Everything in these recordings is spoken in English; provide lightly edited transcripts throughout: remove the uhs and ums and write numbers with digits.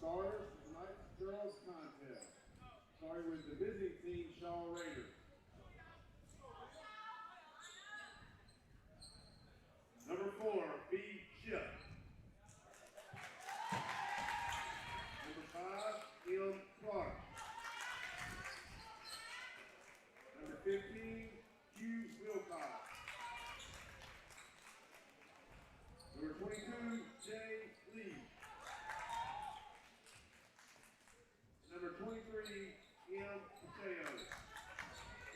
Starters for tonight's girls contest. Starting with the visiting team, Shaw Raiders. Number 4, B. Chip. Number 5, M. Clark. Number 15, Hughes Wilcox. Number 22, Jay Lee. Number 23, M. Mateo.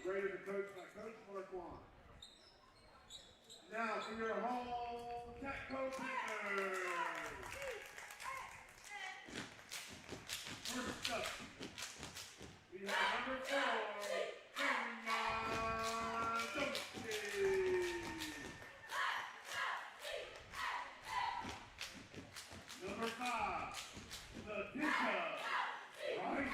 The Raiders are coached by Coach Marquand. Now for your home Catco Panthers. First up, we have number 4, Number 5, the Disha, right?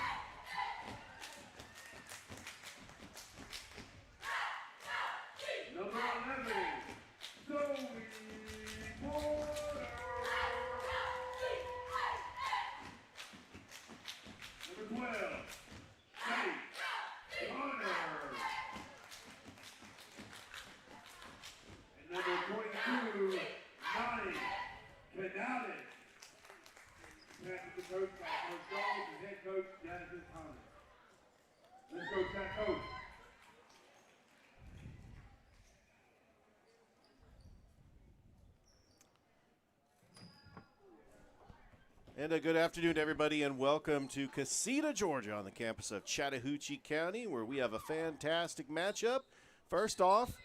Number 11, Zoe Porter. Number 12, Faith Connor. And number 22, Nani Canales. The coach by Coach Gold and head coach Jonathan Thomas. Let's go, Cat Coach. And a good afternoon, everybody, and welcome to Casita, Georgia, on the campus of Chattahoochee County, where we have a fantastic matchup. First off,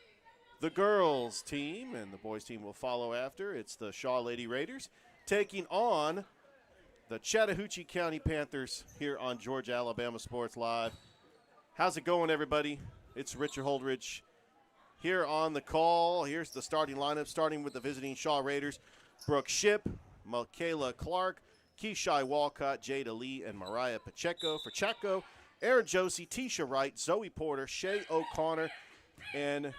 the girls team, and the boys team will follow after. It's the Shaw Lady Raiders taking on the Chattahoochee County Panthers here on Georgia Alabama Sports Live. How's it going, everybody? It's Richard Holdridge here on the call. Here's the starting lineup, starting with the visiting Shaw Raiders. Brooke Shipp, Michaela Clark, Keishai Walcott, Jada Lee, and Mariah Pacheco. For Chaco, Aaron Josie, Tisha Wright, Zoe Porter, Shay O'Connor, and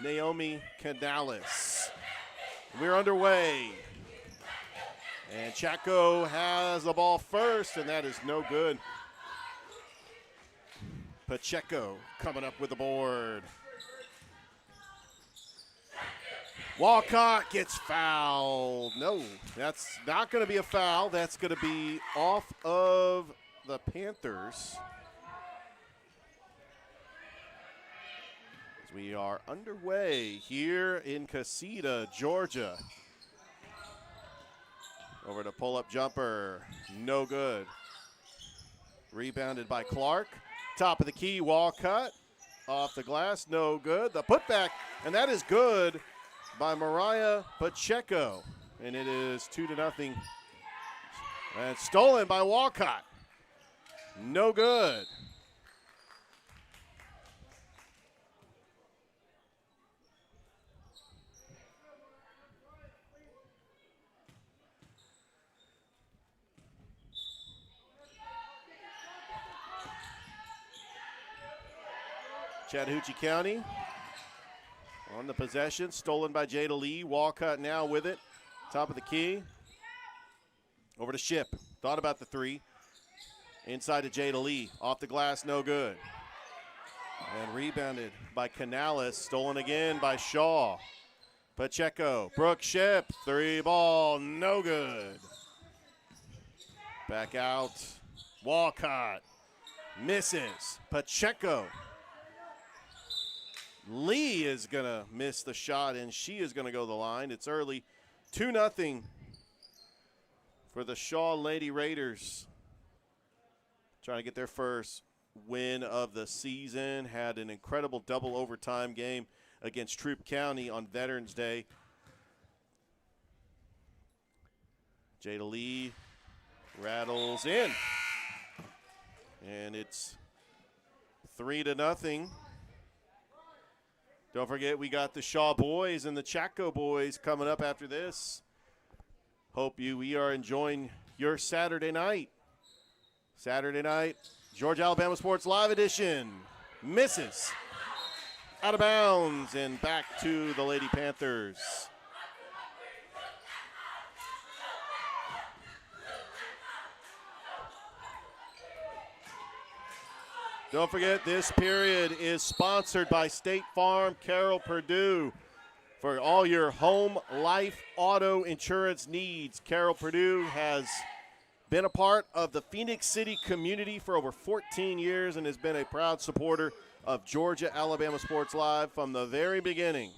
Naomi Canales. We're underway. And Chaco has the ball first, and that is no good. Pacheco coming up with the board. Walcott gets fouled. No, that's not going to be a foul. That's going to be off of the Panthers. As we are underway here in Casita, Georgia. Over to pull-up jumper, no good. Rebounded by Clark. Top of the key, Walcott. Off the glass, no good. The putback, and that is good by Mariah Pacheco. And it is 2-0. And stolen by Walcott. No good. Chattahoochee County on the possession, stolen by Jada Lee. Walcott now with it, top of the key. Over to Shipp, thought about the three. Inside to Jada Lee, off the glass, no good. And rebounded by Canales, stolen again by Shaw. Pacheco, Brooke Shipp, three ball, no good. Back out, Walcott, misses. Pacheco. Lee is going to miss the shot, and she is going to go to the line. It's early, 2-0 for the Shaw Lady Raiders. Trying to get their first win of the season. Had an incredible double overtime game against Troup County on Veterans Day. Jada Lee rattles in. And it's 3-0. Don't forget, we got the Shaw boys and the Chaco boys coming up after this. We are enjoying your Saturday night. Saturday night, Georgia Alabama Sports Live edition. Misses. Out of bounds and back to the Lady Panthers. Don't forget, this period is sponsored by State Farm, Carroll Purdue. For all your home, life, auto insurance needs, Carroll Purdue has been a part of the Phoenix City community for over 14 years and has been a proud supporter of Georgia Alabama Sports Live from the very beginning.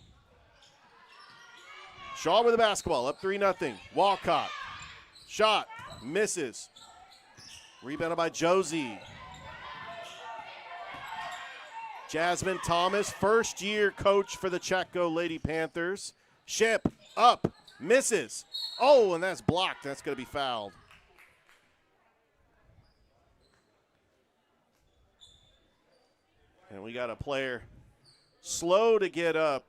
Shaw with the basketball, up 3-0. Walcott, shot, misses. Rebounded by Josie. Jasmine Thomas, first-year coach for the Chatco Lady Panthers. Ship, up, misses. Oh, and that's blocked. That's going to be fouled. And we got a player slow to get up.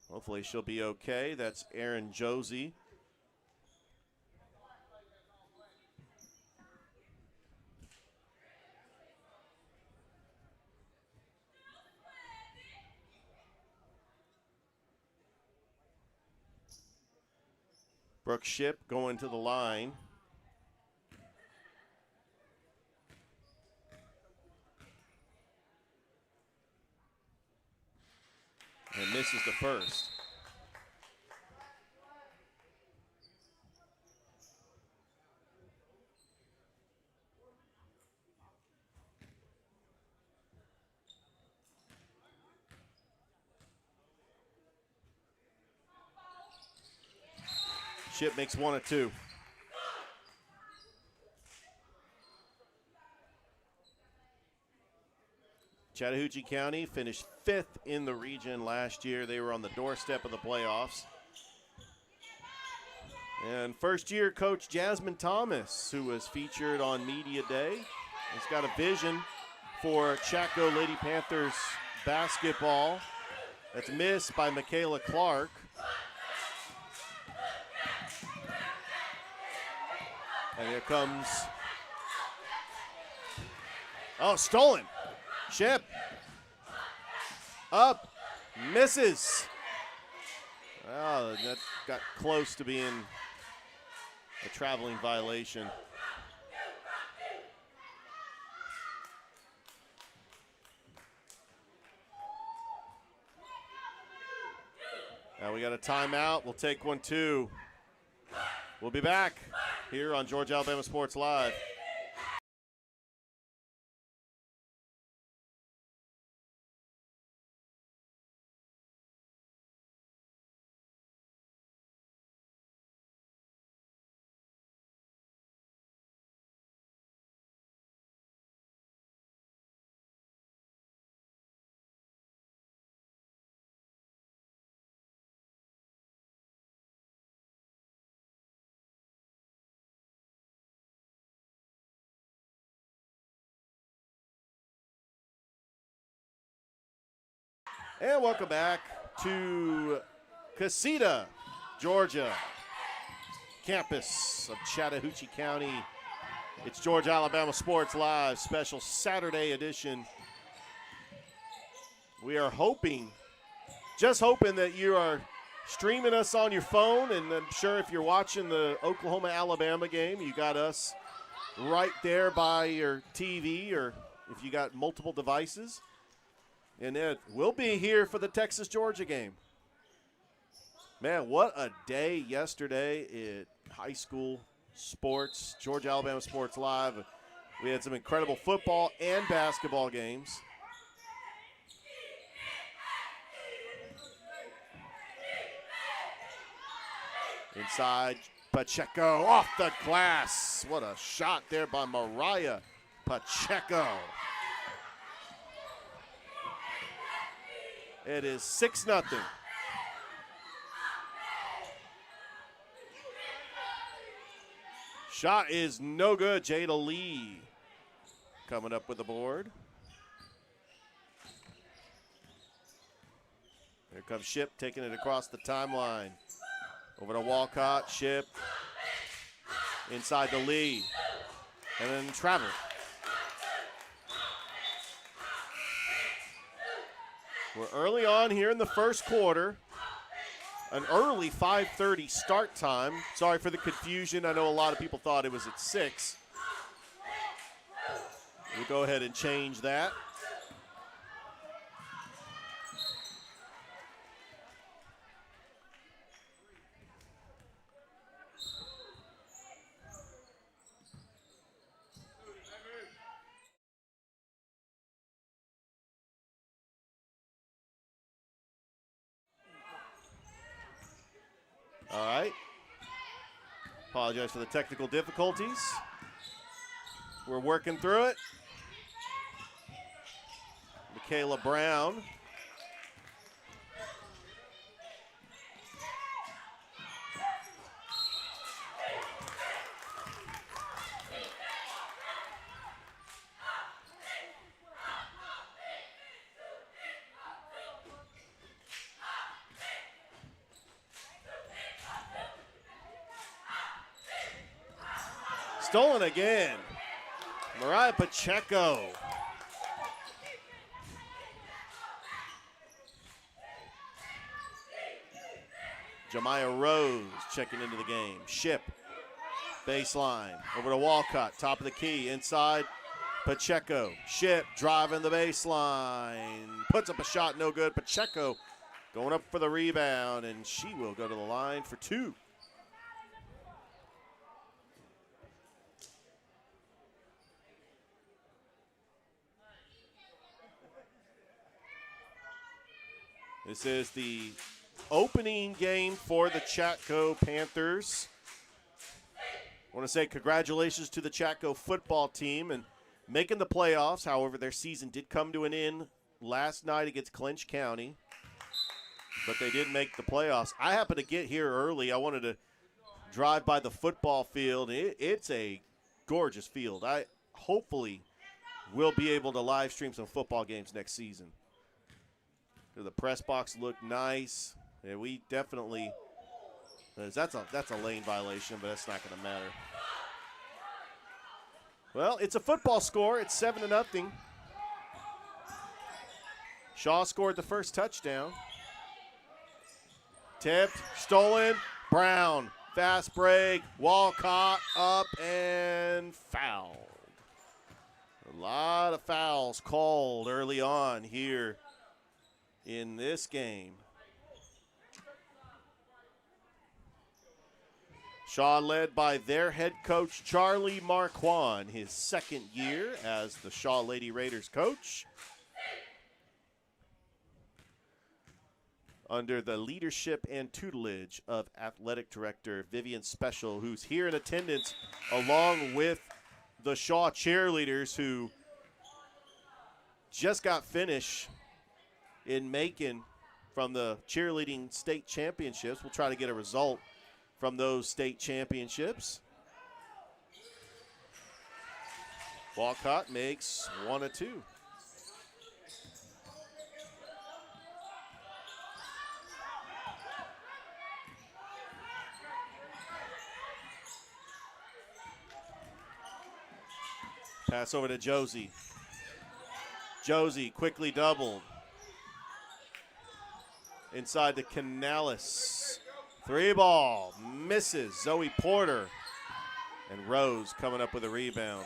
Hopefully she'll be okay. That's Erin Josie. Brooke Ship going to the line. And misses the first. Ship makes 1 of 2. Chattahoochee County finished 5th in the region last year. They were on the doorstep of the playoffs. And first-year coach Jasmine Thomas, who was featured on Media Day, has got a vision for Chatco Lady Panthers basketball. That's missed by Michaela Clark. And here comes, oh, stolen. Ship, up, misses. Oh, that got close to being a traveling violation. Now we got a timeout. We'll take one, too. We'll be back here on Georgia Alabama Sports Live. And welcome back to Casita, Georgia, campus of Chattahoochee County. It's Georgia Alabama Sports Live, special Saturday edition. We are hoping, just hoping that you are streaming us on your phone, and I'm sure if you're watching the Oklahoma-Alabama game, you got us right there by your TV, or if you got multiple devices. And then we'll be here for the Texas-Georgia game. Man, what a day yesterday at high school sports, Georgia Alabama Sports Live. We had some incredible football and basketball games. Inside, Pacheco off the glass. What a shot there by Mariah Pacheco. It is 6-0. Shot is no good. Jada Lee coming up with the board. Here comes Ship taking it across the timeline. Over to Walcott. Ship inside to Lee. And then Travel. We're early on here in the first quarter. An early 5:30 start time. Sorry for the confusion. I know a lot of people thought it was at 6. We'll go ahead and change that. All right. Apologize for the technical difficulties. We're working through it. Michaela Brown. Stolen again. Mariah Pacheco. Jemiah Rose checking into the game. Ship, baseline, over to Walcott, top of the key, inside Pacheco. Ship driving the baseline, puts up a shot, no good. Pacheco going up for the rebound, and she will go to the line for two. This is the opening game for the Chatco Panthers. I want to say congratulations to the Chatco football team and making the playoffs. However, their season did come to an end last night against Clinch County, but they did make the playoffs. I happened to get here early. I wanted to drive by the football field. It's a gorgeous field. I hopefully will be able to live stream some football games next season. The press box looked nice. Yeah, we definitely that's a lane violation, but that's not going to matter. Well, it's a football score. It's 7-0. Shaw scored the first touchdown. Tipped, stolen, Brown, fast break, Walcott up and fouled. A lot of fouls called early on here in this game. Shaw led by their head coach, Charlie Marquand, his second year as the Shaw Lady Raiders coach, under the leadership and tutelage of athletic director Vivian Special, who's here in attendance along with the Shaw cheerleaders, who just got finished in Macon from the cheerleading state championships. We'll try to get a result from those state championships. Walcott makes 1 of 2. Pass over to Josie. Josie quickly doubled. Inside to Canales. 3-ball, misses. Zoe Porter. And Rose coming up with a rebound.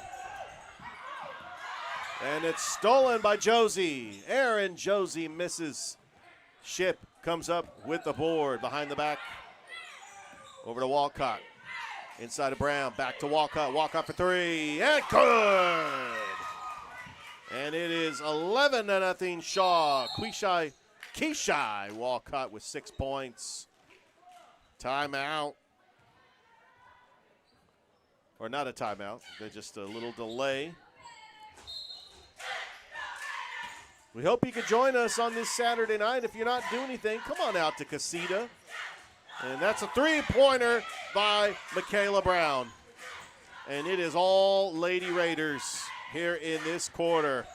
And it's stolen by Josie. Aaron Josie misses. Ship comes up with the board behind the back. Over to Walcott. Inside of Brown, back to Walcott. Walcott for 3, and good! And it is 11-0 Shaw. Keishai Walcott with 6 points. Timeout. Or not a timeout, they're just a little delay. We hope you could join us on this Saturday night. If you're not doing anything, come on out to Casita. And that's a 3-pointer by Michaela Brown. And it is all Lady Raiders here in this quarter.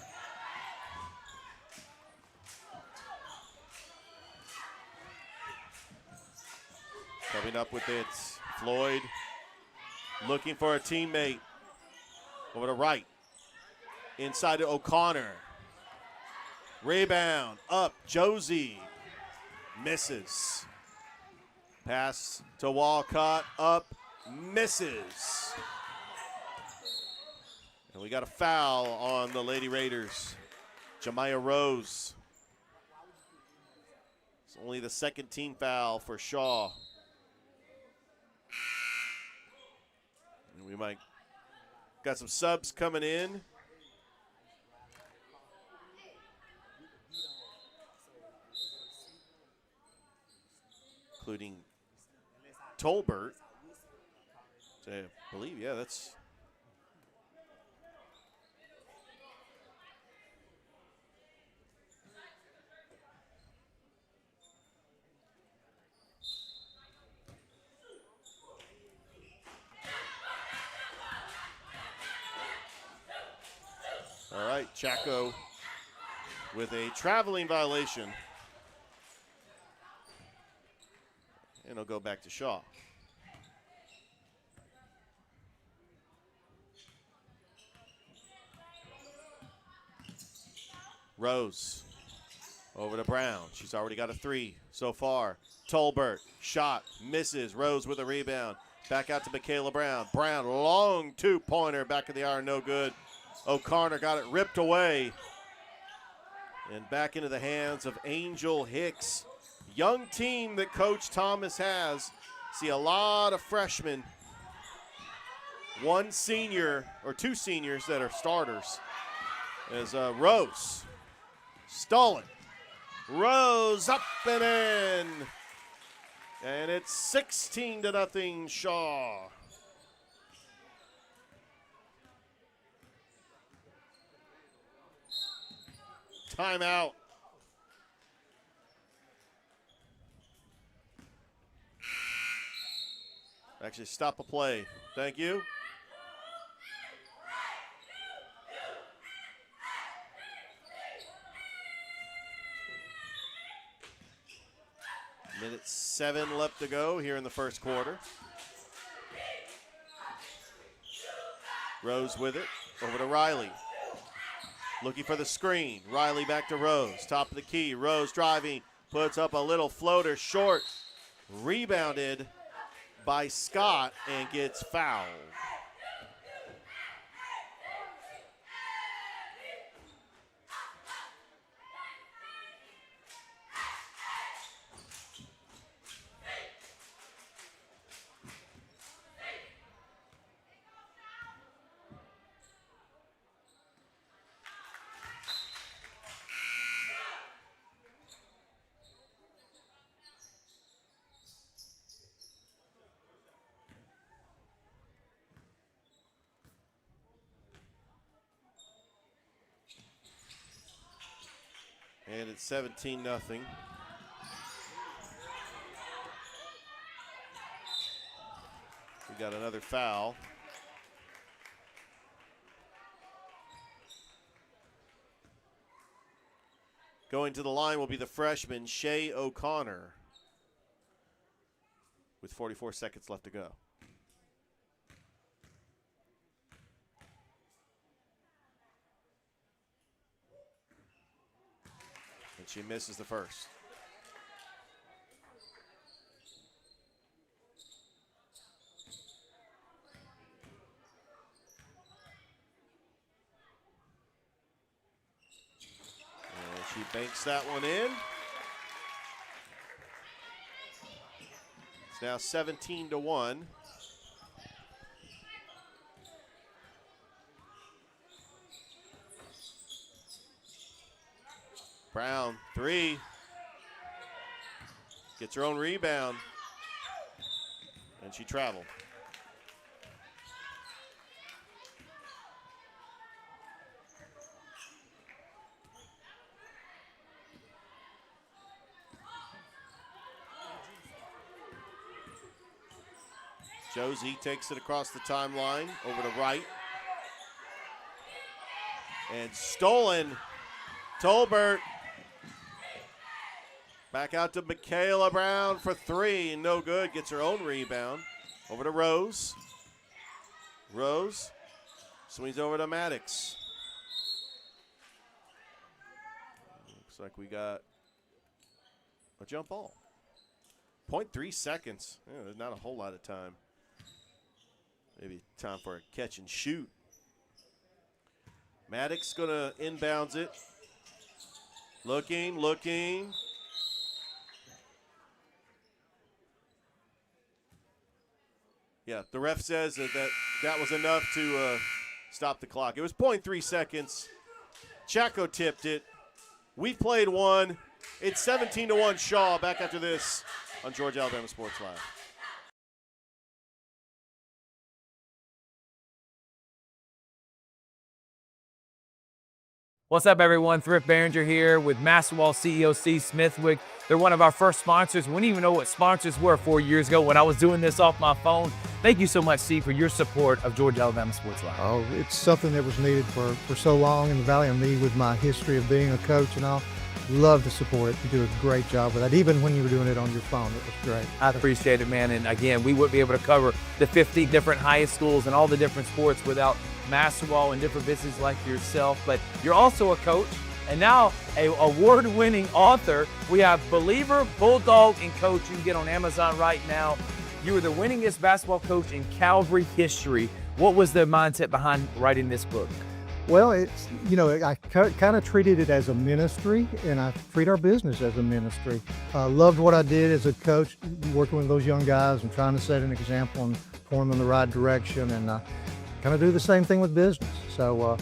Coming up with it, Floyd looking for a teammate. Over to right. Inside to O'Connor. Rebound, up, Josie. Misses. Pass to Walcott, up, misses. And We got a foul on the Lady Raiders. Jemiah Rose. It's only the second team foul for Shaw. And we might got some subs coming in. Including Tolbert. I believe, yeah, that's. All right, Chaco with a traveling violation. And he'll go back to Shaw. Rose over to Brown. She's already got a 3 so far. Tolbert, shot, misses. Rose with a rebound. Back out to Michaela Brown. Brown, long 2-pointer, back of the iron, no good. O'Connor got it ripped away. And back into the hands of Angel Hicks. Young team that Coach Thomas has. See a lot of freshmen. One senior, or 2 seniors that are starters. As Rose, stolen. Rose up and in. And it's 16-0 Shaw. Timeout. Actually, stop a play. Thank you. Minute 7 left to go here in the first quarter. Rose with it. Over to Riley. Looking for the screen. Riley back to Rose. Top of the key. Rose driving. Puts up a little floater short. Rebounded by Scott and gets fouled. And it's 17-0. We got another foul. Going to the line will be the freshman, Shea O'Connor, with 44 seconds left to go. And she misses the first. And she banks that one in. It's now 17-1. Brown, 3. Gets her own rebound. And she traveled. Josie takes it across the timeline over to right. And stolen. Tolbert. Back out to Michaela Brown for 3. No good. Gets her own rebound. Over to Rose. Rose swings over to Maddox. Looks like we got a jump ball. 0.3 seconds. Yeah, there's not a whole lot of time. Maybe time for a catch and shoot. Maddox going to inbounds it. Looking. Yeah, the ref says that was enough to stop the clock. It was 0.3 seconds. Chaco tipped it. We played one. It's 17-1 Shaw. Back after this on Georgia Alabama Sports Live. What's up, everyone? Thrift Behringer here with Masterwall CEO Steve Smithwick. They're one of our first sponsors. We didn't even know what sponsors were 4 years ago when I was doing this off my phone. Thank you so much, Steve, for your support of Georgia Alabama Sports Live. Oh, it's something that was needed for so long in the Valley, and me with my history of being a coach and all. Love to support it. You do a great job with that. Even when you were doing it on your phone, it was great. I appreciate it, man. And again, we wouldn't be able to cover the 50 different high schools and all the different sports without Masterwall and different businesses like yourself. But you're also a coach and now a award-winning author. We have Believer, Bulldog, and Coach. You can get on Amazon right now. You were the winningest basketball coach in Calvary history. What was the mindset behind writing this book? Well, it's, I kind of treated it as a ministry, and I treat our business as a ministry. I loved what I did as a coach, working with those young guys and trying to set an example and point them in the right direction, and kind of do the same thing with business. So,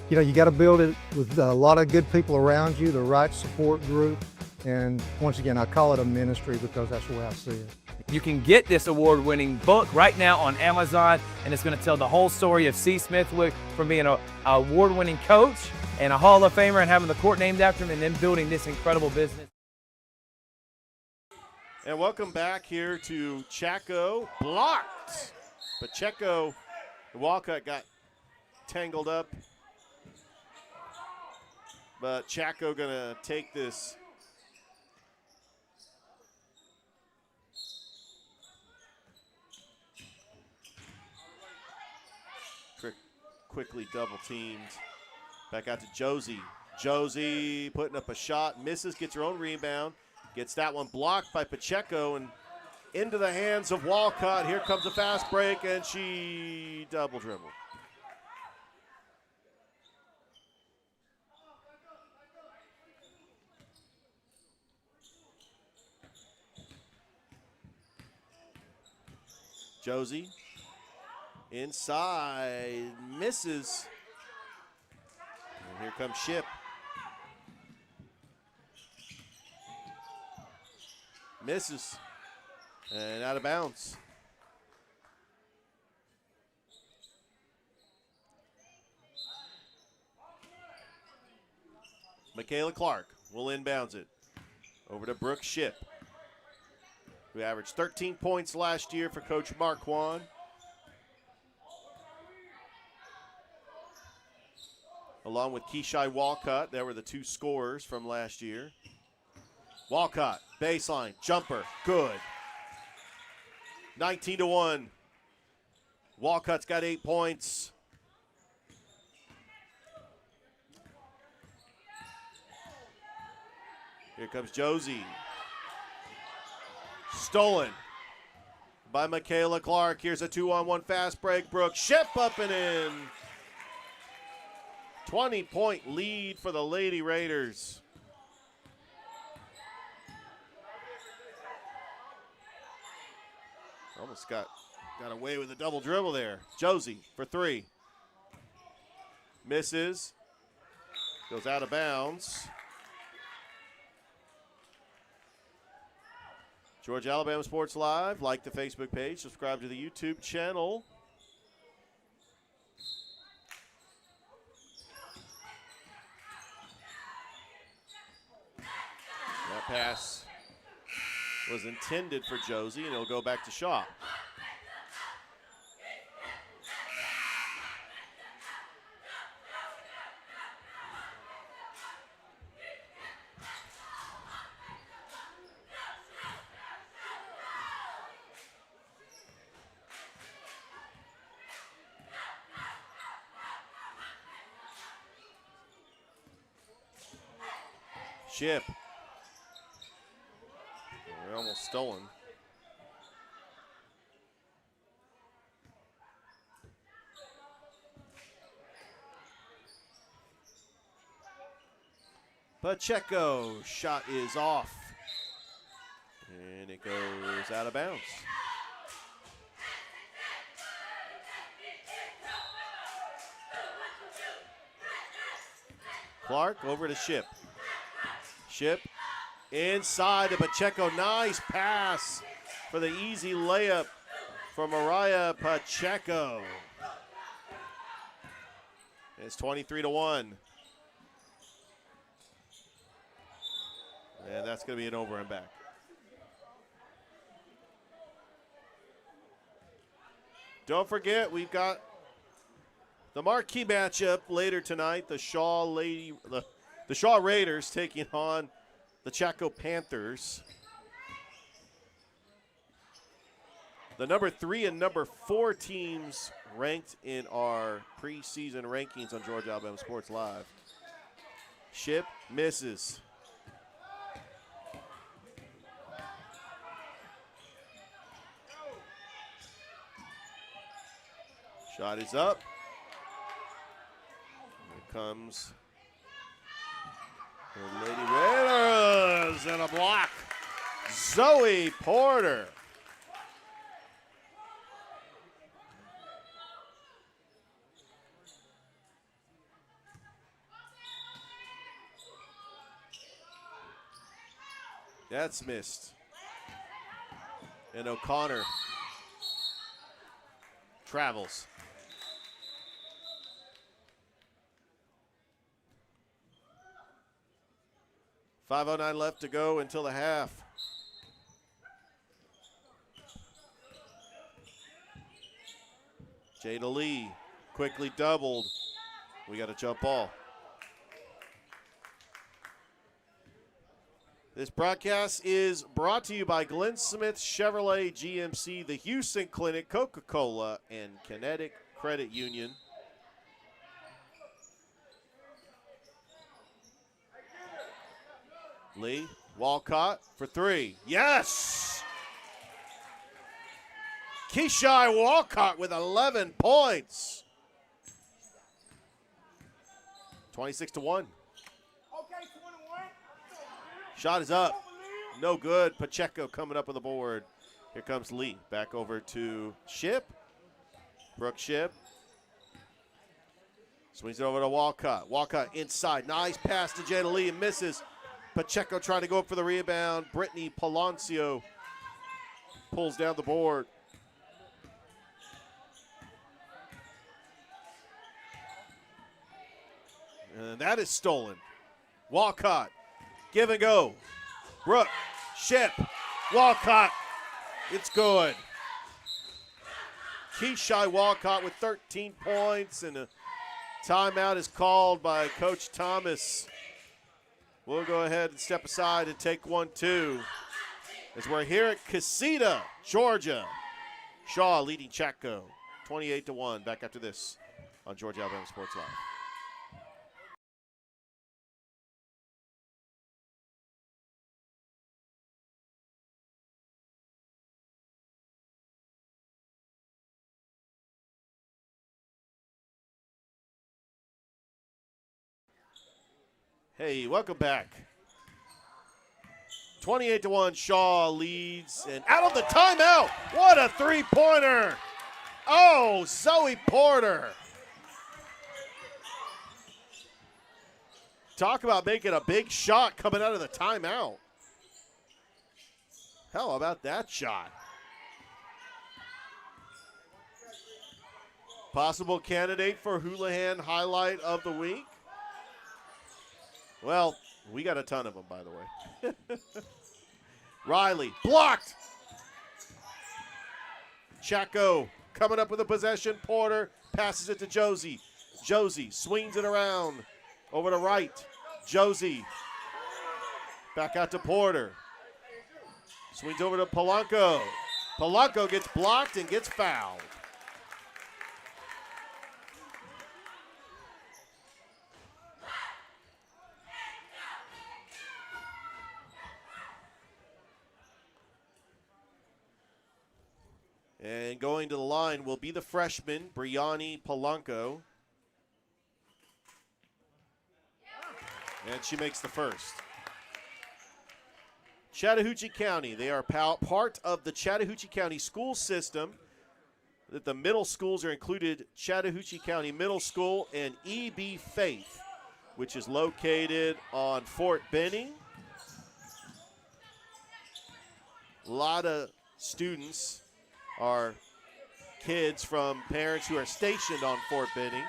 you got to build it with a lot of good people around you, the right support group, and once again, I call it a ministry because that's the way I see it. You can get this award-winning book right now on Amazon, and it's going to tell the whole story of C. Smithwick from being an award-winning coach and a Hall of Famer and having the court named after him and then building this incredible business. And welcome back here to Chaco. Blocked. But Chaco, the Walcott got tangled up. But Chaco going to take this. Quickly double teamed. Back out to Josie. Josie putting up a shot, misses, gets her own rebound, gets that one blocked by Pacheco and into the hands of Walcott. Here comes a fast break, and she double dribbled. Josie inside, misses. And here comes Ship. Misses. And out of bounds. Michaela Clark will inbounds it. Over to Brooke Ship, who averaged 13 points last year for Coach Marquand. Along with Keishai Walcott, they were the two scorers from last year. Walcott, baseline, jumper, good. 19-1. Walcott's got 8 points. Here comes Josie. Stolen by Michaela Clark. Here's a 2-on-1 fast break. Brooke Ship up and in. 20-point lead for the Lady Raiders. Almost got away with a double dribble there. Josie for three. Misses. Goes out of bounds. Georgia Alabama Sports Live. Like the Facebook page. Subscribe to the YouTube channel. That pass was intended for Josie, and it'll go back to Shaw. Ship. They're almost stolen. Pacheco, shot is off. And it goes out of bounds. Clark over to Ship. Ship inside to Pacheco. Nice pass for the easy layup for Mariah Pacheco. It's 23-1. And that's going to be an over and back. Don't forget, we've got the marquee matchup later tonight. The Shaw Raiders taking on the Chaco Panthers. The number 3 and number 4 teams ranked in our preseason rankings on Georgia Alabama Sports Live. Ship misses. Shot is up. Here comes the Lady Raiders and a block. Zoe Porter. That's missed. And O'Connor travels. 5:09 left to go until the half. Jada Lee quickly doubled. We got a jump ball. This broadcast is brought to you by Glenn Smith Chevrolet GMC, the Houston Clinic, Coca-Cola, and Kinetic Credit Union. Lee, Walcott for 3. Yes! Keishai Walcott with 11 points. 26-1. Shot is up. No good. Pacheco coming up on the board. Here comes Lee. Back over to Ship. Brooke Ship. Swings it over to Walcott. Walcott inside. Nice pass to Jada Lee and misses. Pacheco trying to go up for the rebound. Brittany Palancio pulls down the board. And that is stolen. Walcott. Give and go. Brooke, Ship, Walcott. It's good. Keishai Walcott with 13 points, and a timeout is called by Coach Thomas. We'll go ahead and step aside and take 1-2 as we're here at Casita, Georgia. Shaw leading Chaco 28-1. Back after this on Georgia Alabama Sports Live. Hey, welcome back. 28-1, Shaw leads, and out of the timeout, what a three-pointer. Oh, Zoe Porter. Talk about making a big shot coming out of the timeout. How about that shot? Possible candidate for Houlihan highlight of the week? Well, we got a ton of them, by the way. Riley, blocked. Chaco coming up with a possession. Porter passes it to Josie. Josie swings it around over to right. Josie back out to Porter. Swings over to Polanco. Polanco gets blocked and gets fouled. And going to the line will be the freshman, Brianni Polanco. And she makes the first. Chattahoochee County, they are part of the Chattahoochee County school system. That the middle schools are included Chattahoochee County Middle School and E.B. Faith, which is located on Fort Benning. A lot of students are kids from parents who are stationed on Fort Benning.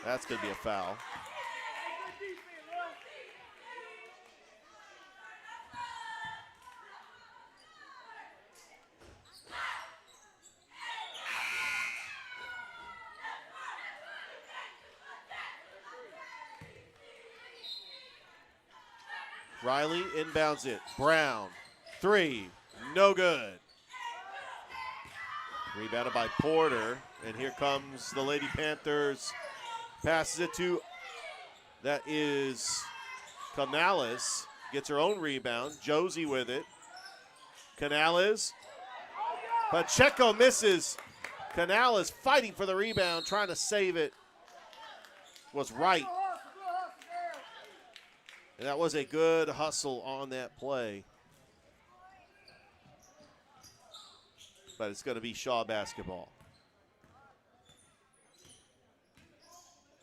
That's going to be a foul. Riley inbounds it. Brown, 3, no good. Rebounded by Porter, and here comes the Lady Panthers. Passes it to, that is Canales. Gets her own rebound. Josie with it. Canales. Pacheco misses. Canales fighting for the rebound, trying to save it. Was right. And that was a good hustle on that play. But it's going to be Shaw basketball.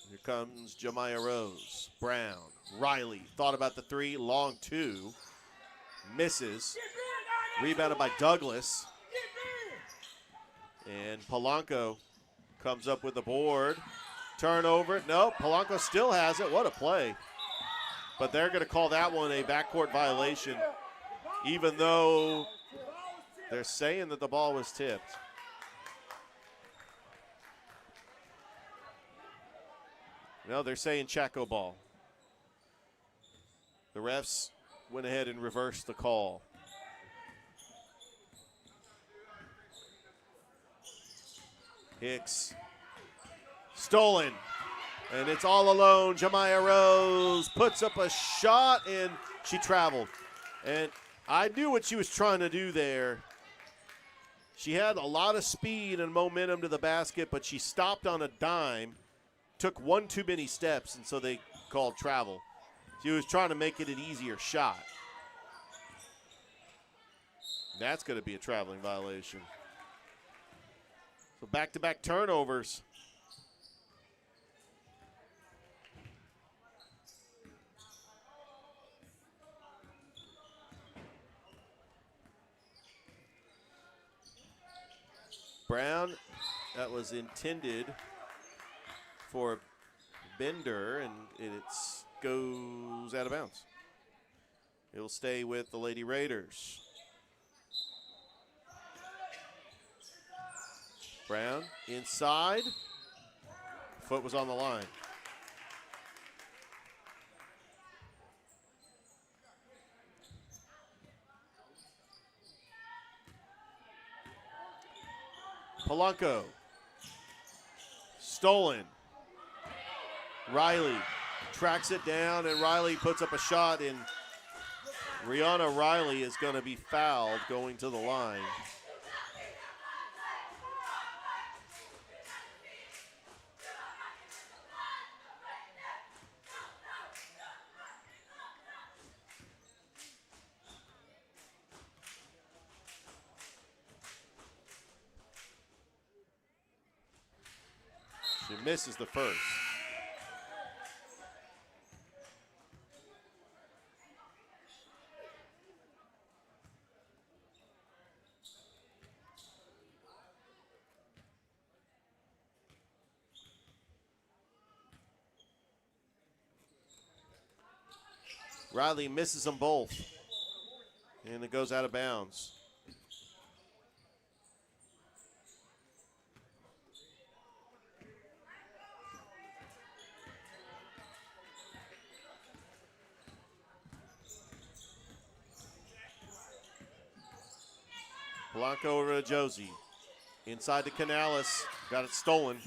Here comes Jemiah Rose. Brown. Riley thought about the 3. Long 2. Misses. Rebounded by Douglas. And Polanco comes up with the board. Turnover. Nope, Polanco still has it. What a play. But they're going to call that one a backcourt violation, even though they're saying that the ball was tipped. No, they're saying Chaco ball. The refs went ahead and reversed the call. Hicks. Stolen. And it's all alone. Jemiah Rose puts up a shot, and she traveled. And I knew what she was trying to do there. She had a lot of speed and momentum to the basket, but she stopped on a dime, took one too many steps, and so they called travel. She was trying to make it an easier shot. That's going to be a traveling violation. So back-to-back turnovers. Brown, that was intended for Bender, and it goes out of bounds. It will stay with the Lady Raiders. Brown inside. Foot was on the line. Polanco. Stolen. Riley tracks it down, and Riley puts up a shot, and Rihanna Riley is going to be fouled going to the line. She misses the first. Riley misses them both, and it goes out of bounds. Polanco over to Josie. Inside to Canales. Got it stolen.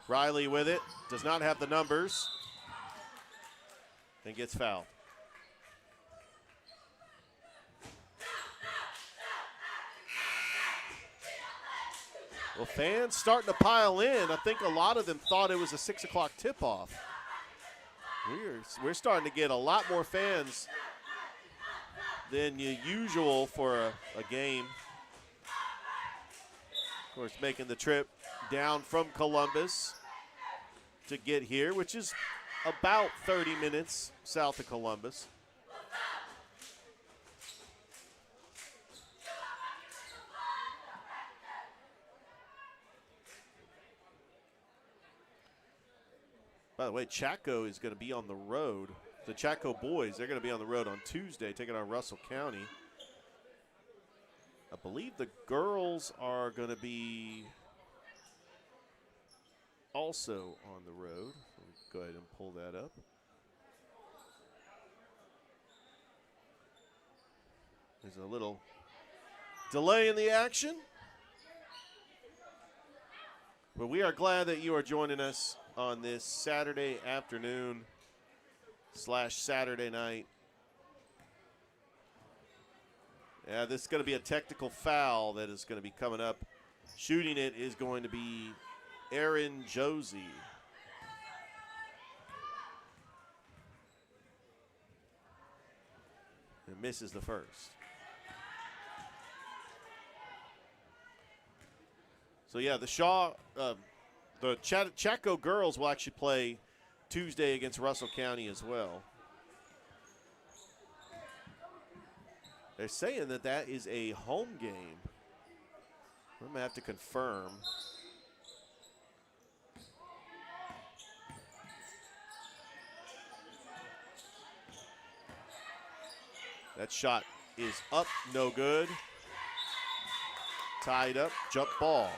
Riley with it. Does not have the numbers. And gets fouled. Well, fans starting to pile in. I think a lot of them thought it was a 6 o'clock tip-off. We're starting to get a lot more fans than usual for a game. Of course, making the trip down from Columbus to get here, which is about 30 minutes south of Columbus. By the way, Chaco is going to be on the road. The Chaco boys, they're going to be on the road on Tuesday, taking on Russell County. I believe the girls are going to be also on the road. Let me go ahead and pull that up. There's a little delay in the action. But we are glad that you are joining us on this Saturday afternoon / Saturday night. Yeah, this is going to be a technical foul that is going to be coming up. Shooting it is going to be Aaron Josie. And misses the first. So yeah, the Chaco girls will actually play Tuesday against Russell County as well. They're saying that is a home game. I'm going to have to confirm. That shot is up, no good. Tied up, jump ball.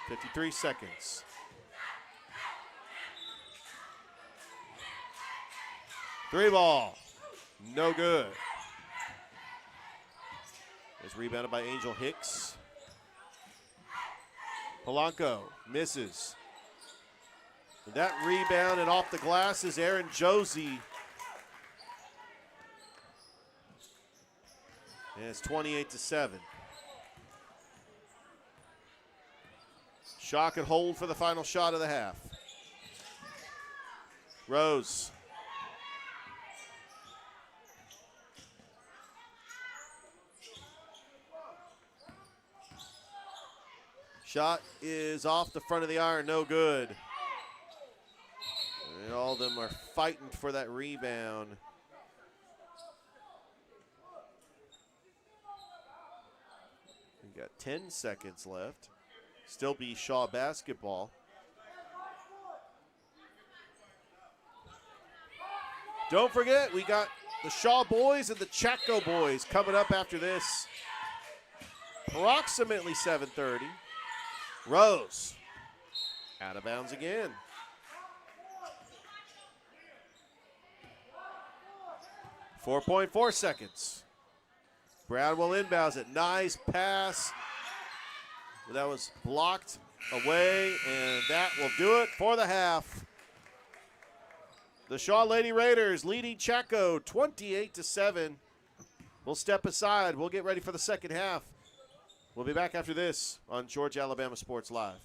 53 seconds. Three ball, no good. It's rebounded by Angel Hicks. Polanco misses. And that rebound and off the glass is Aaron Josie. And it's 28-7. Shock and hold for the final shot of the half. Rose. Shot is off the front of the iron, no good. And all of them are fighting for that rebound. We got 10 seconds left. Still be Shaw basketball. Don't forget, we got the Shaw boys and the Chaco boys coming up after this. Approximately 7:30. Rose, out of bounds again. .4 seconds. Bradwell inbounds it. Nice pass. That was blocked away, and that will do it for the half. The Shaw Lady Raiders leading Chaco 28-7. We'll step aside. We'll get ready for the second half. We'll be back after this on Georgia Alabama Sports Live.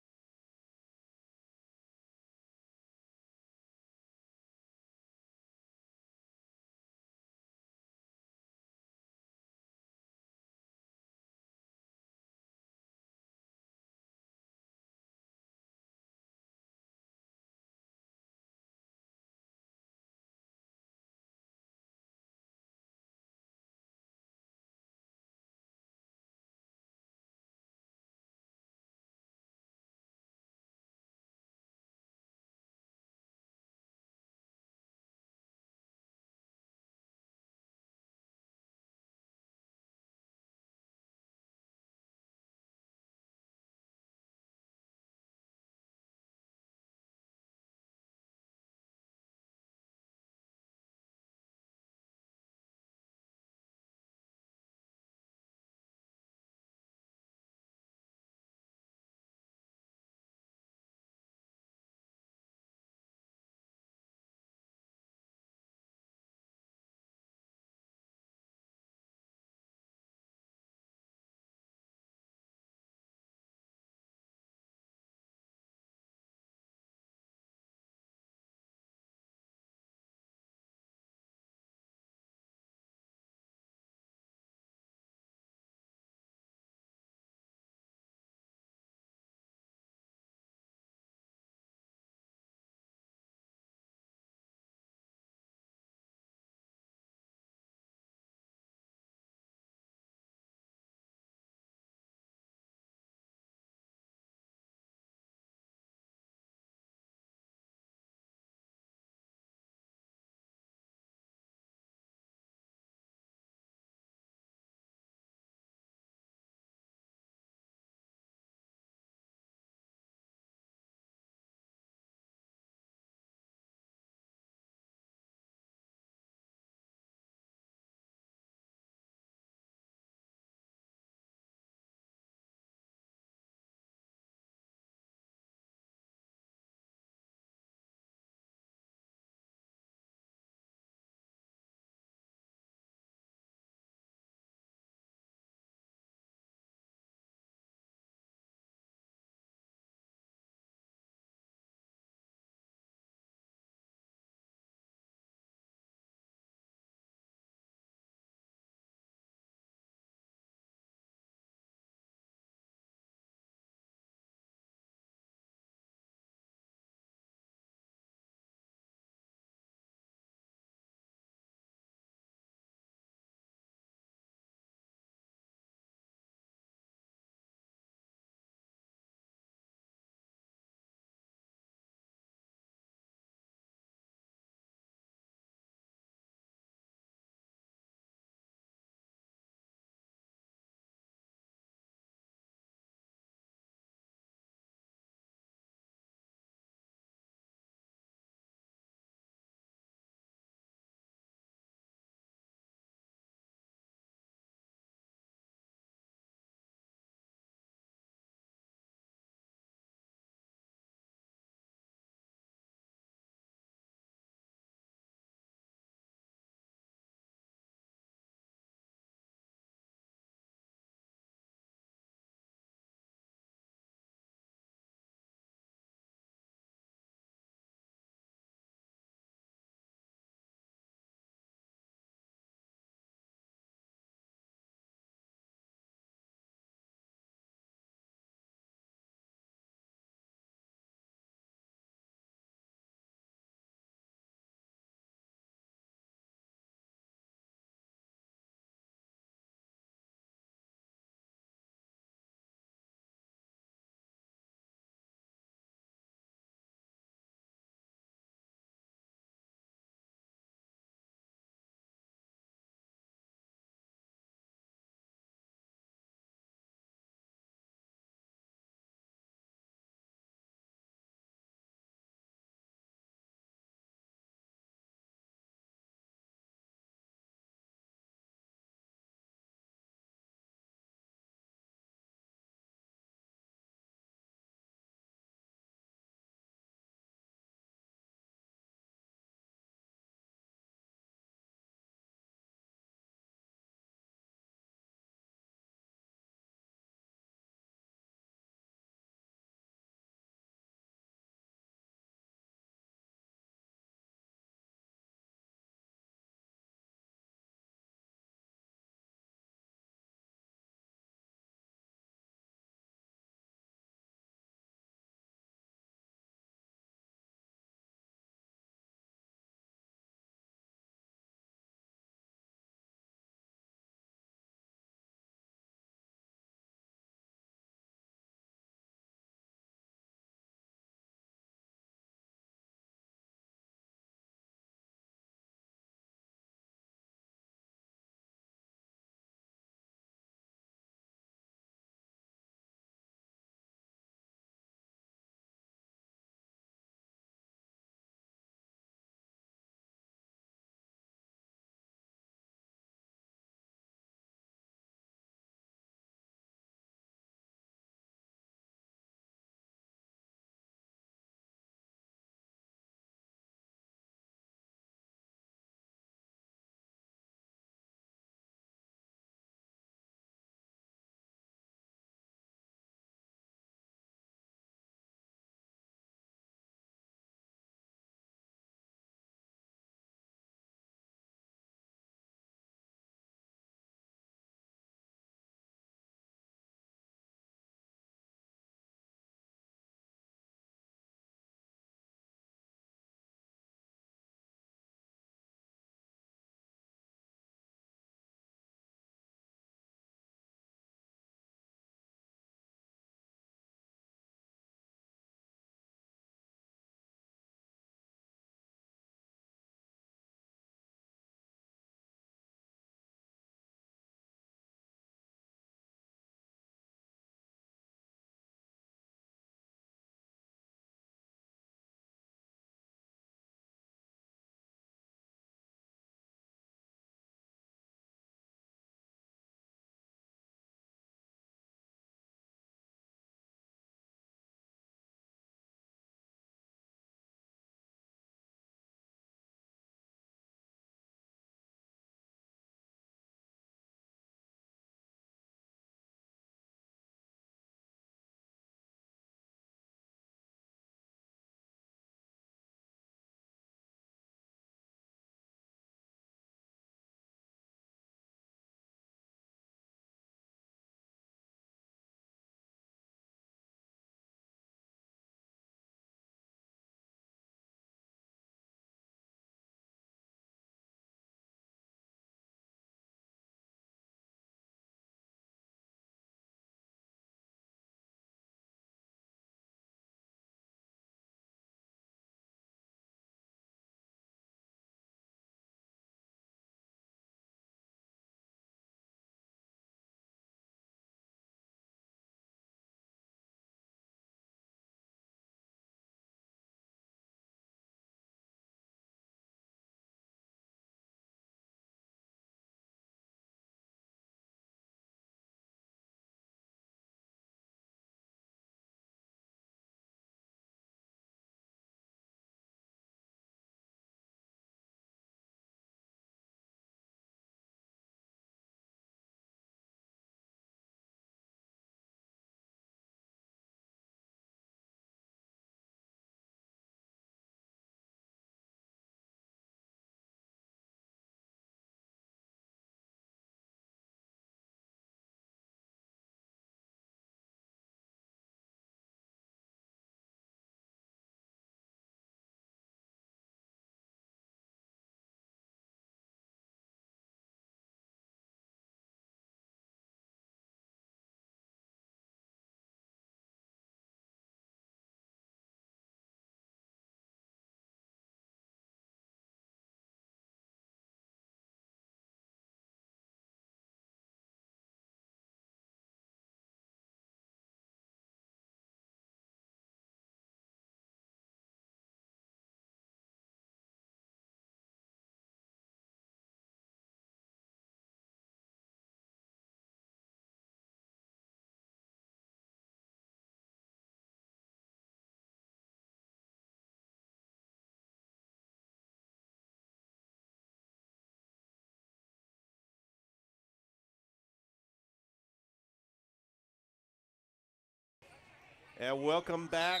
And welcome back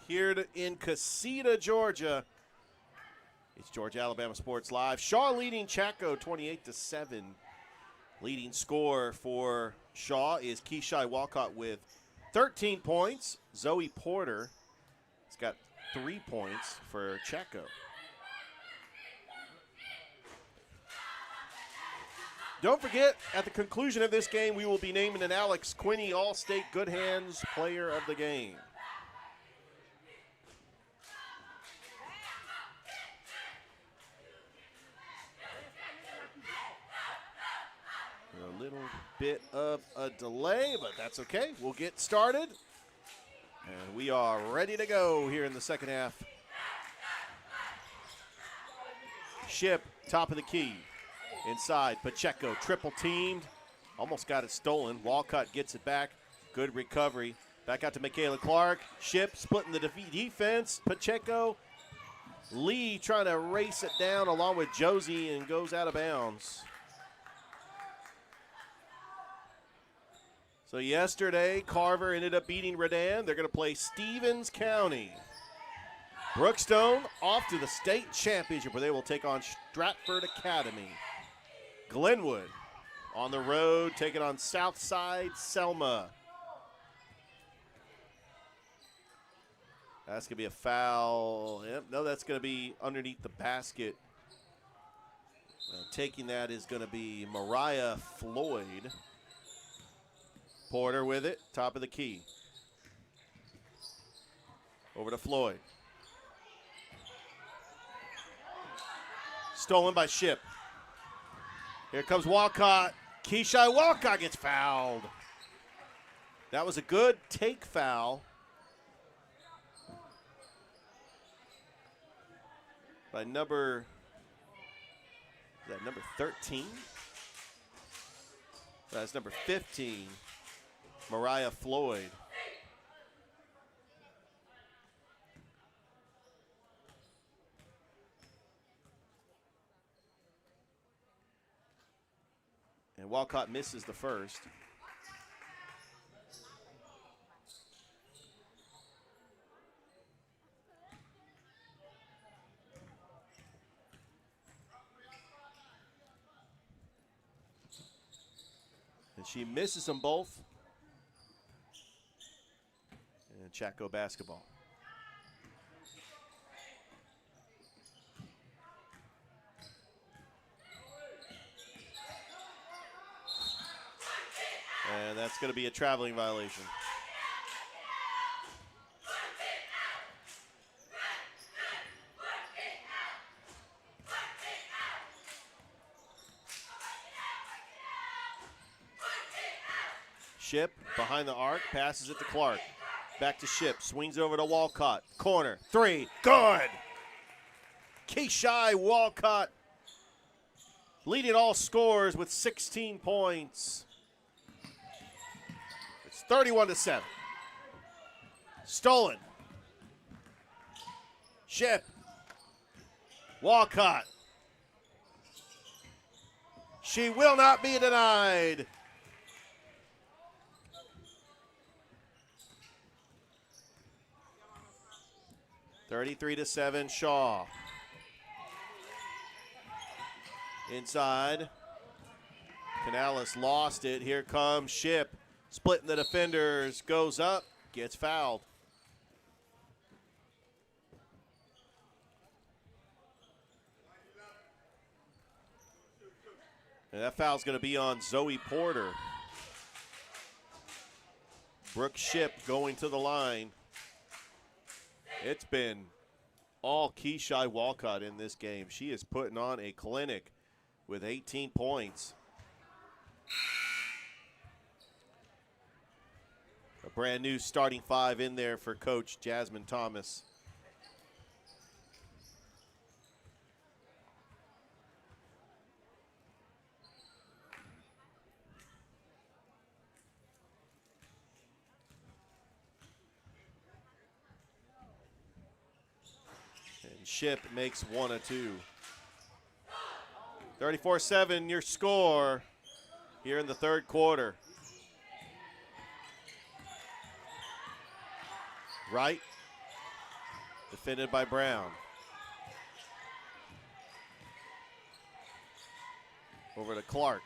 here in Casita, Georgia. It's Georgia Alabama Sports Live. Shaw leading Chaco 28-7. Leading scorer for Shaw is Keishai Walcott with 13 points. Zoe Porter has got 3 points for Chaco. Don't forget, at the conclusion of this game, we will be naming an Alex Quinney All-State Good Hands Player of the Game. A little bit of a delay, but that's okay. We'll get started. And we are ready to go here in the second half. Ship, top of the key. Inside, Pacheco, triple teamed. Almost got it stolen. Walcott gets it back. Good recovery. Back out to Michaela Clark. Ship splitting the defense. Pacheco. Lee trying to race it down along with Josie and goes out of bounds. So yesterday, Carver ended up beating Redan. They're going to play Stevens County. Brookstone off to the state championship where they will take on Stratford Academy. Glenwood on the road, taking on Southside Selma. That's going to be a foul. Yep, no, that's going to be underneath the basket. Taking that is going to be Mariah Floyd. Porter with it, top of the key. Over to Floyd. Stolen by Ship. Here comes Walcott. Keishai Walcott gets fouled. That was a good take foul by number 13? That's number 15, Mariah Floyd. And Walcott misses the first. And she misses them both. And Chaco basketball. And that's going to be a traveling violation. Ship behind the arc, passes it to Clark. Back to Ship, swings over to Walcott. Corner, three, good! Keishai Walcott leading all scorers with 16 points. 31-7. Stolen. Ship. Walcott. She will not be denied. (33-7) Shaw. Inside. Canales lost it. Here comes Ship. Splitting the defenders, goes up, gets fouled. And that foul's going to be on Zoe Porter. Brooke Ship going to the line. It's been all Keishai Walcott in this game. She is putting on a clinic with 18 points. A brand new starting five in there for Coach Jasmine Thomas. And Ship makes one of two. 34-7 your score here in the third quarter. Right. Defended by Brown. Over to Clark.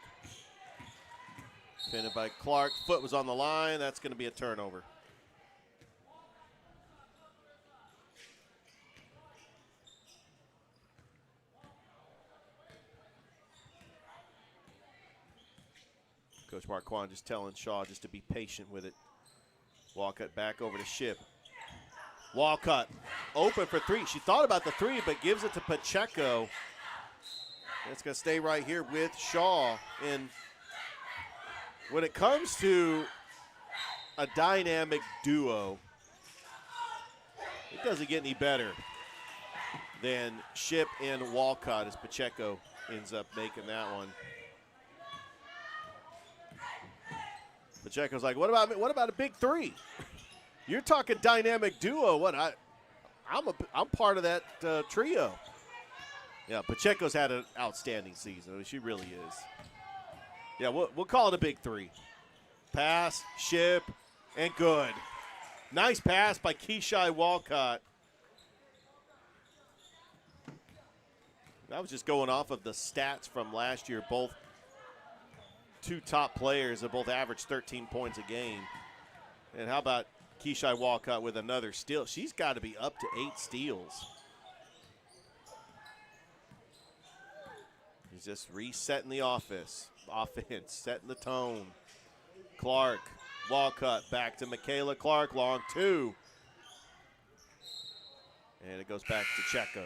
Defended by Clark. Foot was on the line. That's going to be a turnover. Coach Marquand just telling Shaw just to be patient with it. Walcott back over to Ship. Walcott open for three. She thought about the three, but gives it to Pacheco. It's going to stay right here with Shaw. And when it comes to a dynamic duo, it doesn't get any better than Ship and Walcott as Pacheco ends up making that one. Pacheco's like, what about a big three? You're talking dynamic duo. I'm part of that trio. Yeah, Pacheco's had an outstanding season. I mean, she really is. Yeah, we'll call it a big three. Pass, Ship, and good. Nice pass by Keishai Walcott. I was just going off of the stats from last year. Both two top players have both averaged 13 points a game. And how about Keishai Walcott with another steal? She's got to be up to 8 steals. He's just resetting the offense, setting the tone. Clark, Walcott back to Michaela Clark, long two. And it goes back to Checo.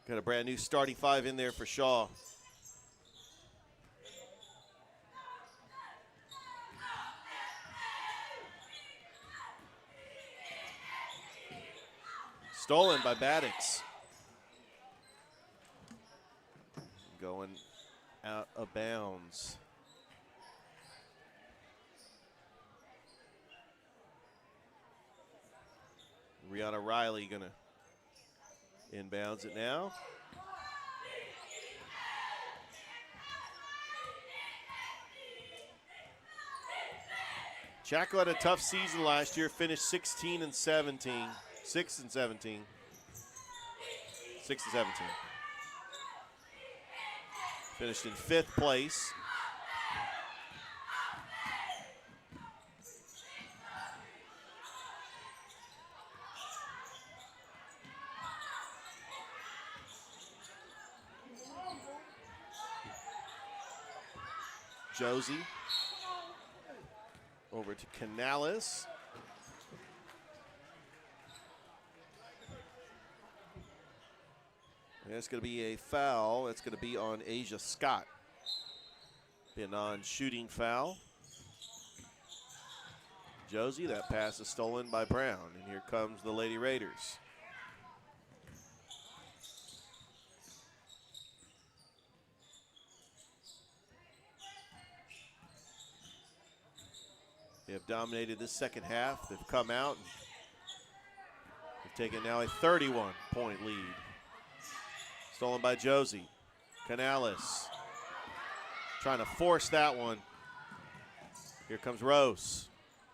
Got a brand new starting five in there for Shaw. Stolen by Maddox. Going out of bounds. Rihanna Riley gonna inbounds it now. Chaco had a tough season last year, finished 16 and 17. 6 and 17. 6 and 17. Finished in 5th place. Josie over to Canales. And it's going to be a foul. It's going to be on Asia Scott. Be a non-shooting foul. Josie, that pass is stolen by Brown. And here comes the Lady Raiders. They have dominated this second half. They've come out and they've taken now a 31-point lead. Stolen by Josie. Canales trying to force that one. Here comes Rose.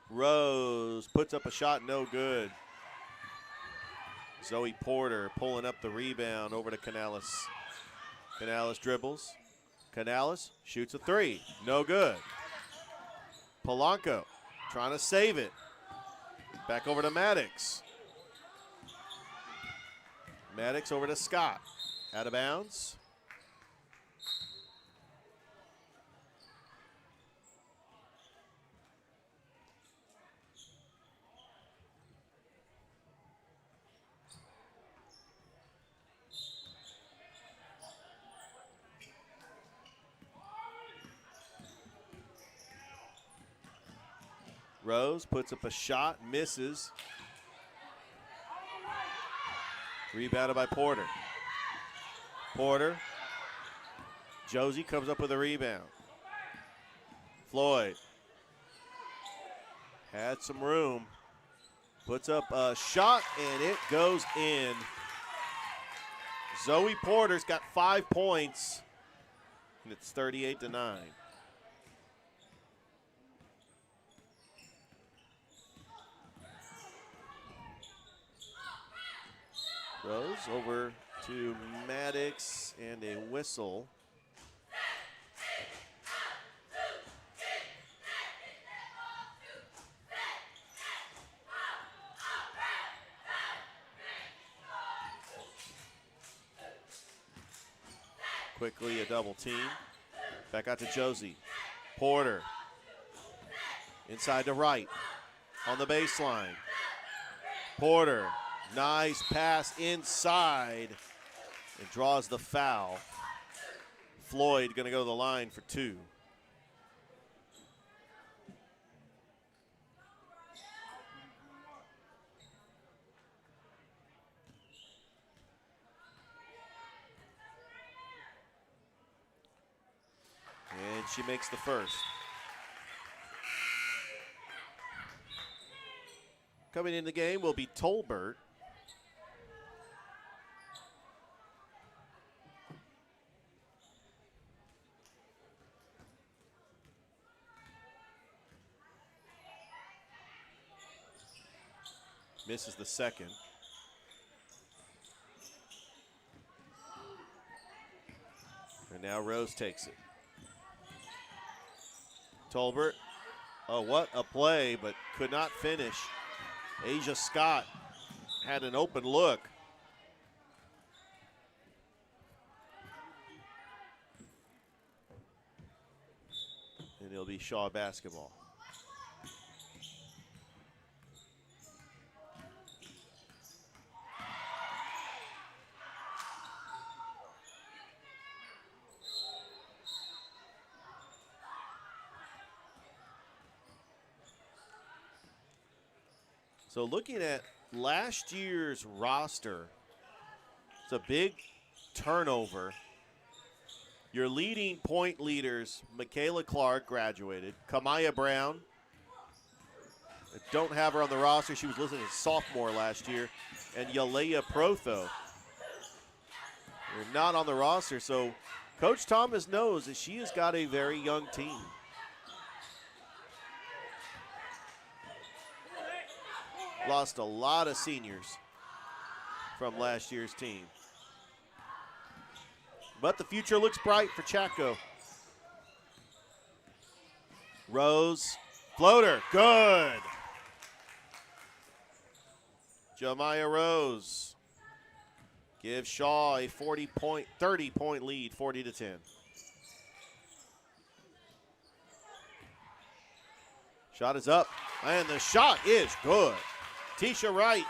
Rose puts up a shot, no good. Zoe Porter pulling up the rebound over to Canales. Canales dribbles. Canales shoots a three, no good. Polanco trying to save it. Back over to Maddox. Maddox over to Scott. Out of bounds. Rose puts up a shot, misses. Rebounded by Porter. Porter. Josie comes up with a rebound. Floyd had some room. Puts up a shot, and it goes in. Zoe Porter's got 5 points, and it's 38-9. Rose over to Maddox and a whistle. Quickly a double team. Back out to Josie. Porter. Inside to right. On the baseline. Porter. Nice pass inside. It draws the foul. Floyd going to go to the line for 2. And she makes the first. Coming in the game will be Tolbert. Misses the second. And now Rose takes it. Tolbert, oh, what a play, but could not finish. Asia Scott had an open look. And it'll be Shaw basketball. So looking at last year's roster, it's a big turnover. Your leading point leaders, Michaela Clark graduated. Kamaya Brown, I don't have her on the roster. She was listed as a sophomore last year. And Yalea Protho, they're not on the roster. So Coach Thomas knows that she has got a very young team. Lost a lot of seniors from last year's team. But the future looks bright for Chaco. Rose, floater, good. Jemiah Rose gives Shaw a 30-point lead, 40-10. Shot is up, and the shot is good. Tisha Wright.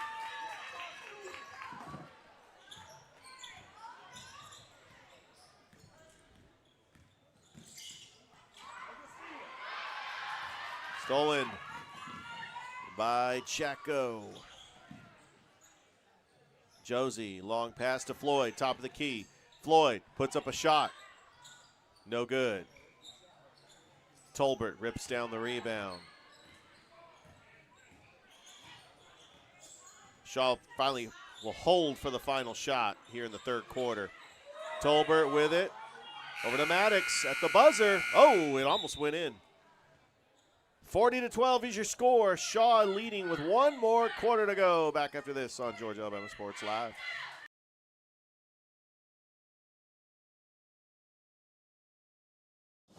Stolen by Chaco. Josie, long pass to Floyd, top of the key. Floyd puts up a shot. No good. Tolbert rips down the rebound. Shaw finally will hold for the final shot here in the third quarter. Tolbert with it. Over to Maddox at the buzzer. Oh, it almost went in. 40-12 is your score. Shaw leading with one more quarter to go. Back after this on Georgia Alabama Sports Live.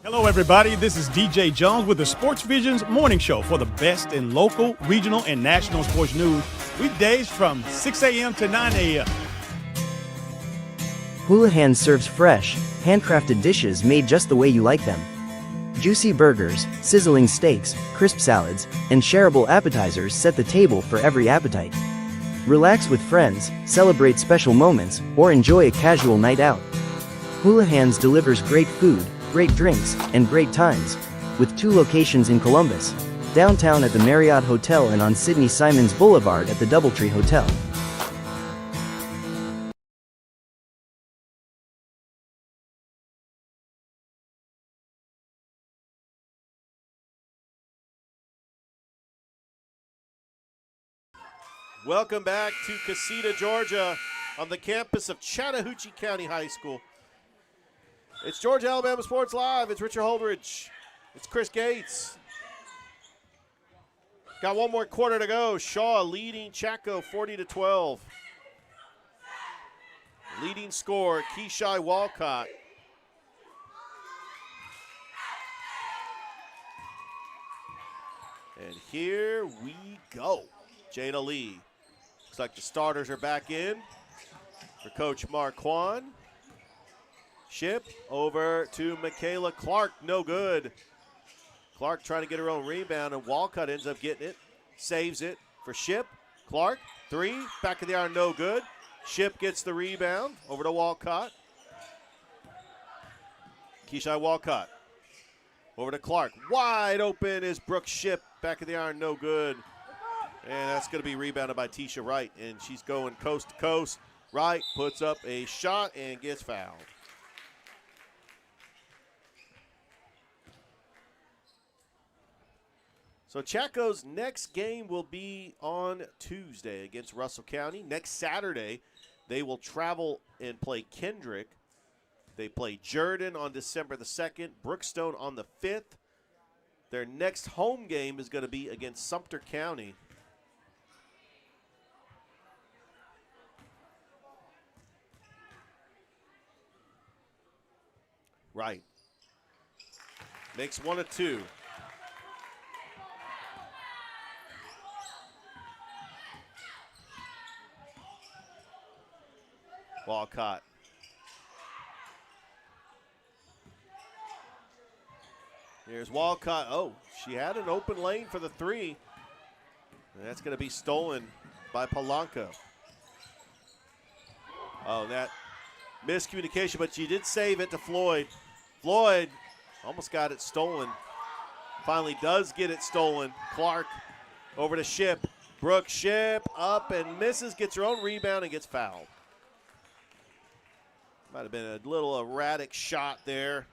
Hello, everybody. This is DJ Jones with the Sports Visions Morning Show for the best in local, regional, and national sports news. Weekdays from 6 a.m. to 9 a.m. Houlihan serves fresh, handcrafted dishes made just the way you like them. Juicy burgers, sizzling steaks, crisp salads, and shareable appetizers set the table for every appetite. Relax with friends, celebrate special moments, or enjoy a casual night out. Houlihan's delivers great food, great drinks, and great times, with 2 locations in Columbus, downtown at the Marriott Hotel and on Sidney Simons Boulevard at the Doubletree Hotel. Welcome back to Casita, Georgia. on the campus of Chattahoochee County High School. It's Georgia Alabama Sports Live. It's Richard Holdridge. It's Chris Gates. Got one more quarter to go. Shaw leading Chaco 40-12. Leading scorer, Keishai Walcott. And here we go. Jada Lee. Looks like the starters are back in for Coach Marquand. Ship over to Michaela Clark. No good. Clark trying to get her own rebound, and Walcott ends up getting it. Saves it for Ship. Clark, three. Back of the iron, no good. Ship gets the rebound over to Walcott. Keishai Walcott over to Clark. Wide open is Brooke Ship. Back of the iron, no good. And that's going to be rebounded by Tisha Wright, and she's going coast to coast. Wright puts up a shot and gets fouled. So Chaco's next game will be on Tuesday against Russell County. Next Saturday, they will travel and play Kendrick. They play Jordan on December the 2nd, Brookstone on the 5th. Their next home game is going to be against Sumter County. Right. Makes one of two. Walcott. Here's Walcott. Oh, she had an open lane for the three. And that's going to be stolen by Polanco. Oh, that miscommunication, but she did save it to Floyd. Floyd almost got it stolen. Finally does get it stolen. Clark over to Ship. Brooke Ship up and misses, gets her own rebound and gets fouled. Might have been a little erratic shot there.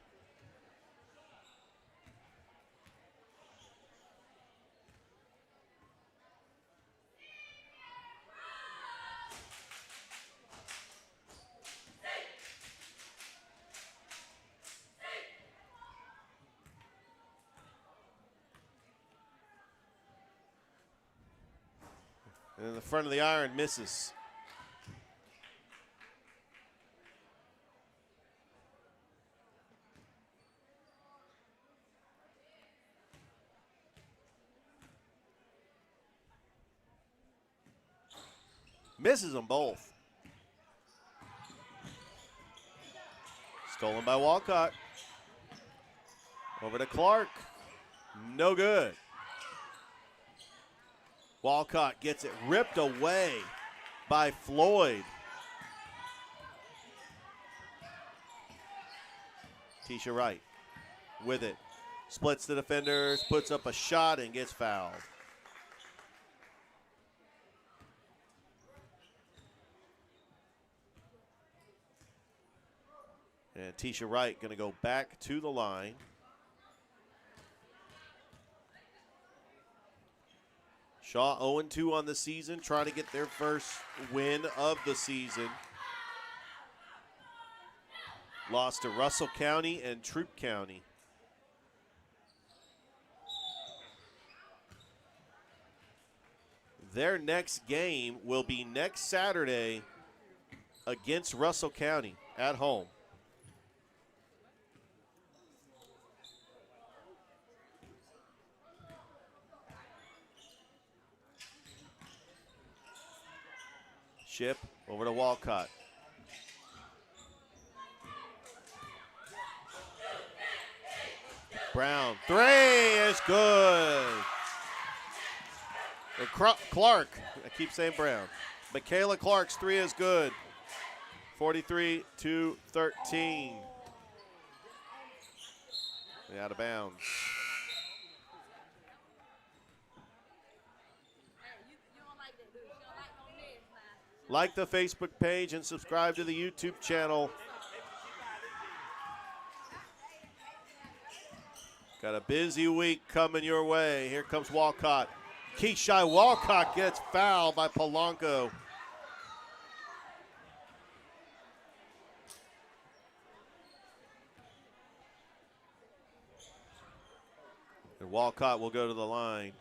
And in the front of the iron misses. Misses them both. Stolen by Walcott. Over to Clark. No good. Walcott gets it ripped away by Floyd. Tisha Wright with it. Splits the defenders, puts up a shot, and gets fouled. And Tisha Wright going to go back to the line. Shaw 0-2 on the season, trying to get their first win of the season. Lost to Russell County and Troup County. Their next game will be next Saturday against Russell County at home. Ship over to Walcott. Brown, three is good. Or Clark, I keep saying Brown. Michaela Clark's three is good. 43-13. Out of bounds. Like the Facebook page and subscribe to the YouTube channel. Got a busy week coming your way. Here comes Walcott. Keishai Walcott gets fouled by Polanco. Walcott will go to the line.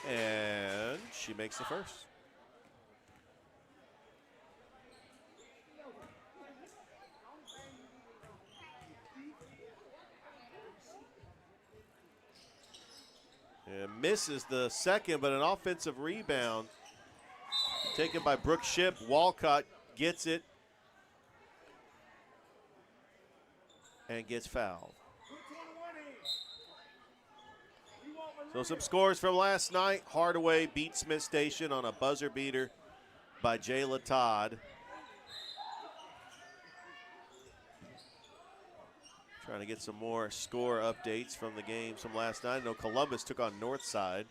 And she makes the first. And misses the second, but an offensive rebound taken by Brooke Shipp. Walcott gets it and gets fouled. So some scores from last night. Hardaway beat Smith Station on a buzzer beater by Jayla Todd. Trying to get some more score updates from the games from last night. I know Columbus took on Northside.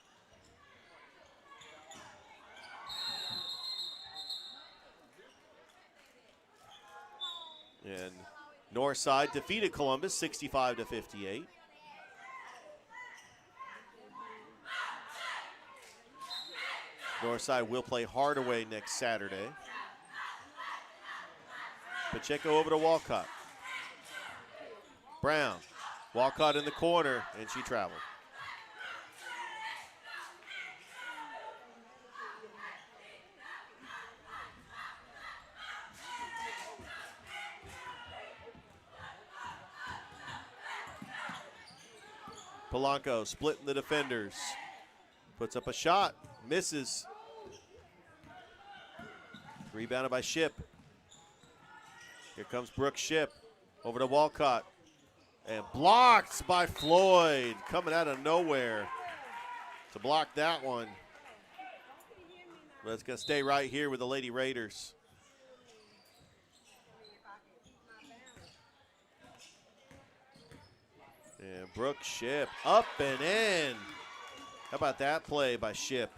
And Northside defeated Columbus 65-58. Northside will play Hardaway next Saturday. Pacheco over to Walcott. Brown, Walcott in the corner, and she traveled. Polanco splitting the defenders. Puts up a shot, misses. Rebounded by Shipp. Here comes Brooke Shipp over to Walcott. And blocked by Floyd, coming out of nowhere to block that one. But it's going to stay right here with the Lady Raiders. And Brooke Shipp up and in. How about that play by Shipp?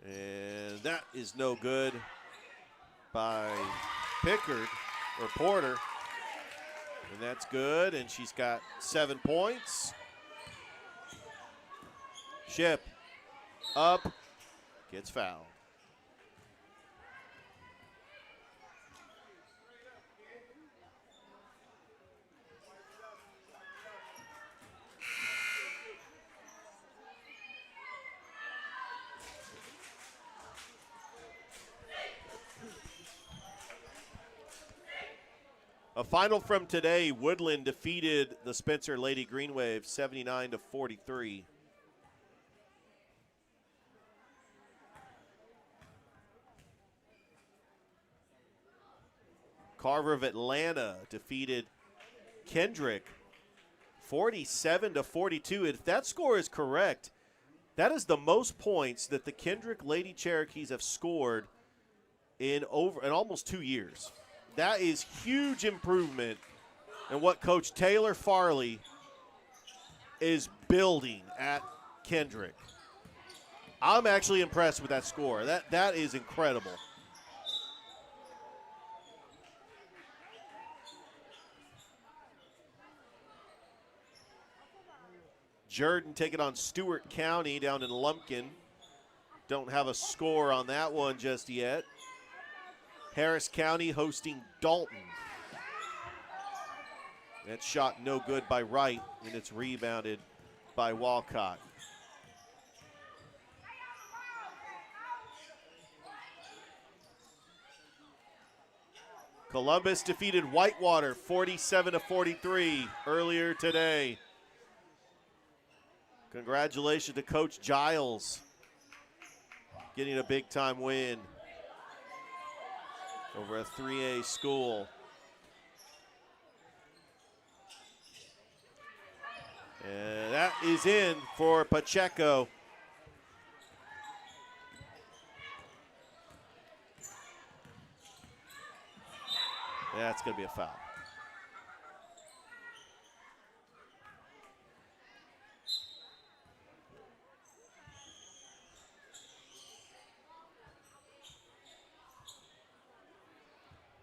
And that is no good by Pickard or Porter. And that's good, and she's got 7 points. Shipp up, gets fouled. A final from today, Woodland defeated the Spencer Lady Green Wave 79-43. Carver of Atlanta defeated Kendrick 47-42. If that score is correct, that is the most points that the Kendrick Lady Cherokees have scored in almost 2 years. That is huge improvement in what Coach Taylor Farley is building at Kendrick. I'm actually impressed with that score. That is incredible. Jordan taking on Stewart County down in Lumpkin. Don't have a score on that one just yet. Harris County hosting Dalton. That shot no good by Wright, and it's rebounded by Walcott. Columbus defeated Whitewater 47-43 earlier today. Congratulations to Coach Giles getting a big-time win over a 3A school. And that is in for Pacheco. That's going to be a foul.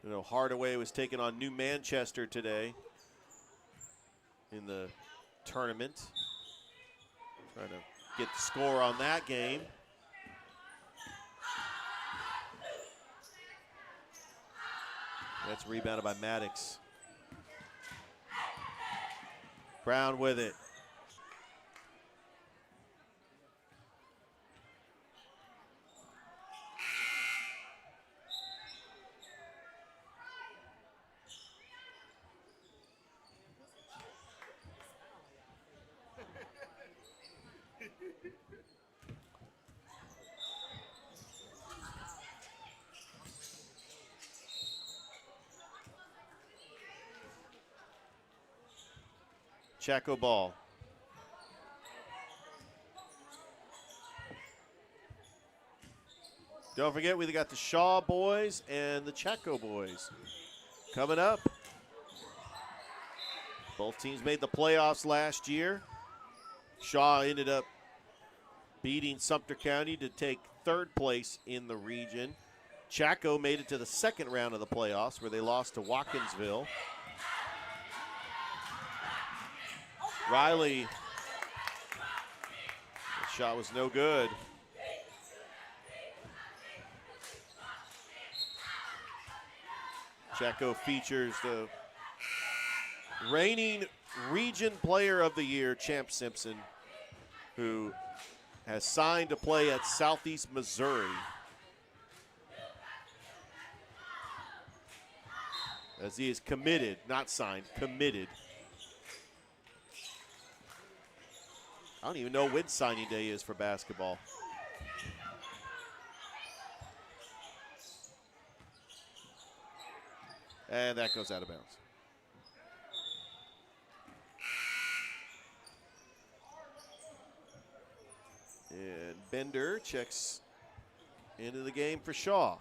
You know, Hardaway was taking on New Manchester today in the tournament. Trying to get the score on that game. That's rebounded by Maddox. Brown with it. Chaco ball. Don't forget, we got the Shaw boys and the Chaco boys coming up. Both teams made the playoffs last year. Shaw ended up beating Sumter County to take third place in the region. Chaco made it to the second round of the playoffs where they lost to Watkinsville. Riley, the shot was no good. Chaco features the reigning region player of the year, Champ Simpson, who has signed to play at Southeast Missouri. As he is committed, not signed, committed. I don't even know when signing day is for basketball. And that goes out of bounds. And Bender checks into the game for Shaw.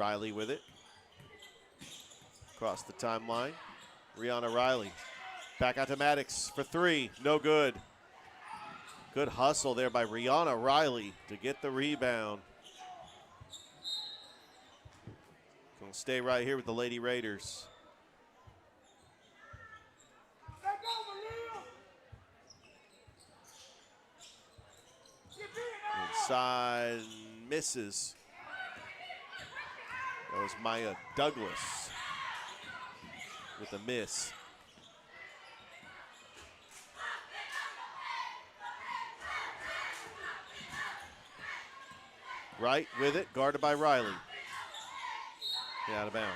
Riley with it. Across the timeline. Rihanna Riley. Back out to Maddox for three. No good. Good hustle there by Rihanna Riley to get the rebound. Gonna stay right here with the Lady Raiders. Inside, misses. That was Maya Douglas with a miss. Right with it, guarded by Riley. Out of bounds.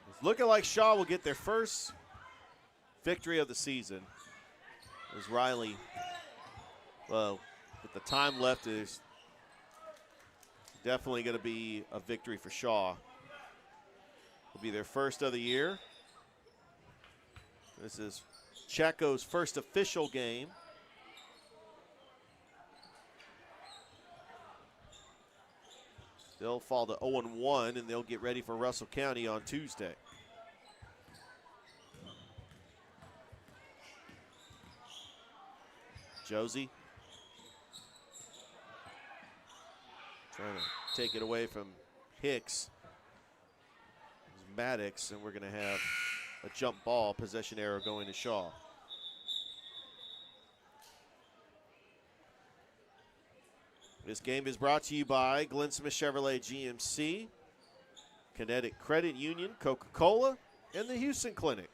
It's looking like Shaw will get their first victory of the season. As Riley, well, with the time left, is definitely going to be a victory for Shaw. It'll be their first of the year. This is Chaco's first official game. They'll fall to 0-1, and they'll get ready for Russell County on Tuesday. Josie trying to take it away from Hicks. It's Maddox, and we're going to have a jump ball, possession arrow going to Shaw. This game is brought to you by Glenn Smith Chevrolet GMC, Kinetic Credit Union, Coca-Cola, and the Houston Clinic.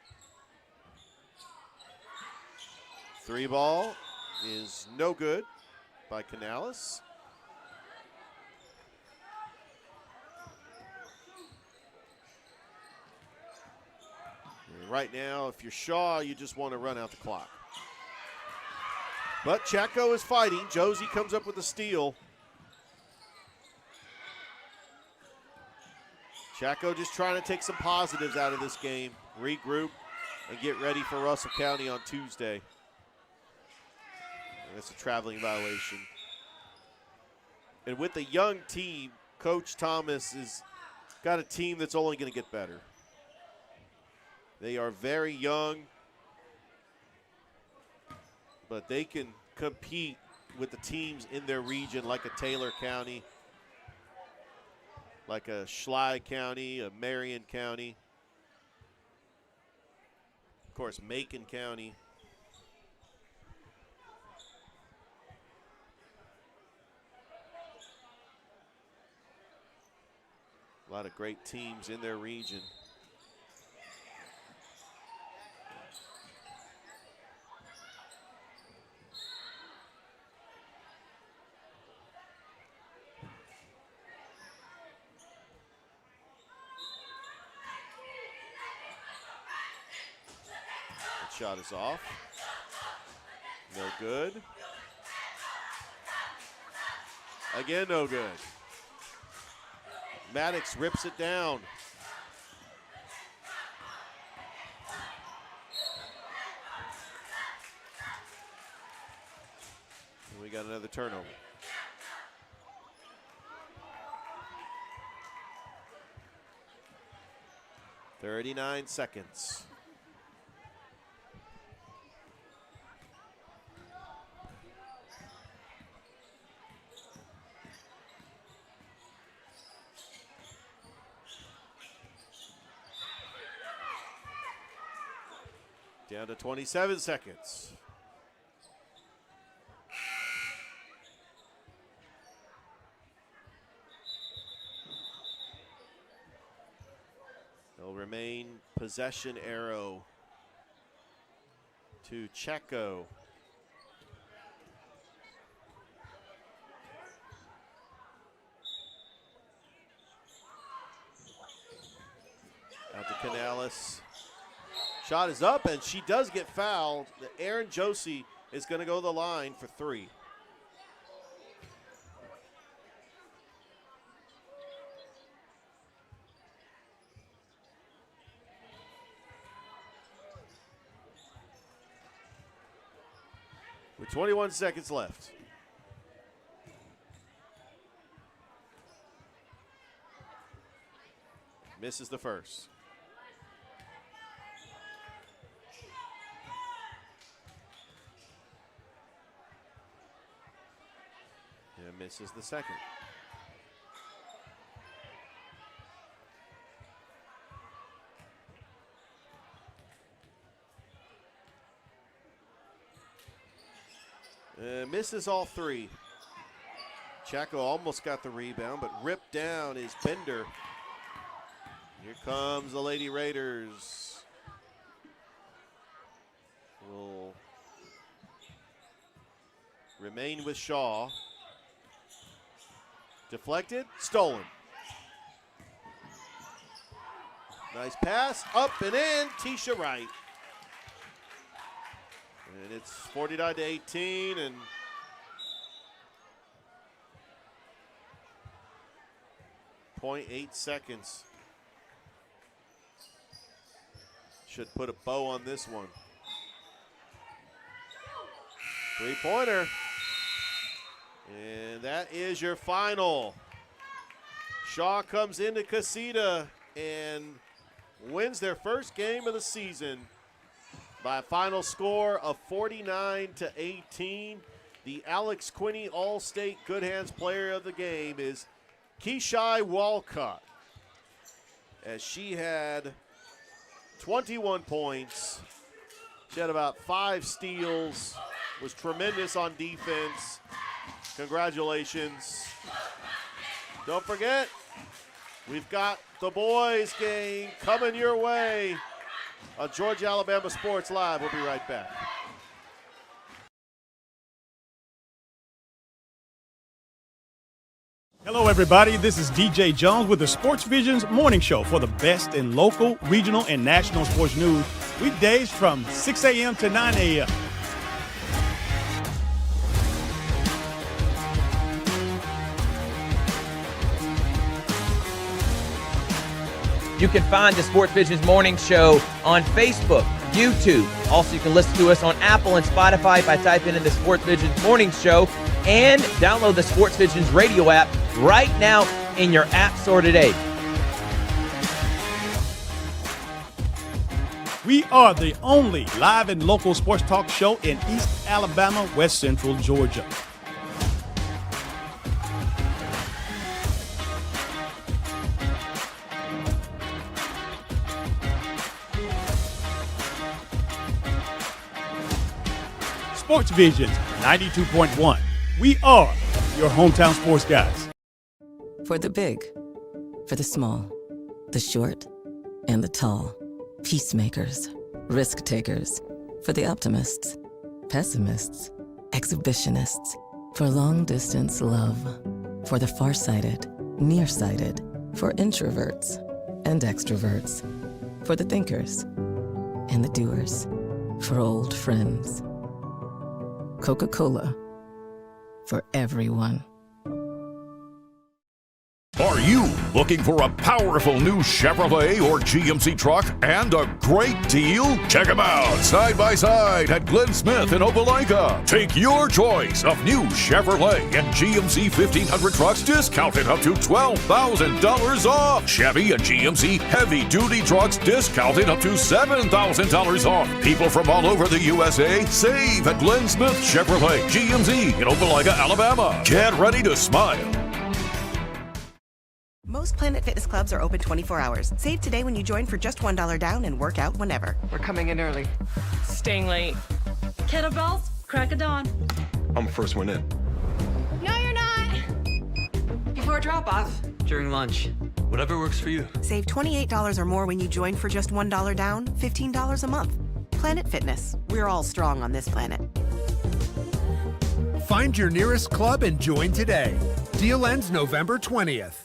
Three ball is no good by Canales. And right now, if you're Shaw, you just want to run out the clock. But Chaco is fighting. Josie comes up with a steal. Chaco just trying to take some positives out of this game. Regroup, and get ready for Russell County on Tuesday. And that's a traveling violation. And with the young team, Coach Thomas has got a team that's only going to get better. They are very young, but they can compete with the teams in their region like a Taylor County, like a Schley County, a Marion County, of course, Macon County. A lot of great teams in their region. That shot is off. No good. Again, no good. Maddox rips it down. And we got another turnover. .39 seconds. Down to 27 seconds. They'll remain possession arrow to Checo. Out to Canales. Shot is up, and she does get fouled. Aaron Josie is going to go to the line for three. With 21 seconds left. Misses the first. And misses the second. Misses all three. Chaco almost got the rebound, but ripped down is Bender. Here comes the Lady Raiders. Will remain with Shaw. Deflected, stolen. Nice pass, up and in, Tisha Wright. And it's 49-18, and .8 seconds. Should put a bow on this one. Three-pointer. And that is your final. Shaw comes into Casita and wins their first game of the season by a final score of 49-18. The Alex Quinney All-State Good Hands Player of the game is Keishai Walcott, as she had 21 points. She had about 5 steals, was tremendous on defense. Congratulations. Don't forget, we've got the boys game coming your way on Georgia Alabama Sports Live. We'll be right back. Hello, everybody. This is DJ Jones with the Sports Visions Morning Show for the best in local, regional, and national sports news. Weekdays from 6 a.m. to 9 a.m. You can find the Sports Visions Morning Show on Facebook, YouTube. Also, you can listen to us on Apple and Spotify by typing in the Sports Visions Morning Show, and download the Sports Visions radio app right now in your app store today. We are the only live and local sports talk show in East Alabama, West Central Georgia. Sports Visions 92.1. We are your hometown sports guys. For the big, for the small, the short, and the tall. Peacemakers, risk takers. For the optimists, pessimists, exhibitionists. For long distance love. For the farsighted, nearsighted. For introverts and extroverts. For the thinkers and the doers. For old friends. Coca-Cola. For everyone. Are you looking for a powerful new Chevrolet or GMC truck and a great deal? Check them out side by side at Glenn Smith in Opelika. Take your choice of new Chevrolet and GMC 1500 trucks discounted up to $12,000 off. Chevy and GMC heavy-duty trucks discounted up to $7,000 off. People from all over the USA save at Glenn Smith Chevrolet GMC in Opelika, Alabama. Get ready to smile. Most Planet Fitness clubs are open 24 hours. Save today when you join for just $1 down and work out whenever. We're coming in early. Staying late. Kettlebells, crack of dawn. I'm the first one in. No, you're not. Before drop-off. During lunch. Whatever works for you. Save $28 or more when you join for just $1 down, $15 a month. Planet Fitness. We're all strong on this planet. Find your nearest club and join today. Deal ends November 20th.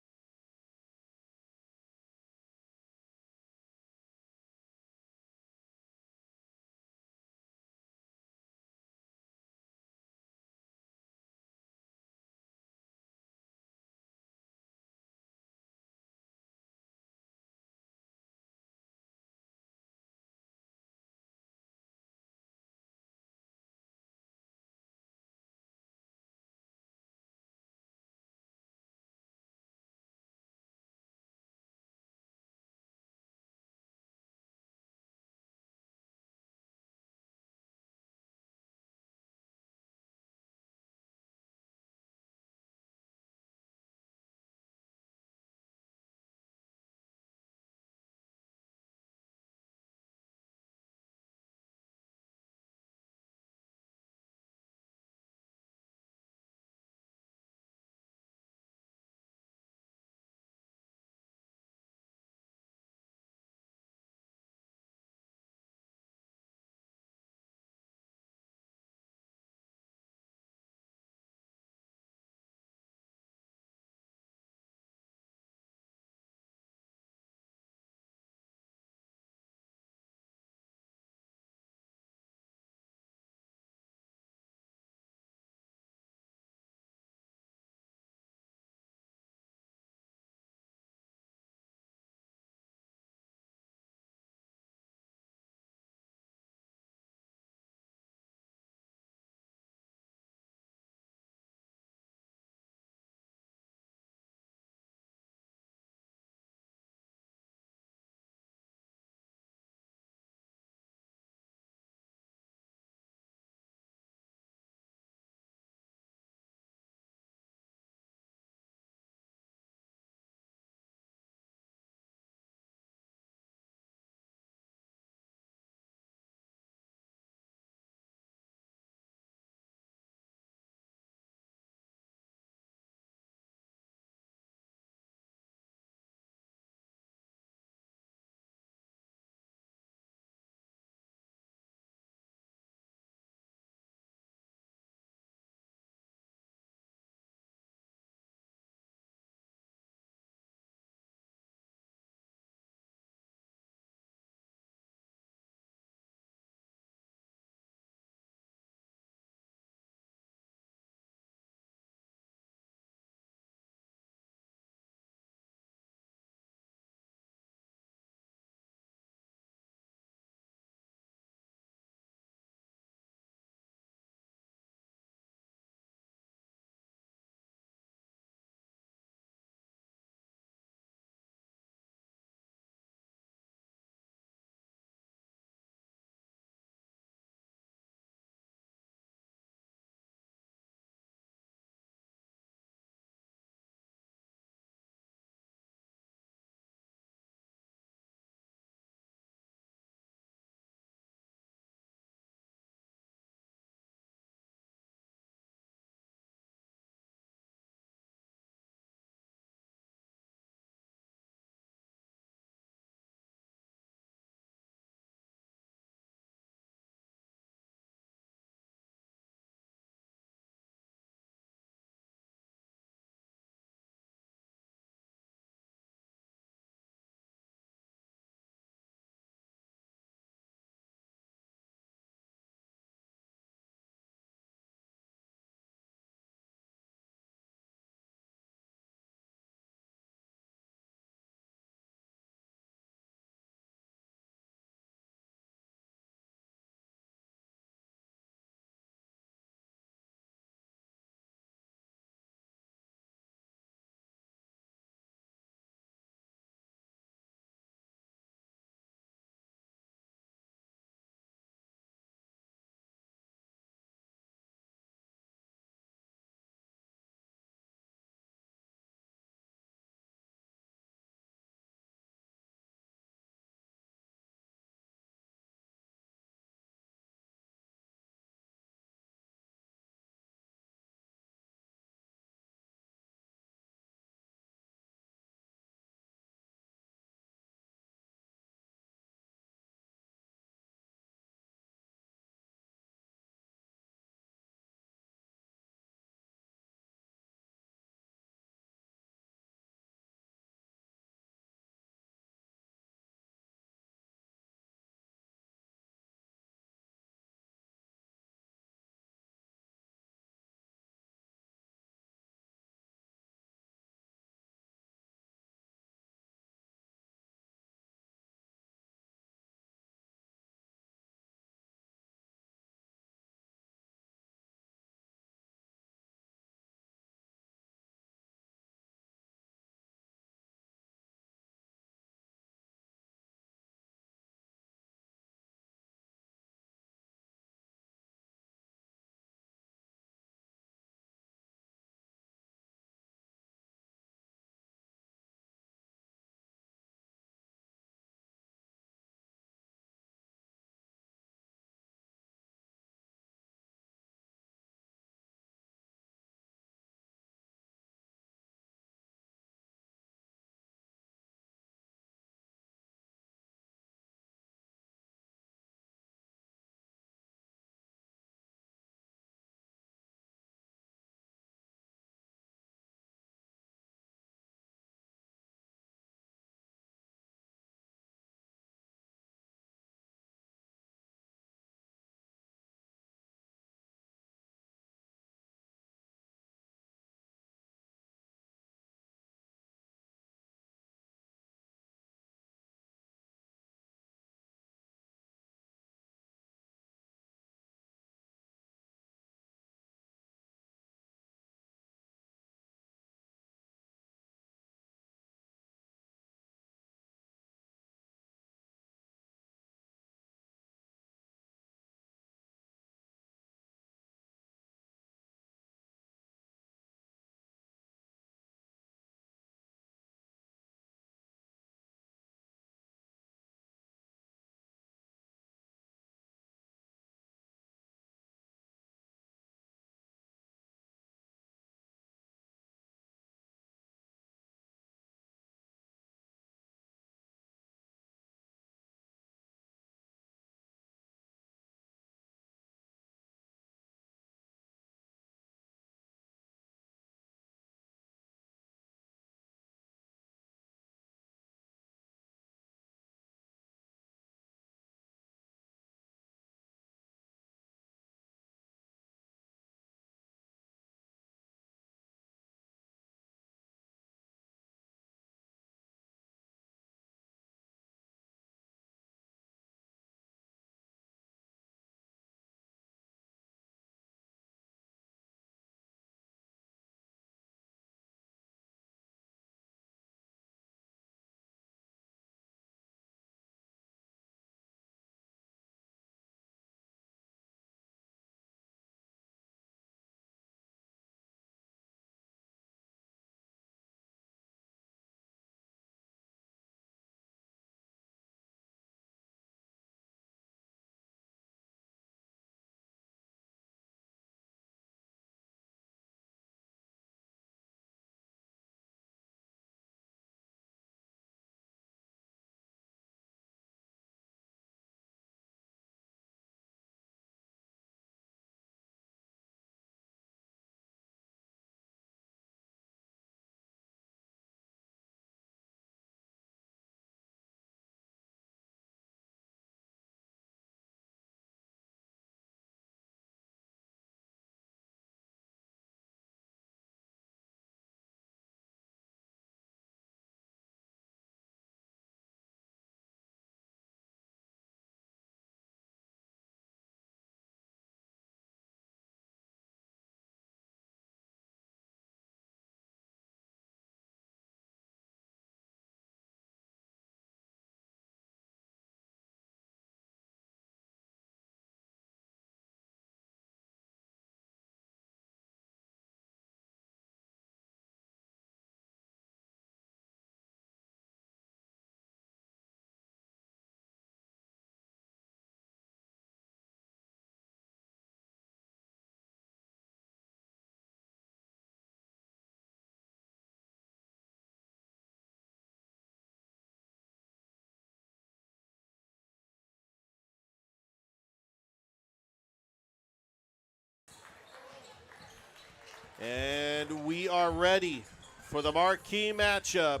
And we are ready for the marquee matchup,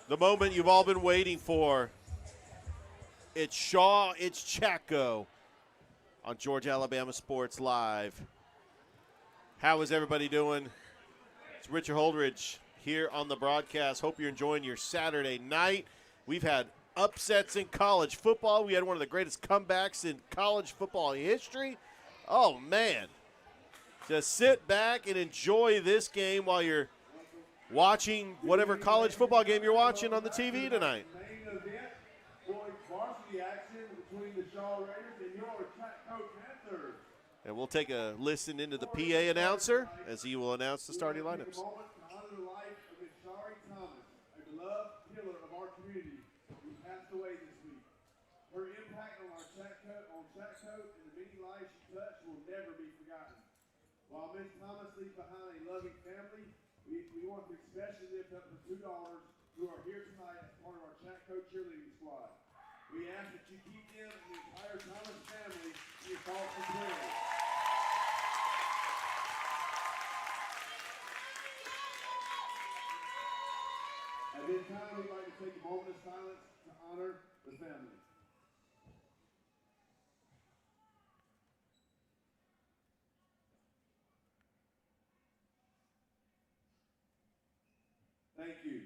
the moment you've all been waiting for. It's Shaw, it's Chaco on Georgia Alabama Sports Live. How is everybody doing? It's Richard Holdridge here on the broadcast. Hope you're enjoying your Saturday night. We've had upsets in college football. We had one of the greatest comebacks in college football history. Oh, man. Just sit back and enjoy this game while you're watching whatever college football game you're watching on the TV tonight. Main event, boys varsity action between the Shaw Raiders and your Chattahoochee Panthers. And we'll take a listen into the PA announcer as he will announce the starting lineups. A moment to honor the life of Miss Shari Thomas, a beloved pillar of our community who passed away this week. Her impact on our Chattahoochee and the many lives she touched will never be forgotten. While Miss Thomas leaves behind a loving family, we want to especially lift up the $2 who are here tonight as part of our Chattahoochee cheerleading squad. We ask that you keep them and the entire Thomas family in your thoughts and prayers. At this time, we'd like to take a moment of silence to honor the family. Thank you.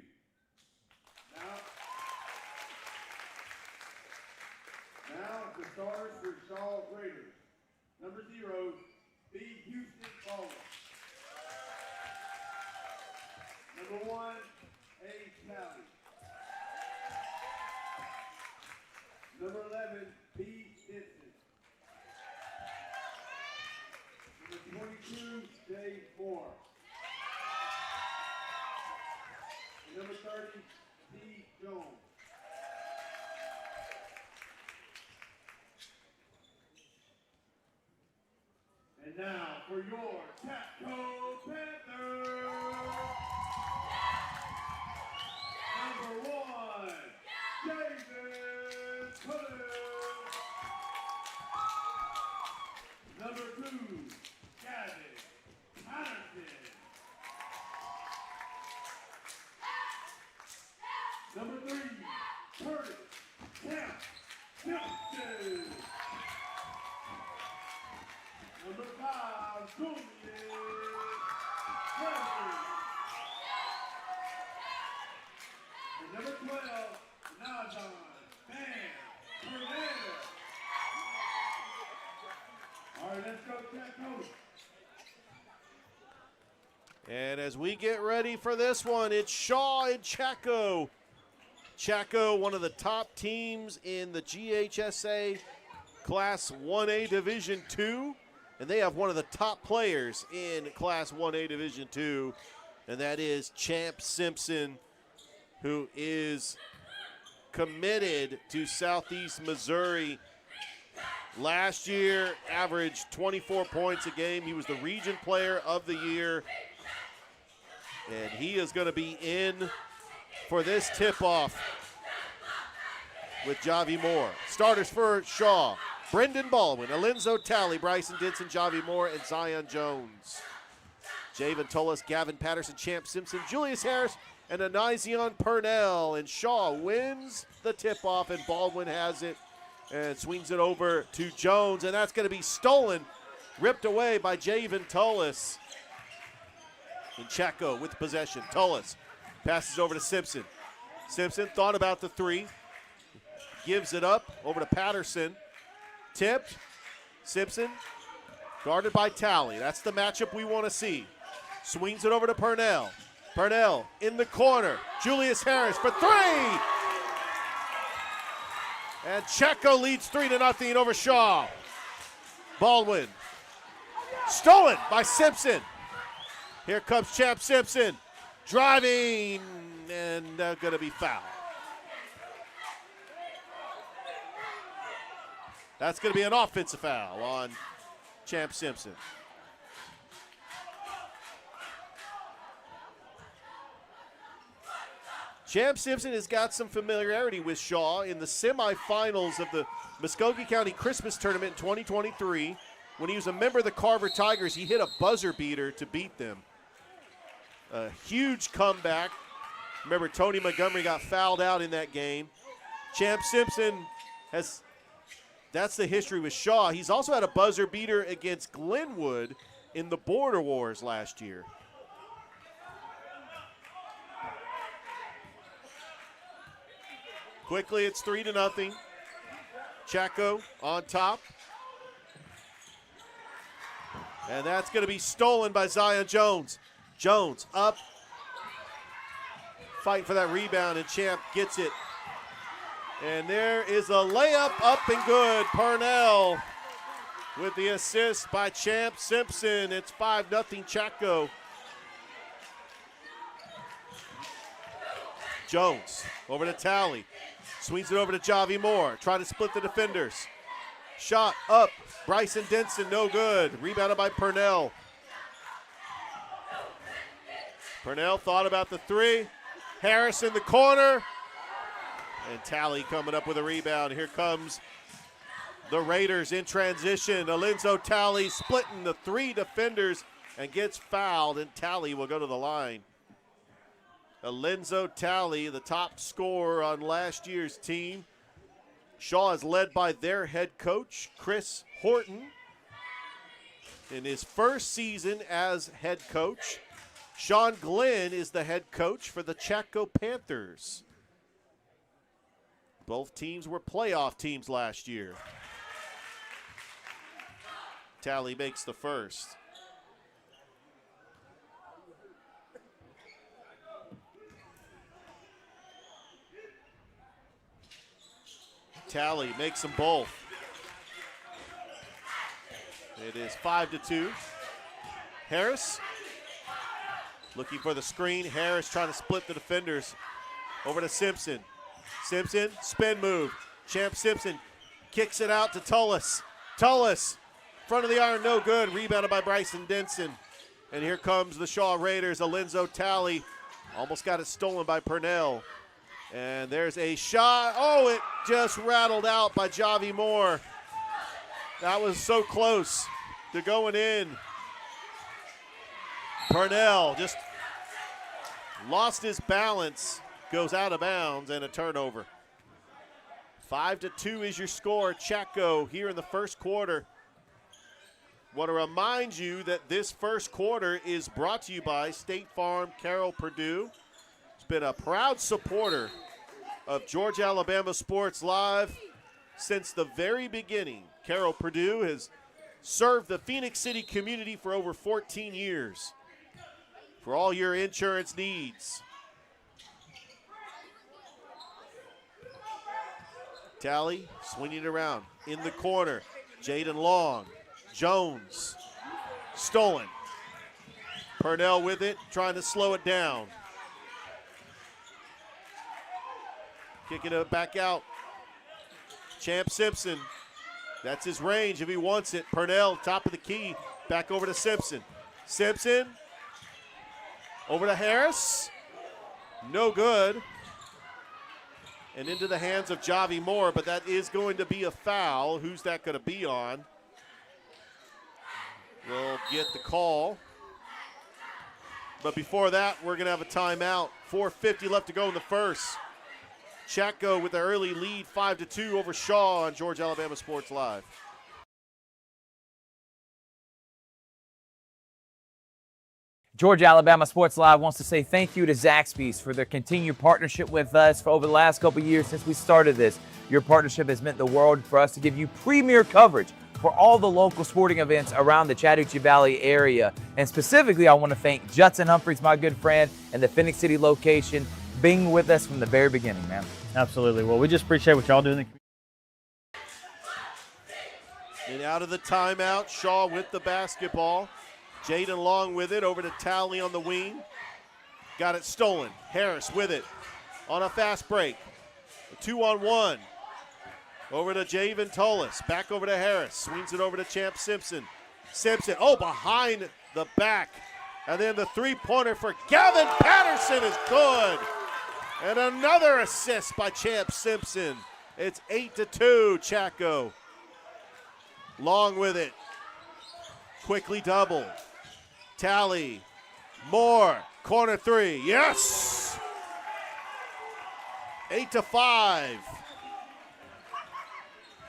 Now the stars for Shaw Raiders. Number 0, B. Houston Baldwin. Number 1, A. Talley. Number 11, B. Denson. Number 22, J. Moore. Number 30, D. Jones. And now for your Chattahoochee Panthers. Number 1, Jason Puddle. Number 2, Gavin Patterson. Number 3, Curtis Camp Simpson. Number 5, Julius Harris. And number 12, Najan Van Hernandez. All right, let's go, Chattahoochee. And as we get ready for this one, it's Shaw and Chaco. Chaco, one of the top teams in the GHSA Class 1A Division II, and they have one of the top players in Class 1A Division II, and that is Champ Simpson, who is committed to Southeast Missouri. Last year, averaged 24 points a game. He was the region player of the year, and he is going to be in for this tip-off with Javi Moore. Starters for Shaw: Brendan Baldwin, Alenzo Talley, Bryson Dinson, Javi Moore, and Zion Jones. Javen Tullis, Gavin Patterson, Champ Simpson, Julius Harris, and Anizion Purnell. And Shaw wins the tip-off, and Baldwin has it and swings it over to Jones, and that's going to be stolen, ripped away by Javen Tullis. And Chaco with possession. Tullis passes over to Simpson. Simpson thought about the 3. Gives it up over to Patterson. Tipped. Simpson guarded by Talley. That's the matchup we want to see. Swings it over to Purnell. Purnell in the corner. Julius Harris for 3. And Chaco leads 3-0 over Shaw. Baldwin. Stolen by Simpson. Here comes Champ Simpson. Driving and going to be fouled. That's going to be an offensive foul on Champ Simpson. Champ Simpson has got some familiarity with Shaw in the semifinals of the Muskogee County Christmas Tournament in 2023. when he was a member of the Carver Tigers, he hit a buzzer beater to beat them. A huge comeback. Remember, Tony Montgomery got fouled out in that game. Champ Simpson that's the history with Shaw. He's also had a buzzer beater against Glenwood in the Border Wars last year. Quickly, it's 3-0. Chaco on top. And that's going to be stolen by Zion Jones. Jones up. Fighting for that rebound, and Champ gets it. And there is a layup up and good. Purnell with the assist by Champ Simpson. It's 5-0 Chaco. Jones over to Talley. Swings it over to Javi Moore. Trying to split the defenders. Shot up. Bryson Denson, no good. Rebounded by Purnell. Purnell thought about the three. Harris in the corner. And Talley coming up with a rebound. Here comes the Raiders in transition. Alenzo Talley splitting the three defenders and gets fouled, and Talley will go to the line. Alenzo Talley, the top scorer on last year's team. Shaw is led by their head coach, Chris Horton. In his first season as head coach, Sean Glenn is the head coach for the Chaco Panthers. Both teams were playoff teams last year. Talley makes the first. Talley makes them both. It is 5-2. Harris looking for the screen. Harris trying to split the defenders. Over to Simpson. Simpson, spin move. Champ Simpson kicks it out to Tullis. Tullis, front of the iron, no good. Rebounded by Bryson Denson. And here comes the Shaw Raiders. Alenzo Talley almost got it stolen by Purnell. And there's a shot. Oh, it just rattled out by Javi Moore. That was so close to going in. Purnell just lost his balance, goes out of bounds, and a turnover. 5-2 is your score. Chaco here in the first quarter. Want to remind you that this first quarter is brought to you by State Farm Carroll Purdue. It's been a proud supporter of Georgia Alabama Sports Live since the very beginning. Carroll Purdue has served the Phoenix City community for over 14 years. For all your insurance needs. Talley swinging it around in the corner. Jaden Long, Jones, stolen. Purnell with it, trying to slow it down. Kicking it back out. Champ Simpson, that's his range if he wants it. Purnell, top of the key, back over to Simpson. Simpson, over to Harris, no good. And into the hands of Javi Moore, but that is going to be a foul. Who's that going to be on? We'll get the call. But before that, we're going to have a timeout. 4:50 left to go in the first. Chaco with the early lead, 5-2 over Shaw on Georgia Alabama Sports Live. Georgia Alabama Sports Live wants to say thank you to Zaxby's for their continued partnership with us for over the last couple of years since we started this. Your partnership has meant the world for us to give you premier coverage for all the local sporting events around the Chattahoochee Valley area. And specifically, I want to thank Judson Humphreys, my good friend, and the Phoenix City location, being with us from the very beginning, man. Absolutely. Well, we just appreciate what y'all do in the community. And out of the timeout, Shaw with the basketball. Jaden Long with it, over to Talley on the wing. Got it stolen. Harris with it on a fast break. A 2-on-1. Over to Javen Tullis. Back over to Harris. Swings it over to Champ Simpson. Simpson, behind the back. And then the three-pointer for Gavin Patterson is good. And another assist by Champ Simpson. It's 8-2, Chaco. Long with it. quickly doubled. Tally, Moore, corner three, yes! 8-5.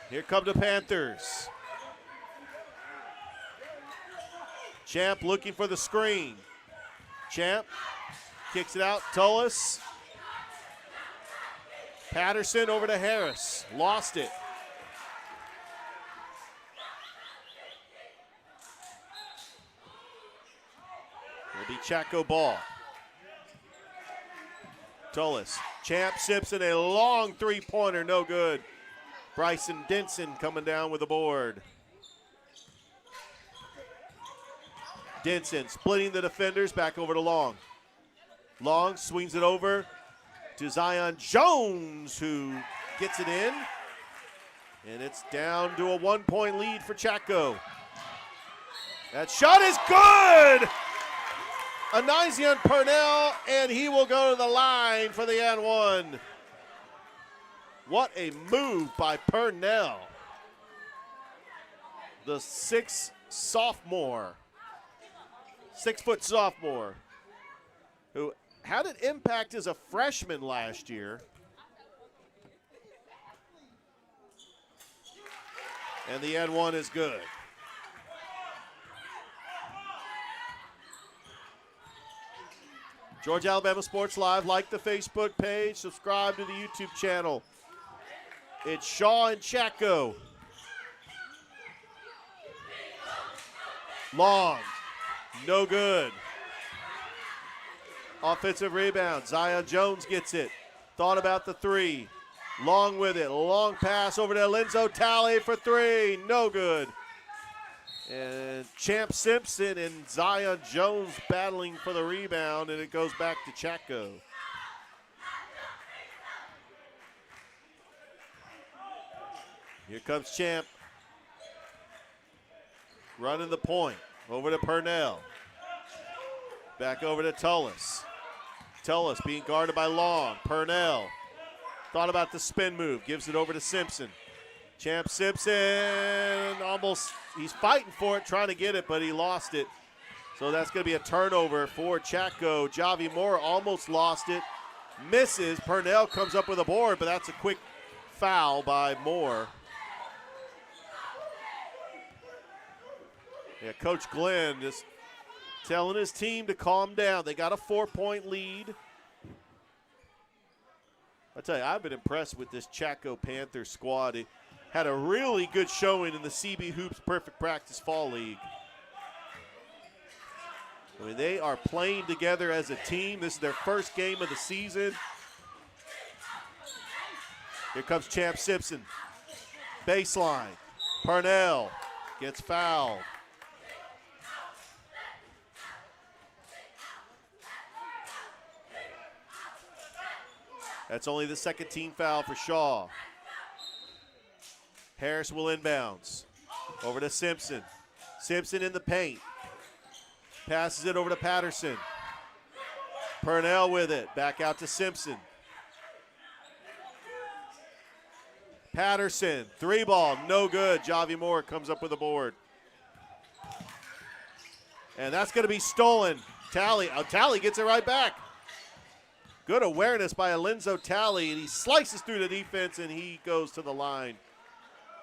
Here come the Panthers. Champ looking for the screen. Champ kicks it out, Tullis. Patterson over to Harris, lost it. It'll be Chaco ball. Tullis, Champ Simpson, a long three-pointer, no good. Bryson Denson coming down with the board. Denson splitting the defenders, back over to Long. Long swings it over to Zion Jones, who gets it in. And it's down to a 1-point lead for Chaco. That shot is good! Anizian Purnell, and he will go to the line for the and one. What a move by Purnell. The 6'4" sophomore, who had an impact as a freshman last year. And the and one is good. Georgia Alabama Sports Live, like the Facebook page, subscribe to the YouTube channel. It's Shaw and Chaco. Long, no good. Offensive rebound, Zion Jones gets it. Thought about the three. Long with it, long pass over to Lenzo Talley for three, no good. And Champ Simpson and Zion Jones battling for the rebound, and it goes back to Chaco. Here comes Champ. Running the point. Over to Purnell. Back over to Tullis. Tullis being guarded by Long. Purnell thought about the spin move. Gives it over to Simpson. Champ Simpson almost, he's fighting for it, trying to get it, but he lost it. So that's going to be a turnover for Chaco. Javi Moore almost lost it. Misses. Purnell comes up with a board, but that's a quick foul by Moore. Yeah, Coach Glenn just telling his team to calm down. They got a 4-point lead. I tell you, I've been impressed with this Chaco Panthers squad. It had a really good showing in the CB Hoops Perfect Practice Fall League. I mean, they are playing together as a team. This is their first game of the season. Here comes Champ Simpson. Baseline. Purnell gets fouled. That's only the second team foul for Shaw. Harris will inbounds. Over to Simpson. Simpson in the paint. Passes it over to Patterson. Purnell with it. Back out to Simpson. Patterson, three ball, no good. Javi Moore comes up with a board. And that's going to be stolen. Talley gets it right back. Good awareness by Alenzo Talley, and he slices through the defense, and he goes to the line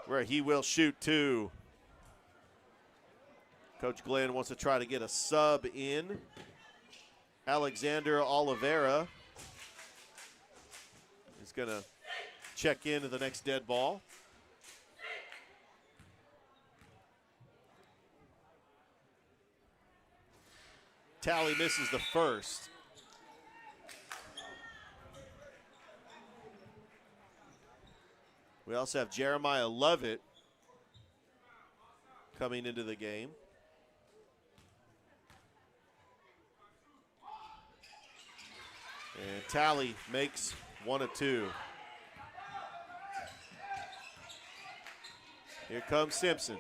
where he will shoot two. Coach Glenn wants to try to get a sub in. Alexander Oliveira is going to check into the next dead ball. Talley misses the first. We also have Jeremiah Lovett coming into the game. And Talley makes one of two. Here comes Simpson.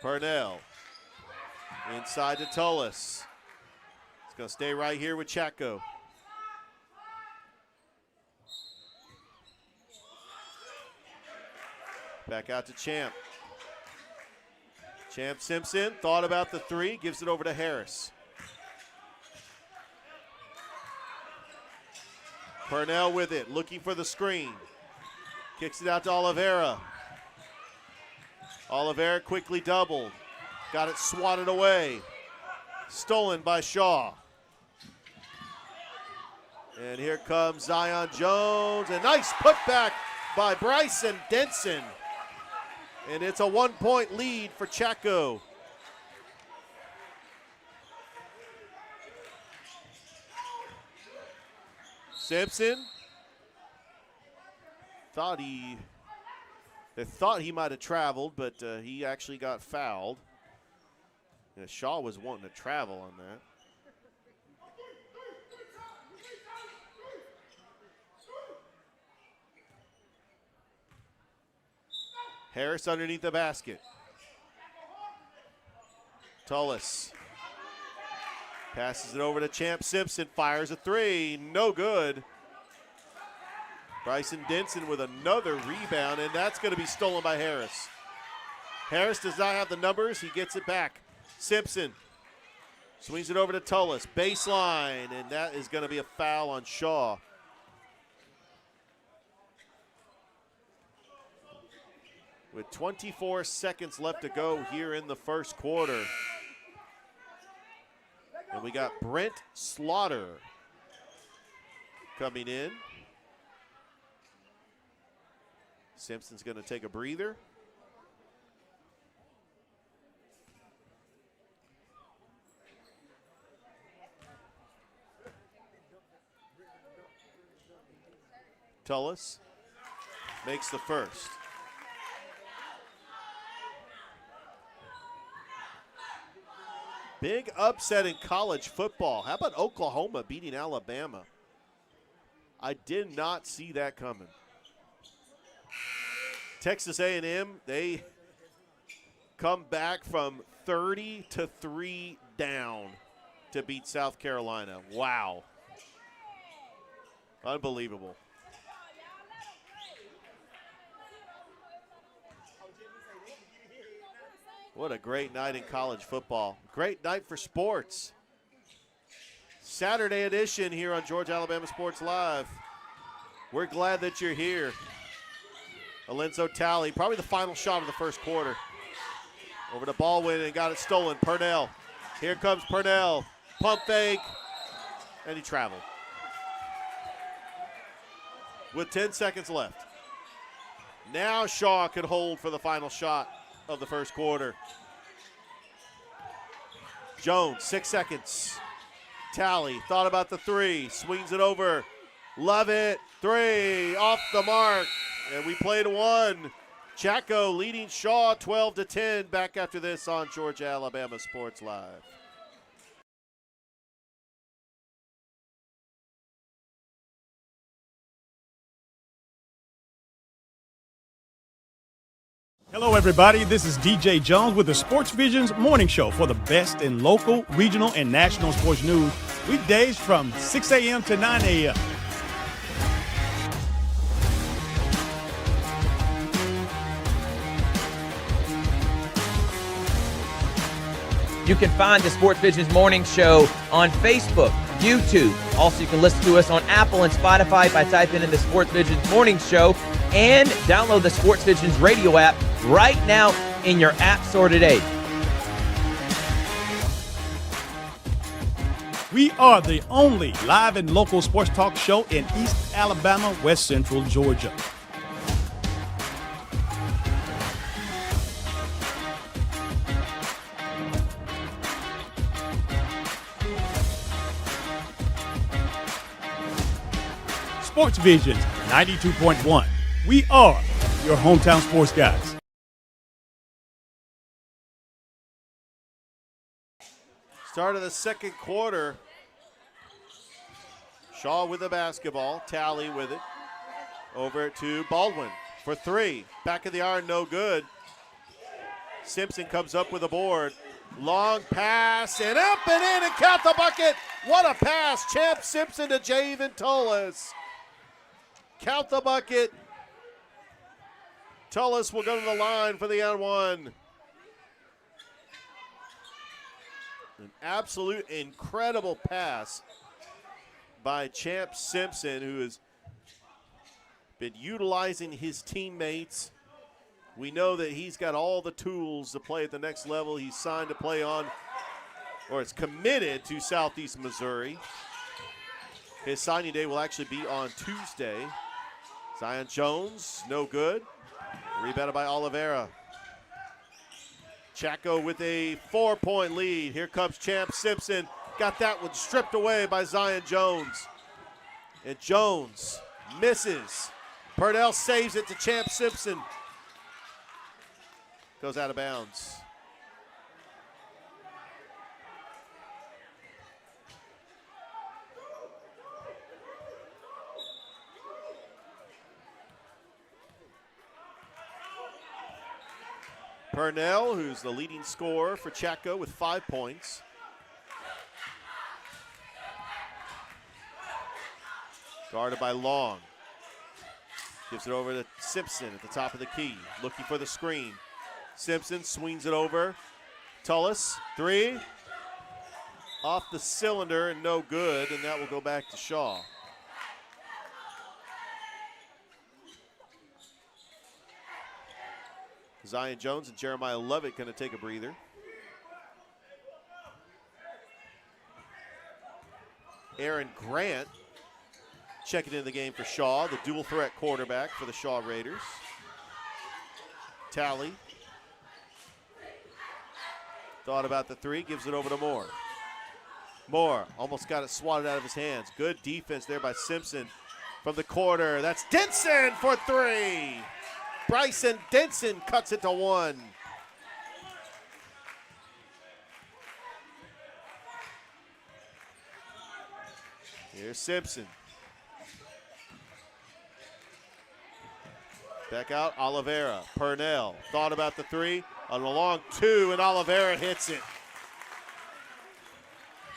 Purnell. Inside to Tullis. It's going to stay right here with Chaco. Back out to Champ. Champ Simpson thought about the three, gives it over to Harris. Purnell with it, looking for the screen. Kicks it out to Oliveira. Oliveira quickly doubled. Got it swatted away. Stolen by Shaw. And here comes Zion Jones. A nice putback by Bryson Denson. And it's a 1-point lead for Chaco. Simpson they thought he might have traveled, but he actually got fouled. Yeah, Shaw was wanting to travel on that. Harris underneath the basket. Tullis passes it over to Champ Simpson, fires a three, no good. Bryson Denson with another rebound, and that's going to be stolen by Harris. Harris does not have the numbers, he gets it back. Simpson swings it over to Tullis, baseline, and that is going to be a foul on Shaw. With 24 seconds left to go here in the first quarter. And we got Brent Slaughter coming in. Simpson's going to take a breather. Tullis makes the first. Big upset in college football. How about Oklahoma beating Alabama? I did not see that coming. Texas A&M, they come back from 30-3 down to beat South Carolina. Wow. Unbelievable. What a great night in college football. Great night for sports. Saturday edition here on Georgia Alabama Sports Live. We're glad that you're here. Alenzo Talley, probably the final shot of the first quarter. Over to Baldwin and got it stolen. Purnell. Here comes Purnell. Pump fake. And he traveled. With 10 seconds left. Now Shaw could hold for the final shot of the first quarter. Jones, 6 seconds. Talley thought about the three, swings it over. Love it, three, off the mark. And we played one. Chaco leading Shaw 12-10. Back after this on Georgia Alabama Sports Live. Hello, everybody. This is DJ Jones with the Sports Visions Morning Show for the best in local, regional, and national sports news. Weekdays from 6 a.m. to 9 a.m. You can find the Sports Visions Morning Show on Facebook, YouTube. Also, you can listen to us on Apple and Spotify by typing in the Sports Visions Morning Show, and download the Sports Visions radio app right now in your app store today. We are the only live and local sports talk show in East Alabama, West Central Georgia. Sports Visions 92.1. We are your hometown sports guys. Start of the second quarter. Shaw with the basketball. Talley with it. Over to Baldwin for three. Back of the iron, no good. Simpson comes up with a board. Long pass and up and in and count the bucket. What a pass. Champ Simpson to Javen Tullis. Count the bucket. Tullis will go to the line for the and one. An absolute incredible pass by Champ Simpson, who has been utilizing his teammates. We know that he's got all the tools to play at the next level. He's signed to play on, or is committed to Southeast Missouri. His signing day will actually be on Tuesday. Zion Jones, no good. Rebounded by Oliveira. Chaco with a 4-point lead. Here comes Champ Simpson. Got that one stripped away by Zion Jones. And Jones misses. Purnell saves it to Champ Simpson. Goes out of bounds. Purnell, who's the leading scorer for Chaco with 5 points. Guarded by Long. Gives it over to Simpson at the top of the key, looking for the screen. Simpson swings it over. Tullis, 3. Off the cylinder and no good, and that will go back to Shaw. Zion Jones and Jeremiah Lovett going to take a breather. Aaron Grant checking into the game for Shaw, the dual threat quarterback for the Shaw Raiders. Talley. Thought about the 3, gives it over to Moore. Moore almost got it swatted out of his hands. Good defense there by Simpson from the corner. That's Denson for 3. Bryson Denson cuts it to 1. Here's Simpson. Back out, Oliveira. Purnell thought about the 3. On a long 2, and Oliveira hits it.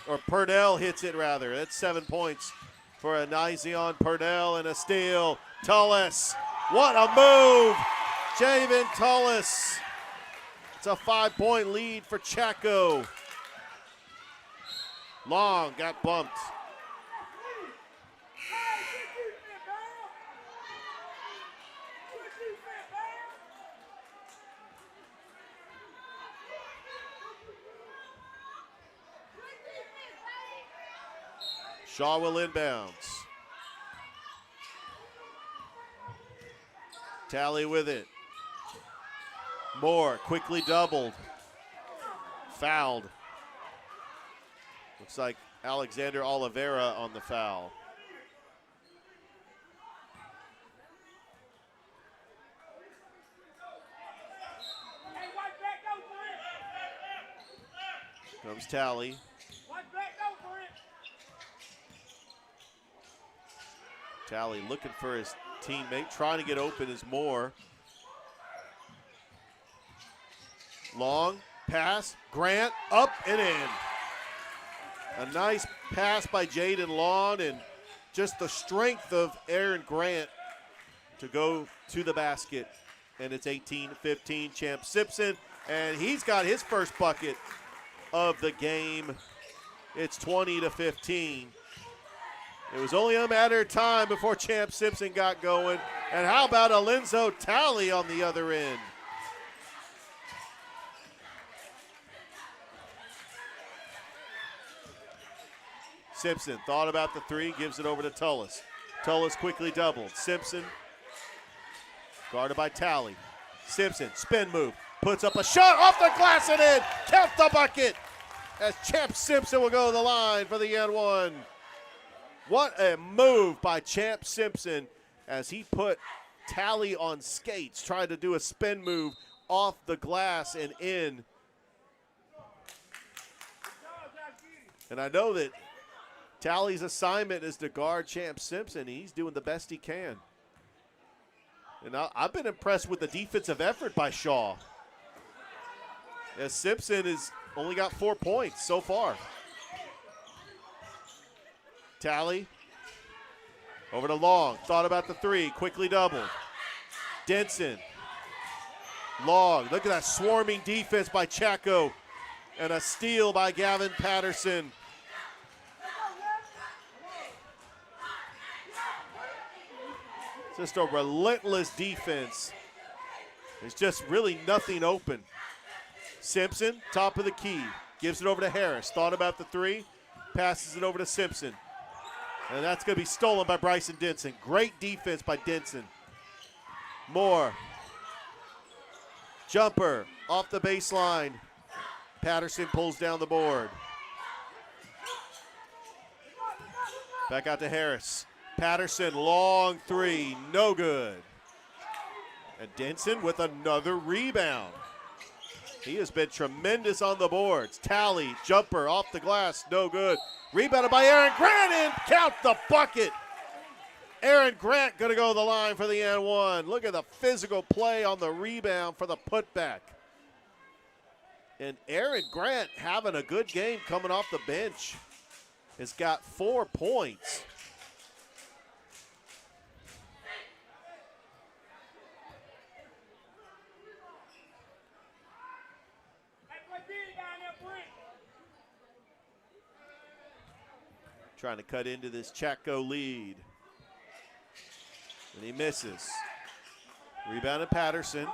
Or Purnell hits it, rather. That's 7 points for Anizion Purnell, and a steal. Tullis. What a move! Javen Tullis. It's a 5-point lead for Chaco. Long got bumped. Shaw will inbounds. Talley with it. Moore quickly doubled. Fouled. Looks like Alexander Oliveira on the foul. Comes Talley. Talley looking for his teammate, trying to get open is Moore. Long pass, Grant up and in. A nice pass by Jaden Long, and just the strength of Aaron Grant to go to the basket. And it's 18-15, Champ Simpson, and he's got his first bucket of the game. It's 20-15. It was only a matter of time before Champ Simpson got going. And how about Alenzo Talley on the other end? Simpson thought about the 3, gives it over to Tullis. Tullis quickly doubled. Simpson guarded by Talley. Simpson, spin move, puts up a shot off the glass and in. Count the bucket as Champ Simpson will go to the line for the N1. What a move by Champ Simpson as he put Talley on skates, tried to do a spin move off the glass and in. And I know that Talley's assignment is to guard Champ Simpson. He's doing the best he can. And I've been impressed with the defensive effort by Shaw, as Simpson has only got 4 points so far. Talley over to Long, thought about the 3, quickly doubled. Denson, Long, look at that swarming defense by Chaco. And a steal by Gavin Patterson. Just a relentless defense. There's just really nothing open. Simpson, top of the key, gives it over to Harris. Thought about the three, passes it over to Simpson. And that's going to be stolen by Bryson Denson. Great defense by Denson. Moore. Jumper off the baseline. Patterson pulls down the board. Back out to Harris. Patterson, long three, no good. And Denson with another rebound. He has been tremendous on the boards. Tally, jumper off the glass, no good. Rebounded by Aaron Grant and count the bucket. Aaron Grant gonna go to the line for the and one. Look at the physical play on the rebound for the putback. And Aaron Grant having a good game coming off the bench. Has got 4 points. Trying to cut into this Chatco lead. And he misses. Rebounded Patterson.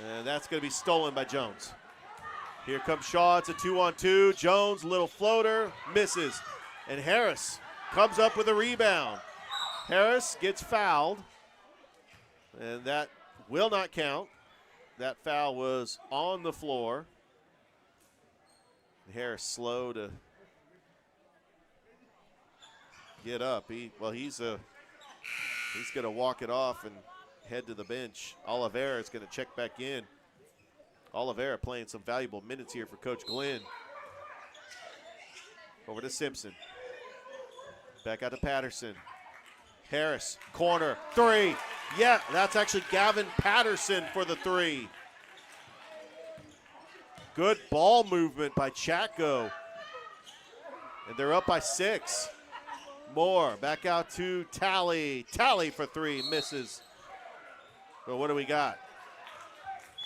And that's going to be stolen by Jones. Here comes Shaw. It's a 2-on-2. Jones, little floater, misses. And Harris comes up with a rebound. Harris gets fouled. And that will not count. That foul was on the floor. Harris slow to get up. He's going to walk it off and head to the bench. Oliveira is going to check back in. Oliveira playing some valuable minutes here for Coach Glenn. Over to Simpson. Back out to Patterson. Harris, corner, three. Yeah, that's actually Gavin Patterson for the three. Good ball movement by Chatco. And they're up by 6. Moore back out to Tally. Tally for three, misses. But what do we got?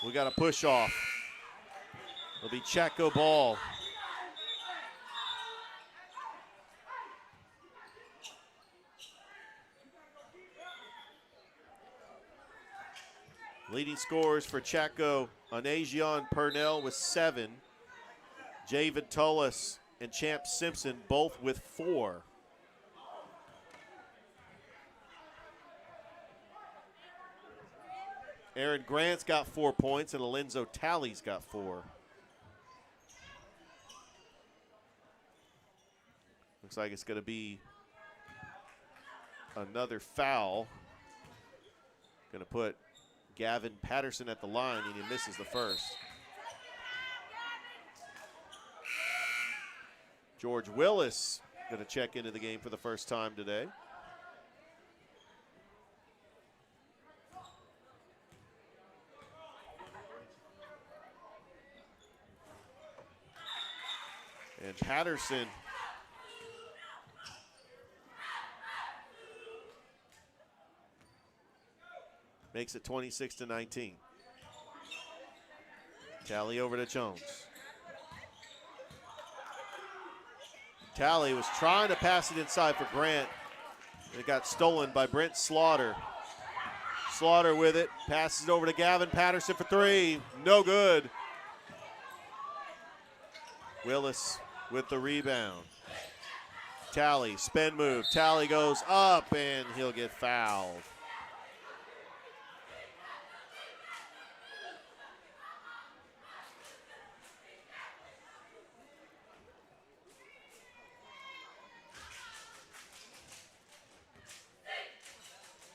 We got a push off. It'll be Chatco ball. Leading scorers for Chatco, Anajion Purnell with 7. Javid Tullis and Champ Simpson both with 4. Aaron Grant's got 4 points and Alenzo Tally's got 4. Looks like it's going to be another foul. Going to put Gavin Patterson at the line, and he misses the first. George Willis going to check into the game for the first time today. And Patterson makes it 26-19. Tally over to Jones. Tally was trying to pass it inside for Grant. It got stolen by Brent Slaughter. Slaughter with it, passes it over to Gavin Patterson for three. No good. Willis with the rebound. Tally, spin move. Tally goes up, and he'll get fouled.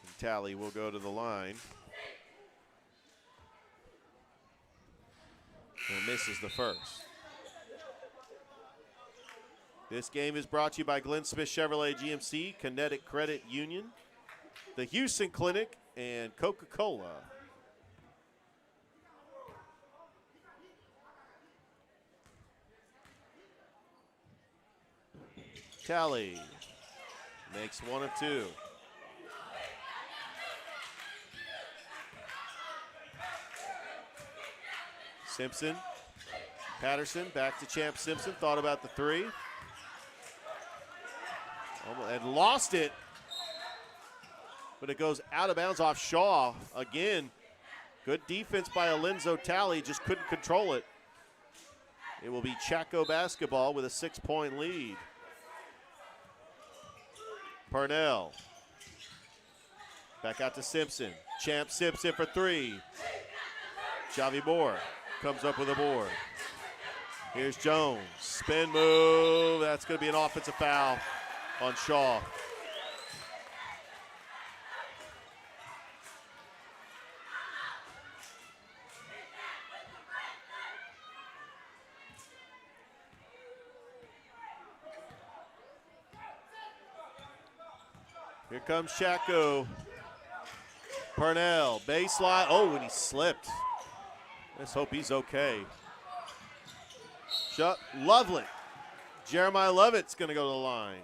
And Tally will go to the line. And misses the first. This game is brought to you by Glenn Smith Chevrolet GMC, Kinetic Credit Union, the Houston Clinic, and Coca-Cola. Tally makes one of two. Simpson Patterson back to Champ Simpson, thought about the three. And lost it. But it goes out of bounds off Shaw. Again, good defense by Alenzo Talley, just couldn't control it. It will be Chaco basketball with a 6-point lead. Purnell. Back out to Simpson. Champ Simpson for three. Javi Moore comes up with a board. Here's Jones. Spin move. That's going to be an offensive foul on Shaw. Here comes Chaco. Purnell, baseline. Oh, and he slipped. Let's hope he's okay. Lovely. Jeremiah Lovett's going to go to the line.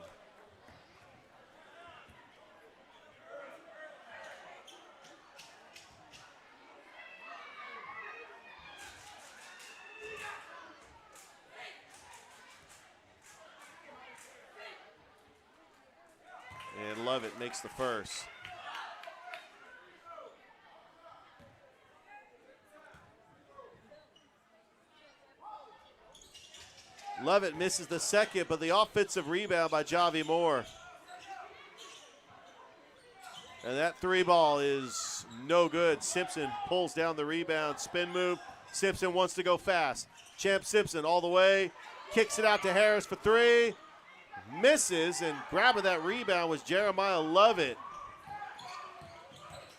And Lovett makes the first. Lovett misses the second, but the offensive rebound by Javi Moore. And that three ball is no good. Simpson pulls down the rebound, spin move. Simpson wants to go fast. Champ Simpson all the way, kicks it out to Harris for three. Misses, and grabbing that rebound was Jeremiah Lovett.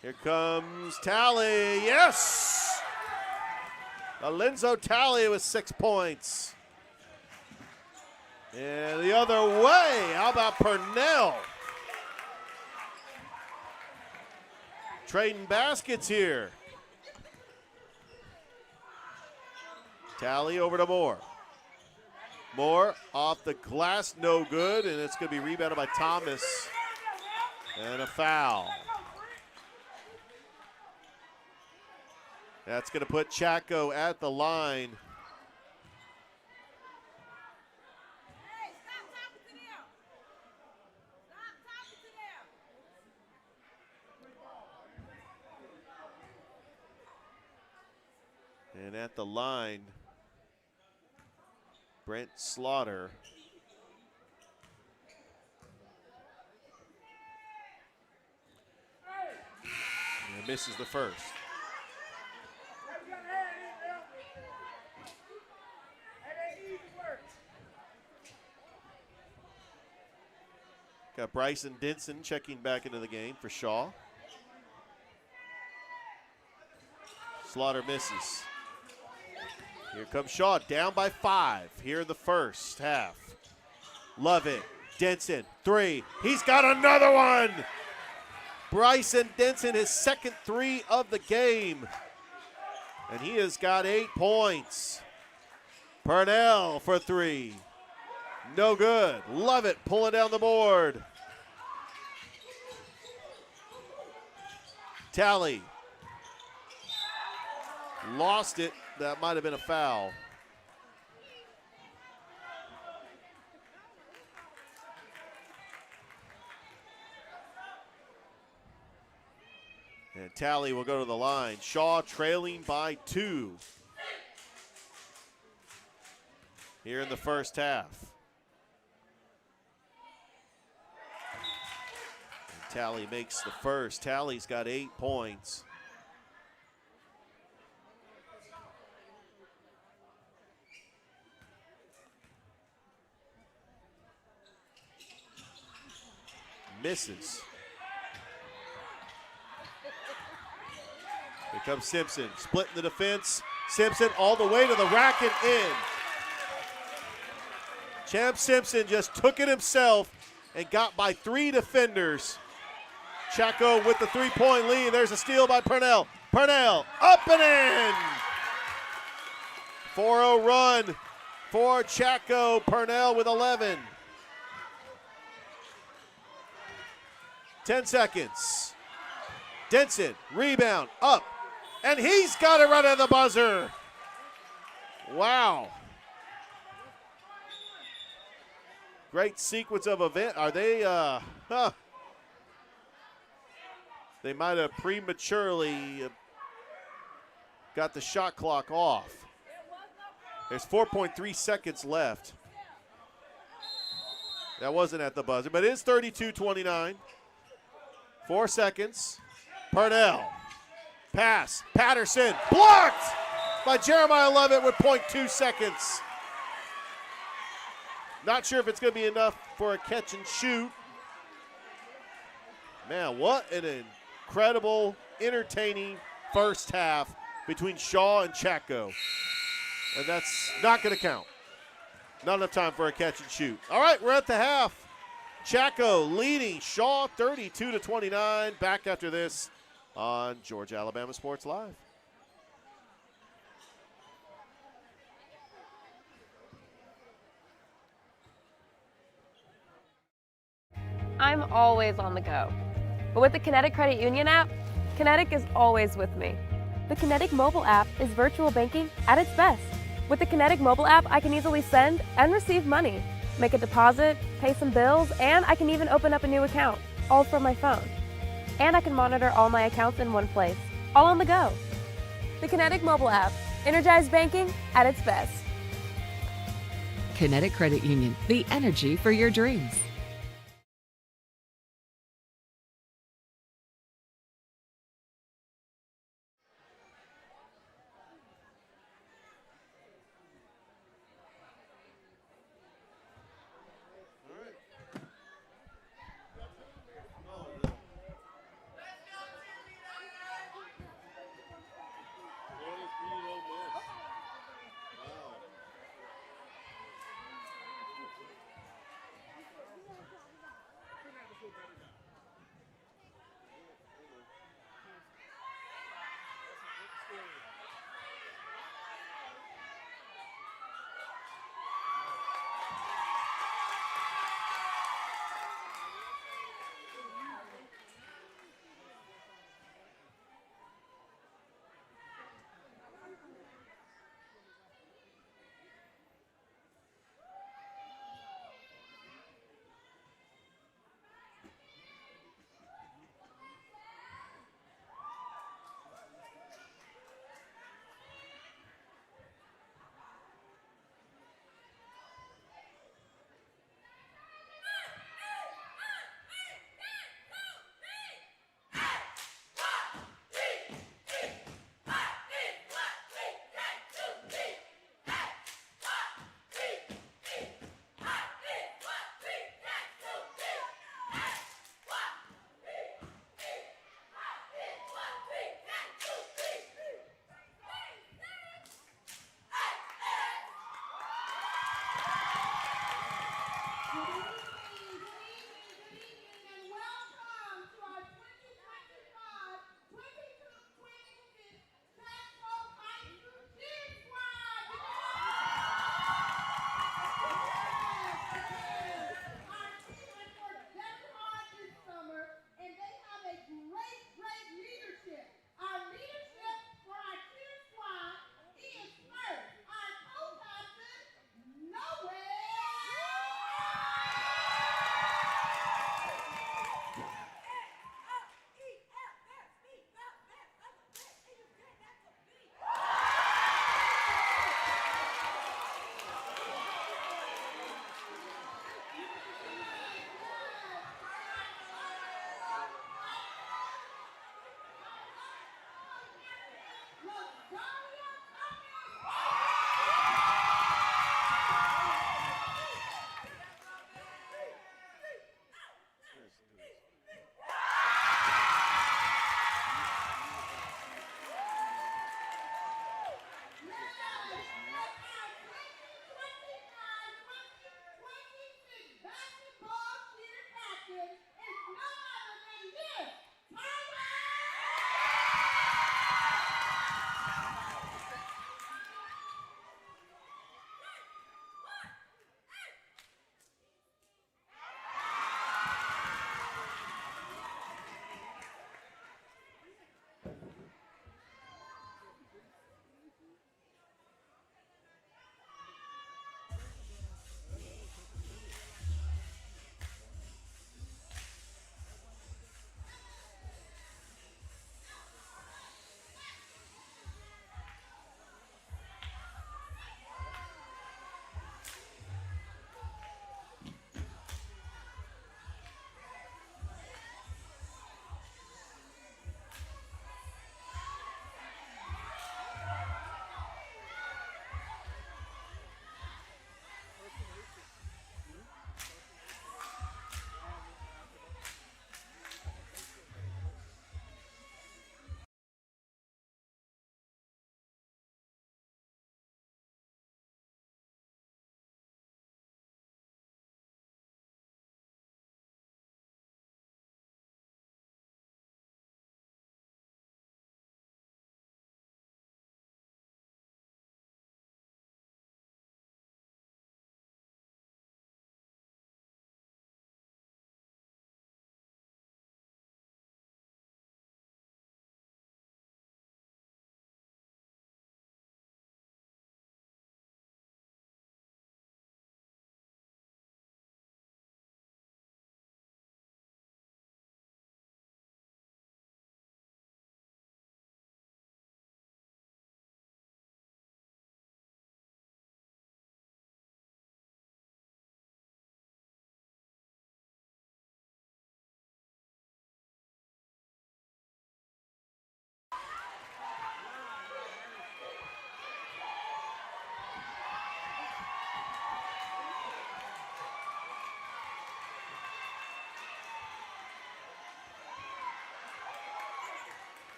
Here comes Talley. Yes! Alenzo Talley with 6 points. And the other way, how about Purnell? Trading baskets here. Talley over to Moore. Moore off the glass, no good, and it's going to be rebounded by Thomas. And a foul. That's going to put Chaco at the line. And at the line, Brent Slaughter. And misses the first. Got Bryson Denson checking back into the game for Shaw. Slaughter misses. Here comes Shaw, down by 5 here in the first half. Love it. Denson, three. He's got another one. Bryson Denson, his second three of the game. And he has got 8 points. Purnell for three. No good. Love it, pulling down the board. Talley. Lost it. That might have been a foul. And Talley will go to the line. Shaw trailing by 2 here in the first half. And Talley makes the first. Talley's got 8 points. Misses. Here comes Simpson, splitting the defense. Simpson all the way to the rack and in. Champ Simpson just took it himself and got by 3 defenders. Chaco with the 3-point lead. There's a steal by Purnell. Purnell up and in. 4-0 run for Chaco. Purnell with 11. 10 seconds. Denson, rebound, up, and he's got it right at the buzzer. Wow. Great sequence of event. Are they, they might have prematurely got the shot clock off. There's 4.3 seconds left. That wasn't at the buzzer, but it is 32-29. 4 seconds. Purnell. Pass. Patterson. Blocked by Jeremiah Levitt with 0.2 seconds. Not sure if it's going to be enough for a catch and shoot. Man, what an incredible, entertaining first half between Shaw and Chatco. And that's not going to count. Not enough time for a catch and shoot. All right, we're at the half. Chatco leading Shaw 32-29. Back after this on Georgia Alabama Sports Live. I'm always on the go. But with the Kinetic Credit Union app, Kinetic is always with me. The Kinetic mobile app is virtual banking at its best. With the Kinetic mobile app, I can easily send and receive money, make a deposit, pay some bills, and I can even open up a new account, all from my phone. And I can monitor all my accounts in one place, all on the go. The Kinetic mobile app, energized banking at its best. Kinetic Credit Union, the energy for your dreams.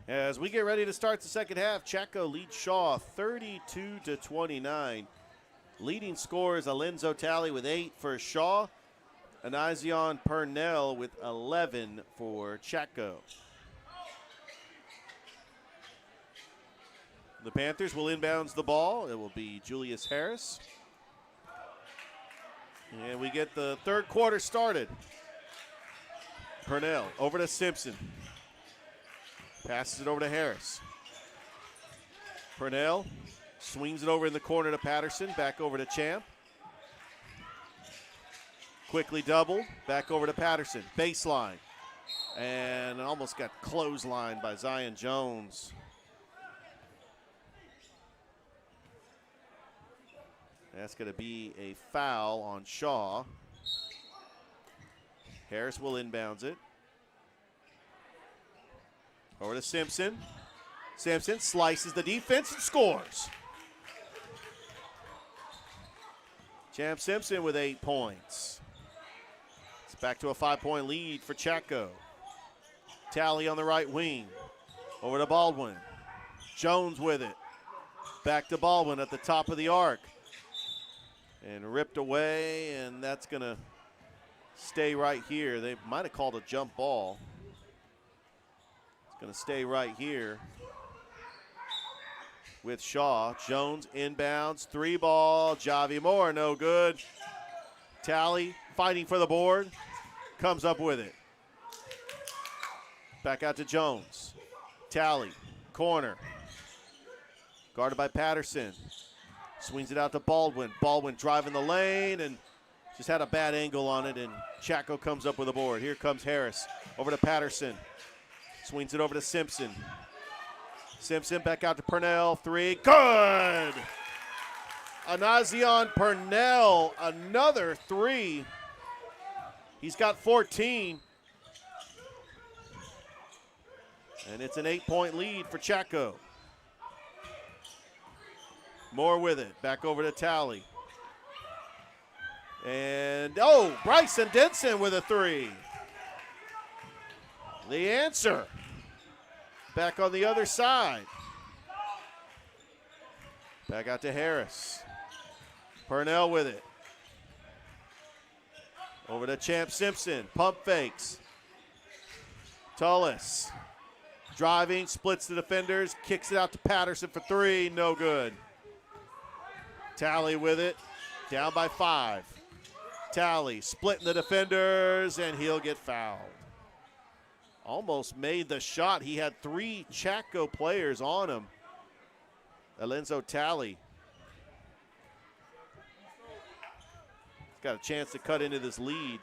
As we get ready to start the second half, Chaco leads Shaw 32-29. Leading scorers, Alenzo Talley with 8 for Shaw. Anazion Purnell with 11 for Chaco. The Panthers will inbounds the ball. It will be Julius Harris. And we get the third quarter started. Purnell over to Simpson. Passes it over to Harris. Purnell swings it over in the corner to Patterson. Back over to Champ. Quickly doubled. Back over to Patterson. Baseline. And almost got clotheslined by Zion Jones. That's going to be a foul on Shaw. Harris will inbounds it. Over to Simpson. Simpson slices the defense and scores. Champ Simpson with 8 points. It's back to a 5-point lead for Chaco. Talley on the right wing. Over to Baldwin. Jones with it. Back to Baldwin at the top of the arc. And ripped away, and that's going to stay right here. They might have called a jump ball. It's going to stay right here with Shaw. Jones inbounds, 3-ball. Javi Moore, no good. Talley fighting for the board, comes up with it. Back out to Jones. Talley, corner. Guarded by Patterson. Swings it out to Baldwin. Baldwin driving the lane and just had a bad angle on it, and Chaco comes up with a board. Here comes Harris over to Patterson. Swings it over to Simpson. Simpson back out to Purnell. 3, good! Anazion Purnell, another 3. He's got 14. And it's an 8-point lead for Chaco. Moore with it. Back over to Talley. And, Bryson Denson with a 3. The answer. Back on the other side. Back out to Harris. Purnell with it. Over to Champ Simpson. Pump fakes. Tullis. Driving, splits the defenders, kicks it out to Patterson for 3. No good. Talley with it, down by 5. Talley splitting the defenders, and he'll get fouled. Almost made the shot. He had 3 Chaco players on him. Alenzo Talley. He's got a chance to cut into this lead.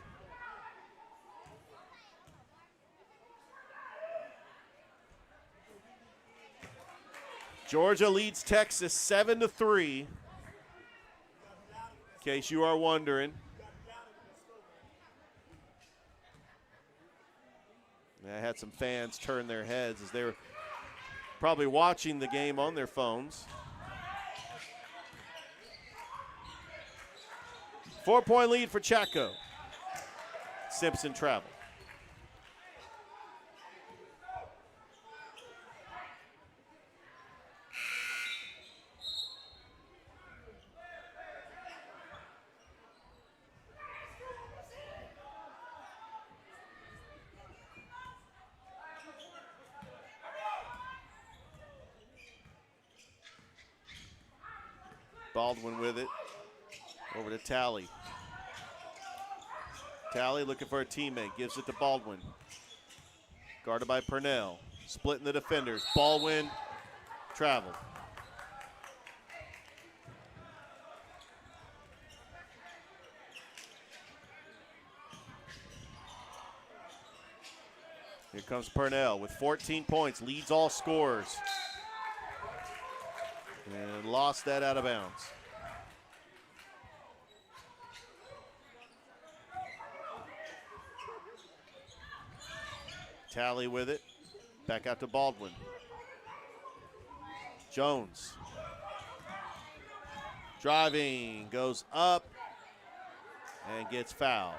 Georgia leads Texas 7-3. In case you are wondering. I had some fans turn their heads as they were probably watching the game on their phones. 4-point lead for Chaco. Simpson travel. Baldwin with it. Over to Talley. Talley looking for a teammate. Gives it to Baldwin. Guarded by Purnell. Splitting the defenders. Baldwin traveled. Here comes Purnell with 14 points. Leads all scorers. And lost that out of bounds. Talley with it. Back out to Baldwin. Jones. Driving. Goes up. And gets fouled.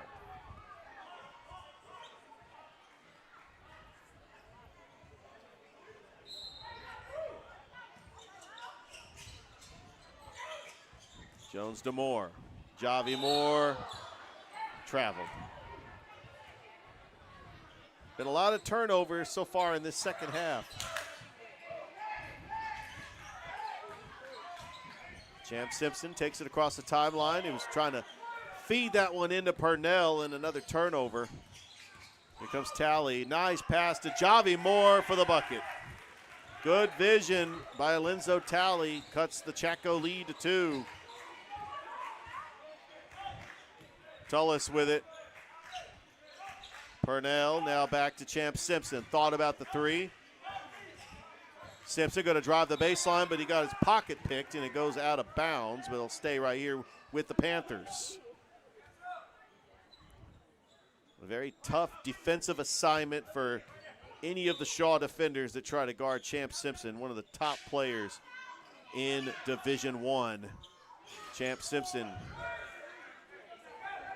Jones to Moore. Javi Moore traveled. Been a lot of turnovers so far in this second half. Champ Simpson takes it across the timeline. He was trying to feed that one into Purnell, and another turnover. Here comes Talley. Nice pass to Javi Moore for the bucket. Good vision by Alenzo Talley. Cuts the Chaco lead to 2. Tullis with it. Purnell now back to Champ Simpson. Thought about the 3. Simpson going to drive the baseline, but he got his pocket picked, and it goes out of bounds, but he'll stay right here with the Panthers. A very tough defensive assignment for any of the Shaw defenders that try to guard Champ Simpson, one of the top players in Division I. Champ Simpson,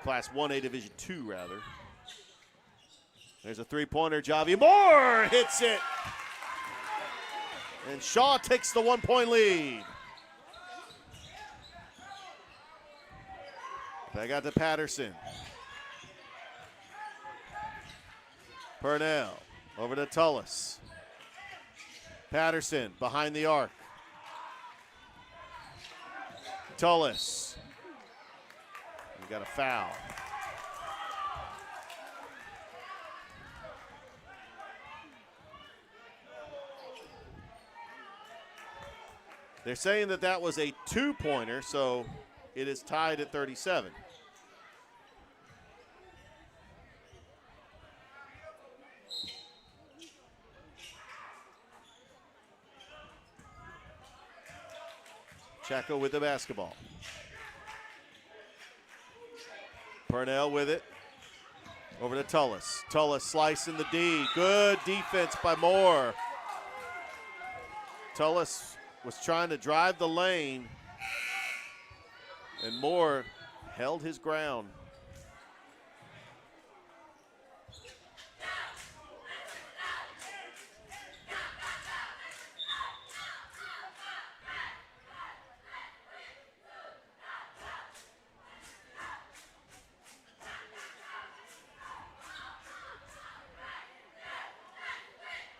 Class 1A, Division II, rather. There's a three-pointer. Javi Moore hits it. And Shaw takes the 1-point lead. They got to Patterson. Purnell over to Tullis. Patterson behind the arc. Tullis. We got a foul. They're saying that that was a 2-pointer, so it is tied at 37. Chaco with the basketball. Purnell with it. Over to Tullis. Tullis slicing the D. Good defense by Moore. Tullis was trying to drive the lane, and Moore held his ground.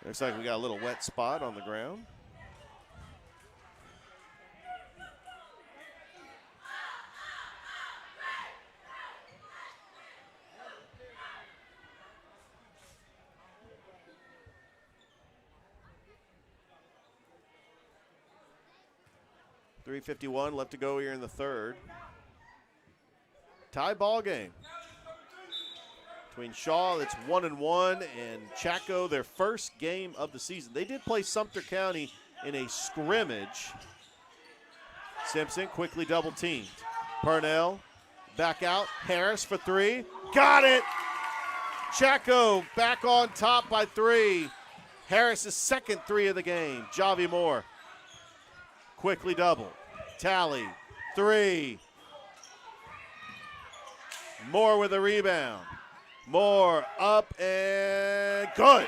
Looks like we got a little wet spot on the ground. .351 left to go here in the third. Tie ball game between Shaw, that's 1-1, and Chaco, their first game of the season. They did play Sumter County in a scrimmage. Simpson quickly double teamed. Purnell back out. Harris for 3. Got it! Chaco back on top by 3. Harris's second 3 of the game. Javi Moore quickly double. Tally, 3. Moore with a rebound. Moore up and good.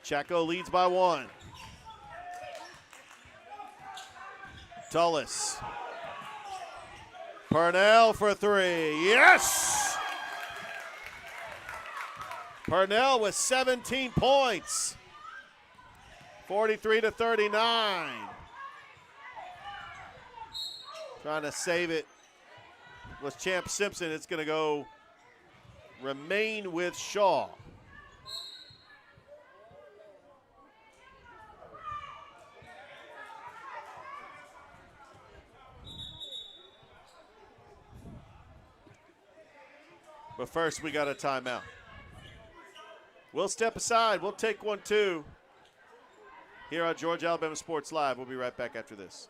Chaco leads by 1. Tullis. Purnell for 3. Yes! Purnell with 17 points. 43-39. Trying to save it was Champ Simpson. It's going to go remain with Shaw. But first, we got a timeout. We'll step aside. We'll take one, too. Here on Georgia Alabama Sports Live. We'll be right back after this.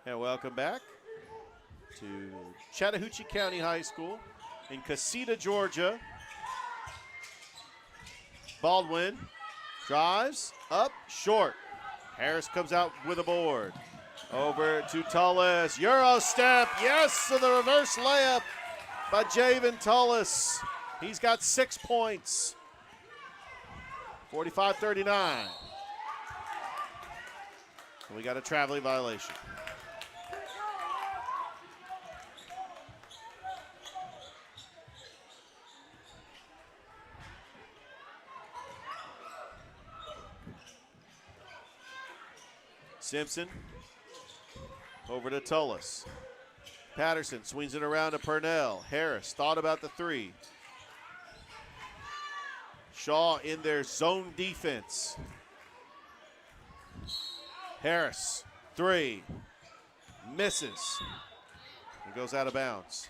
And welcome back to Chattahoochee County High School in Casita, Georgia. Baldwin drives up short. Harris comes out with a board. Over to Tullis. Euro step. Yes, to the reverse layup by Javen Tullis. He's got 6 points. 45-39. We got a traveling violation. Simpson over to Tullis. Patterson swings it around to Purnell. Harris thought about the three. Shaw in their zone defense. Harris, three. Misses. It goes out of bounds.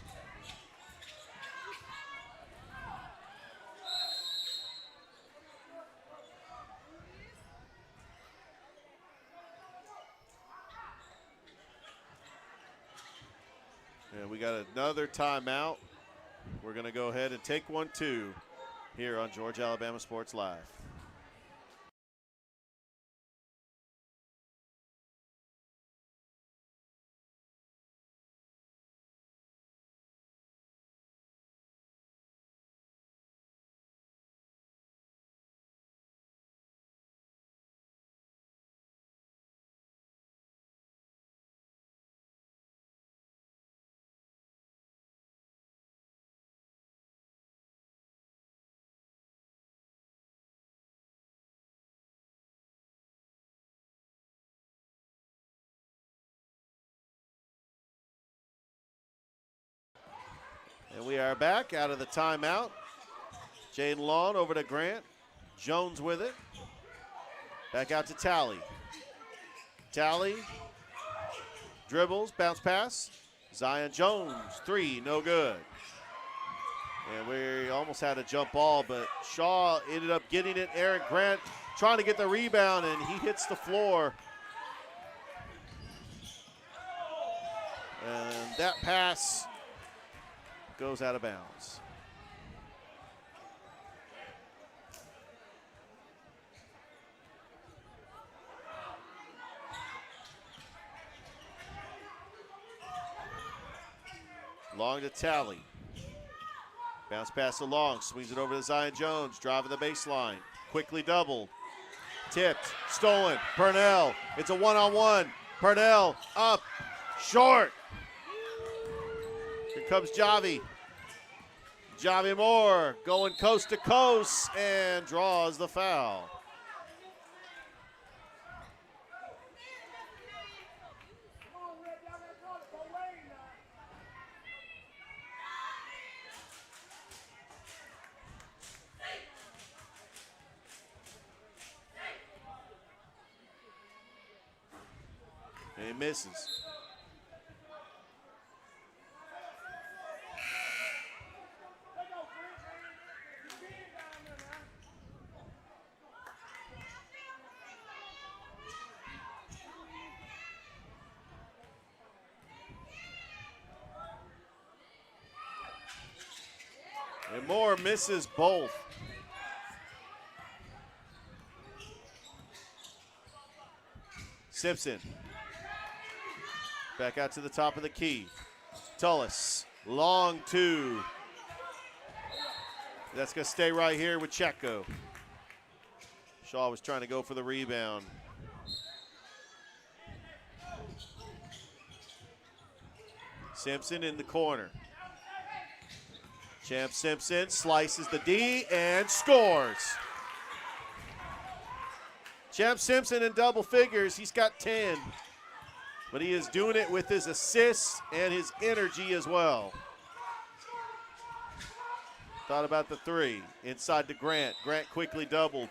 And we got another timeout. We're going to go ahead and take 1-2 here on Georgia Alabama Sports Live. And we are back out of the timeout. Jaden Lawn over to Grant. Jones with it. Back out to Talley. Talley dribbles, bounce pass. Zion Jones, three, no good. And we almost had a jump ball, but Shaw ended up getting it. Eric Grant trying to get the rebound, and he hits the floor. And that pass goes out of bounds. Long to Talley. Bounce pass along, swings it over to Zion Jones, driving the baseline. Quickly doubled. Tipped, stolen, Purnell. It's a one-on-one. Purnell up, short. Here comes Javi. Javi Moore going coast to coast and draws the foul. And he misses. And Moore misses both. Simpson. Back out to the top of the key. Tullis, long two. That's going to stay right here with Checo. Shaw was trying to go for the rebound. Simpson in the corner. Champ Simpson slices the D and scores. Champ Simpson in double figures. He's got 10. But he is doing it with his assists and his energy as well. Thought about the three. Inside to Grant. Grant quickly doubled.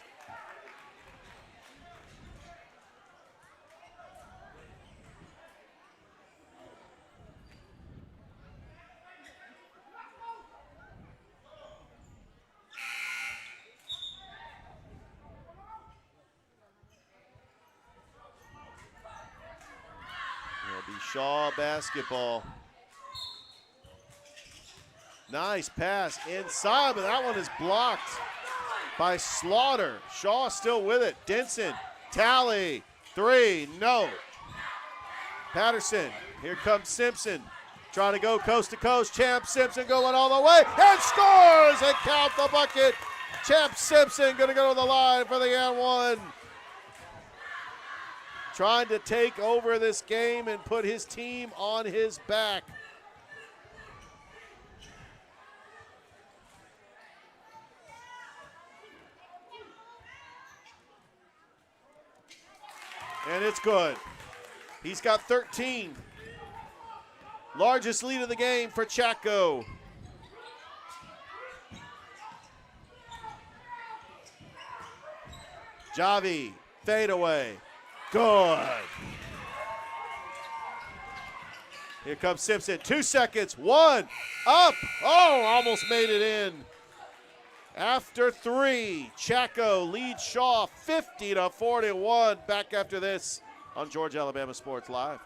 Shaw basketball. Nice pass inside, but that one is blocked by Slaughter. Shaw still with it. Denson, Tally, three, no. Patterson, here comes Simpson. Trying to go coast to coast. Champ Simpson going all the way and scores and count the bucket. Champ Simpson going to go to the line for the and one. Trying to take over this game and put his team on his back. And it's good. He's got 13. Largest lead of the game for Chaco. Javi, fade away. Good. Here comes Simpson. 2 seconds. One. Up. Oh, almost made it in. After three, Chaco leads Shaw 50-41. Back after this on Georgia Alabama Sports Live.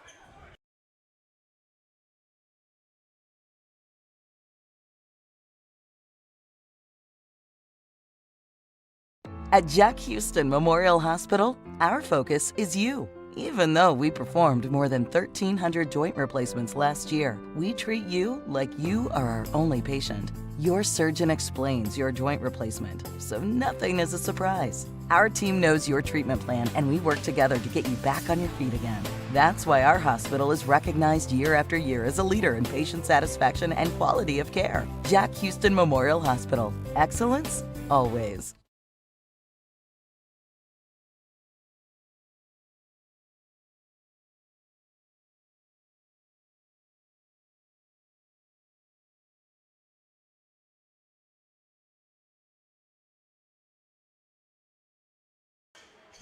At Jack Houston Memorial Hospital, our focus is you. Even though we performed more than 1,300 joint replacements last year, we treat you like you are our only patient. Your surgeon explains your joint replacement, so nothing is a surprise. Our team knows your treatment plan, and we work together to get you back on your feet again. That's why our hospital is recognized year after year as a leader in patient satisfaction and quality of care. Jack Houston Memorial Hospital. Excellence, always.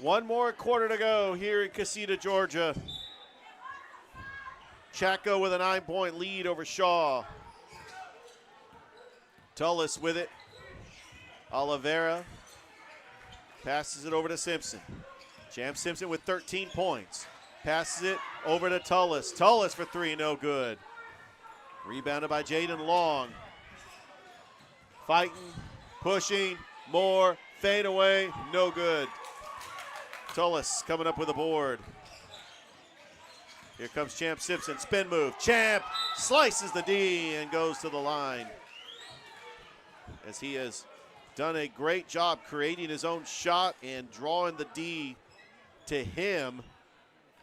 One more quarter to go here in Casita, Georgia. Chaco with a 9-point lead over Shaw. Tullis with it. Oliveira passes it over to Simpson. Champ Simpson with 13 points. Passes it over to Tullis. Tullis for three, no good. Rebounded by Jaden Long. Fighting, pushing, more, fade away, no good. Tullis coming up with a board. Here comes Champ Simpson, spin move. Champ slices the D and goes to the line. As he has done a great job creating his own shot and drawing the D to him,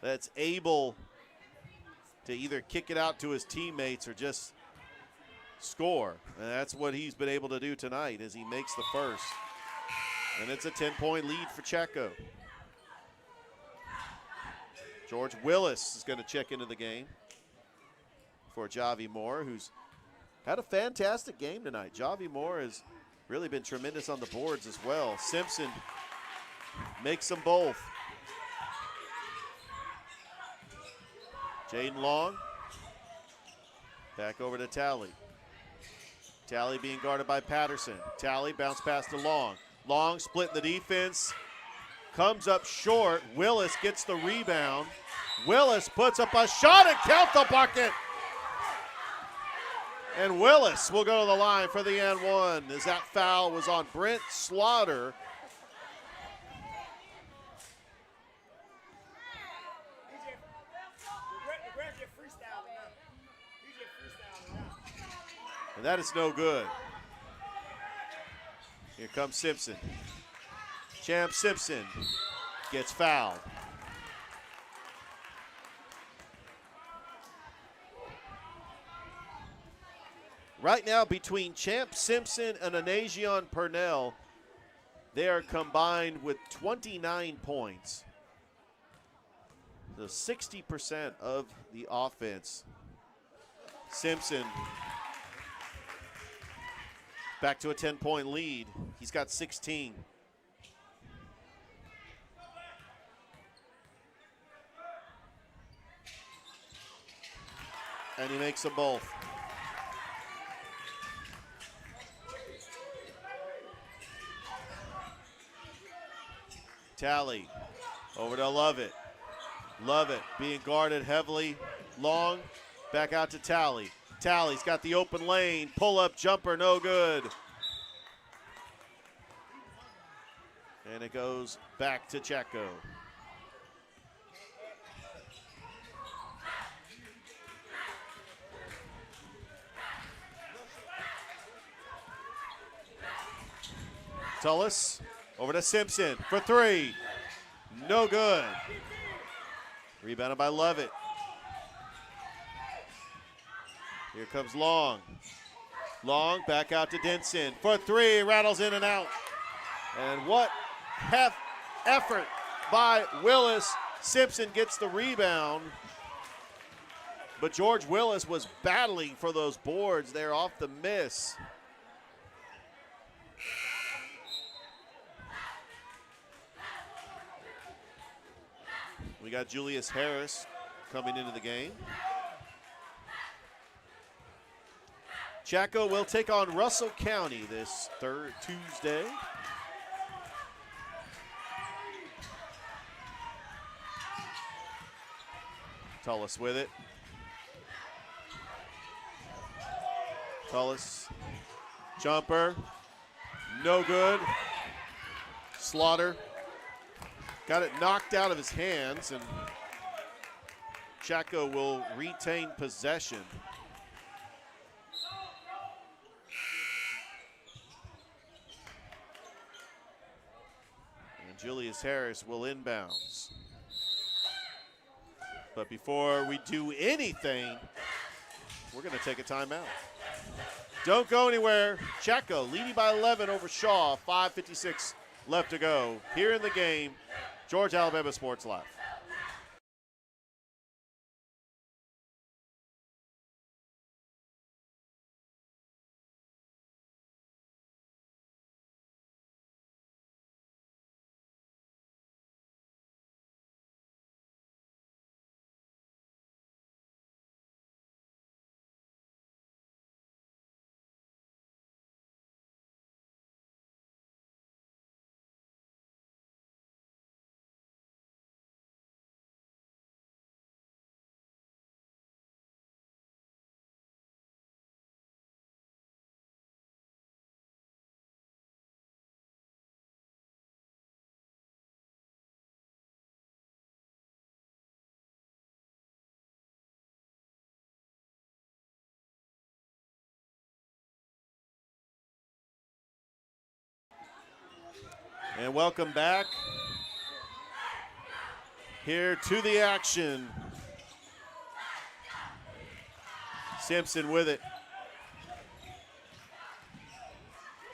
that's able to either kick it out to his teammates or just score. And that's what he's been able to do tonight as he makes the first. And it's a 10-point lead for Chaco. George Willis is going to check into the game for Javi Moore, who's had a fantastic game tonight. Javi Moore has really been tremendous on the boards as well. Simpson makes them both. Jaden Long, back over to Tally. Tally being guarded by Patterson. Tally bounce pass to Long. Long splitting the defense. Comes up short. Willis gets the rebound. Willis puts up a shot and count the bucket. And Willis will go to the line for the and one as that foul was on Brent Slaughter. And that is no good. Here comes Simpson. Champ Simpson gets fouled. Right now, between Champ Simpson and Anajion Purnell, they are combined with 29 points. So 60% of the offense. Simpson back to a 10-point lead. He's got 16. And he makes them both. Tally over to Lovett. Lovett being guarded heavily Long, back out to Tally. Tally's got the open lane. Pull-up jumper, no good. And it goes back to Chaco. Tullis over to Simpson for three. No good. Rebounded by Lovett. Here comes Long. Long back out to Denson for three. Rattles in and out. And what effort by Willis. Simpson gets the rebound. But George Willis was battling for those boards there off the miss. We got Julius Harris coming into the game. Chaco will take on Russell County this Tuesday. Tullis with it. Tullis, jumper, no good. Slaughter got it knocked out of his hands, and Chaco will retain possession. And Julius Harris will inbounds. But before we do anything, we're going to take a timeout. Don't go anywhere. Chaco leading by 11 over Shaw. 5:56 left to go. Here in the game, Georgia Alabama Sports Live. And welcome back here to the action. Simpson with it.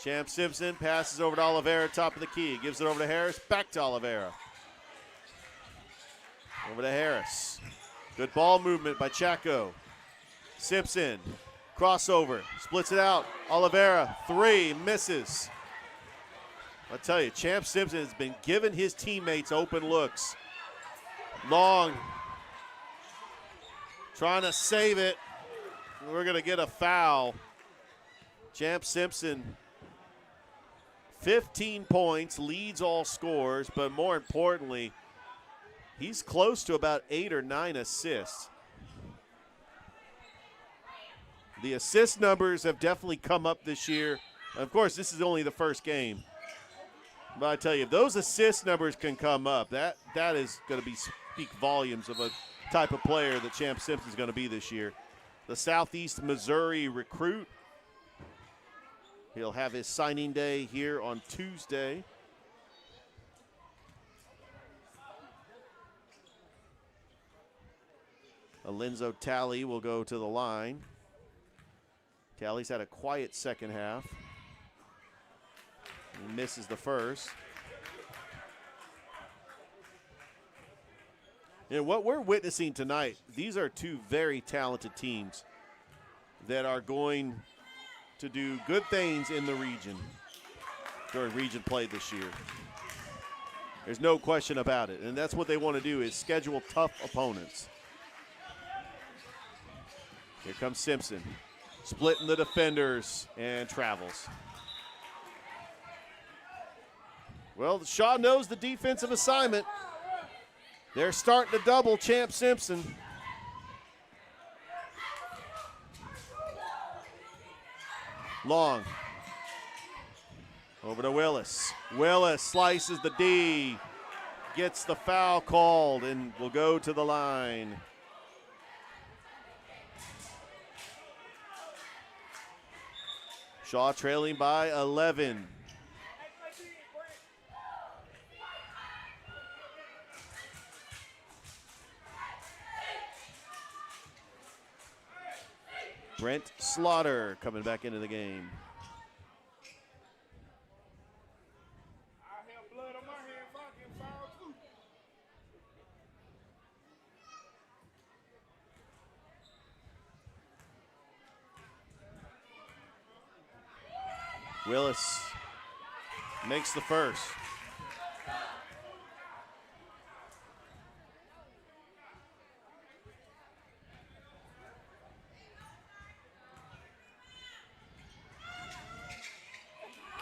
Champ Simpson passes over to Oliveira, top of the key. Gives it over to Harris, back to Oliveira. Over to Harris. Good ball movement by Chaco. Simpson, crossover, splits it out. Oliveira, three, misses. I tell you, Champ Simpson has been giving his teammates open looks. Long, trying to save it. We're going to get a foul. Champ Simpson, 15 points, leads all scores, but more importantly, he's close to about 8 or 9 assists. The assist numbers have definitely come up this year. Of course, this is only the first game. But I tell you, if those assist numbers can come up, that is going to speak volumes of a type of player that Champ Simpson's going to be this year. The Southeast Missouri recruit. He'll have his signing day here on Tuesday. Alenzo Talley will go to the line. Talley's had a quiet second half. He misses the first. And what we're witnessing tonight, these are two very talented teams that are going to do good things in the region during region play this year. There's no question about it. And that's what they want to do, is schedule tough opponents. Here comes Simpson, splitting the defenders and travels. Well, Shaw knows the defensive assignment. They're starting to double Champ Simpson. Long. Over to Willis. Willis slices the D. Gets the foul called and will go to the line. Shaw trailing by 11. Brent Slaughter coming back into the game. Willis makes the first.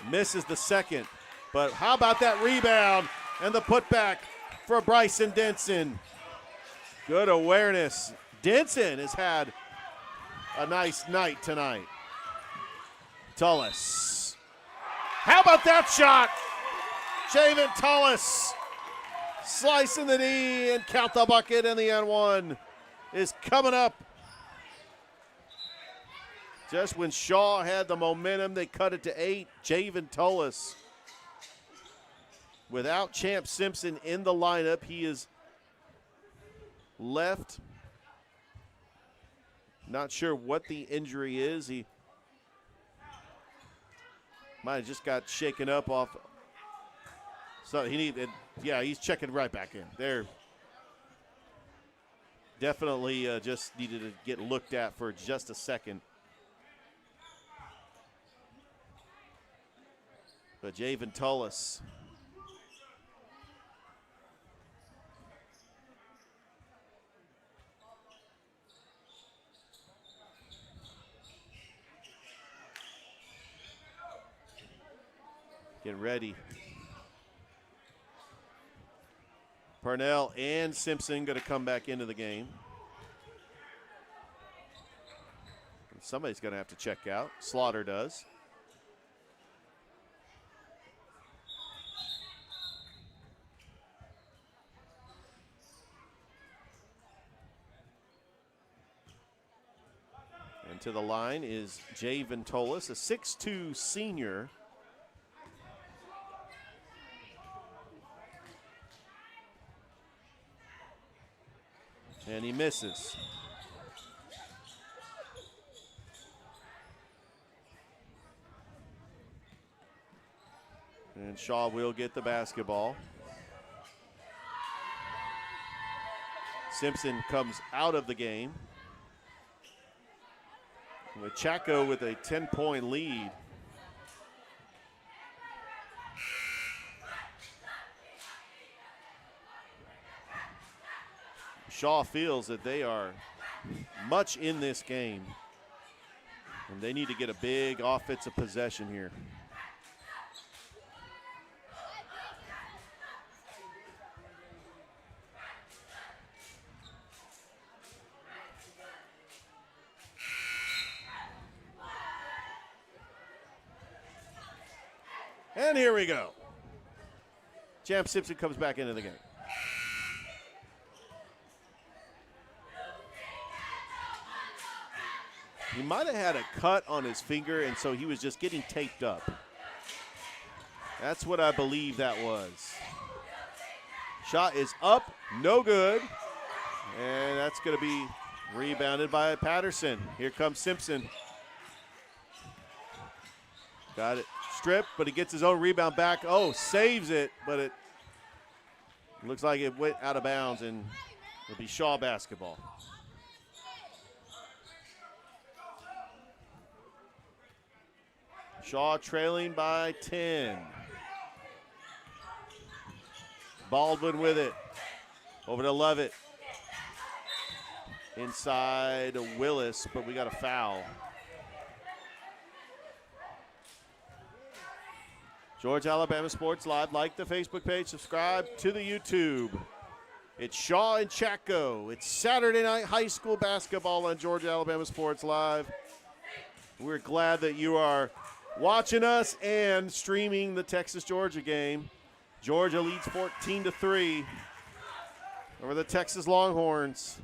Misses the second, but how about that rebound and the putback for Bryson Denson? Good awareness. Denson has had a nice night tonight. Tullis. How about that shot? Javen Tullis slicing the knee and count the bucket, and the N1 is coming up. Just when Shaw had the momentum, they cut it to 8. Javen Tullis. Without Champ Simpson in the lineup, he is left. Not sure what the injury is. He might have just got shaken up off. So he needed, yeah, he's checking right back in. There. Definitely just needed to get looked at for just a second. But Javen Tullis. Getting ready. Parnell and Simpson going to come back into the game. Somebody's going to have to check out. Slaughter does. And to the line is Javen Tullis, a 6'2" senior. And he misses. And Shaw will get the basketball. Simpson comes out of the game. With Chaco with a 10-point lead. Shaw feels that they are much in this game, and they need to get a big offensive possession here. And here we go. Champ Simpson comes back into the game. He might have had a cut on his finger, and so he was just getting taped up. That's what I believe that was. Shot is up, no good. And that's going to be rebounded by Patterson. Here comes Simpson. Got it stripped, but he gets his own rebound back. Oh, saves it, but it looks like it went out of bounds, and it'll be Shaw basketball. Shaw trailing by 10. Baldwin with it. Over to Lovett. Inside Willis, but we got a foul. Georgia Alabama Sports Live. Like the Facebook page, subscribe to the YouTube. It's Shaw and Chaco. It's Saturday night high school basketball on Georgia Alabama Sports Live. We're glad that you are watching us and streaming the Texas-Georgia game. Georgia leads 14-3 over the Texas Longhorns.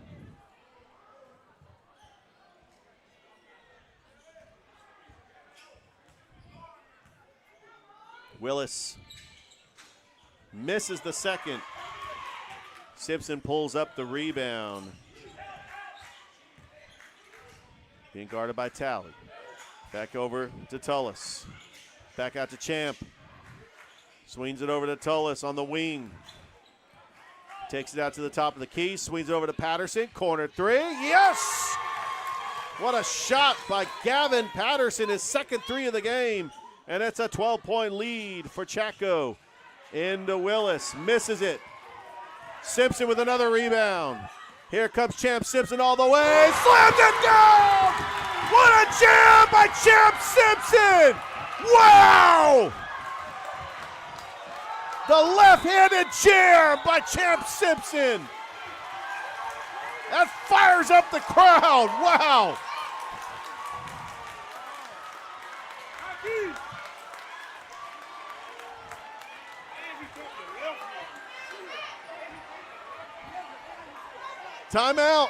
Willis misses the second. Simpson pulls up the rebound. Being guarded by Talley. Back over to Tullis. Back out to Champ. Swings it over to Tullis on the wing. Takes it out to the top of the key. Swings it over to Patterson. Corner three. Yes! What a shot by Gavin Patterson. His second three of the game. And it's a 12-point lead for Chaco. Into Willis. Misses it. Simpson with another rebound. Here comes Champ Simpson all the way. Slams it down! What a jam by Champ Simpson! Wow! The left-handed jam by Champ Simpson. That fires up the crowd. Wow! Timeout.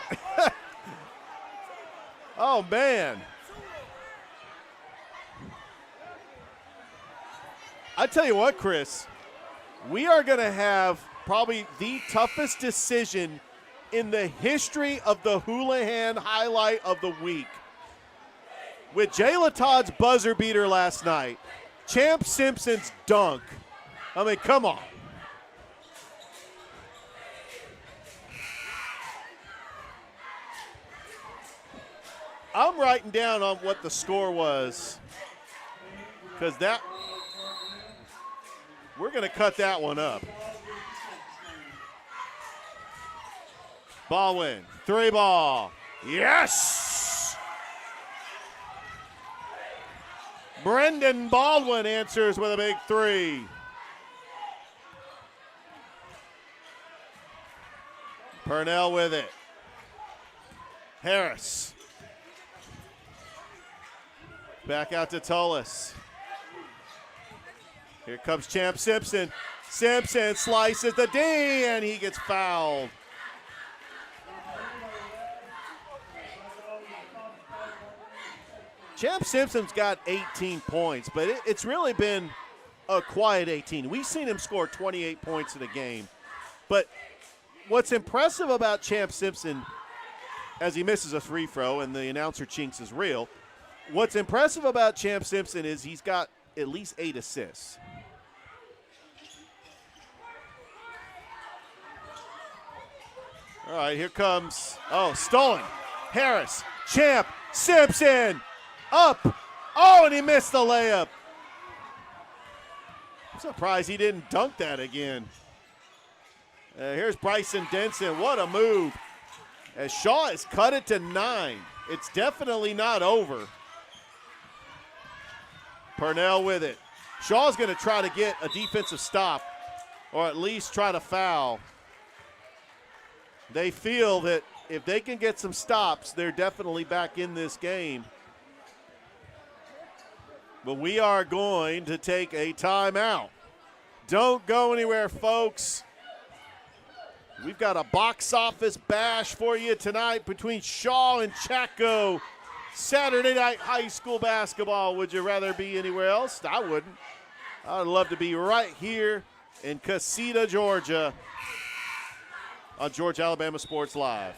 Oh, man. I tell you what, Chris, we are going to have probably the toughest decision in the history of the Houlihan highlight of the week. With Jayla Todd's buzzer beater last night, Champ Simpson's dunk. I mean, come on. I'm writing down on what the score was because we're going to cut that one up. Baldwin, three ball. Yes! Brendan Baldwin answers with a big three. Purnell with it. Harris. Back out to Tullis. Here comes Champ Simpson. Simpson slices the D, and he gets fouled. Champ Simpson's got 18 points, but it's really been a quiet 18. We've seen him score 28 points in a game. But what's impressive about Champ Simpson, as he misses a free throw and the announcer chinks is real, what's impressive about Champ Simpson is he's got at least 8 assists. All right, here comes, stolen. Harris, Champ, Simpson, up. Oh, and he missed the layup. I'm surprised he didn't dunk that again. Here's Bryson Denson. What a move. As Shaw has cut it to 9. It's definitely not over. Purnell with it. Shaw's going to try to get a defensive stop or at least try to foul. They feel that if they can get some stops, they're definitely back in this game. But we are going to take a timeout. Don't go anywhere, folks. We've got a box office bash for you tonight between Shaw and Chaco. Saturday night high school basketball. Would you rather be anywhere else? I wouldn't. I'd love to be right here in Casita, Georgia on Georgia Alabama Sports Live.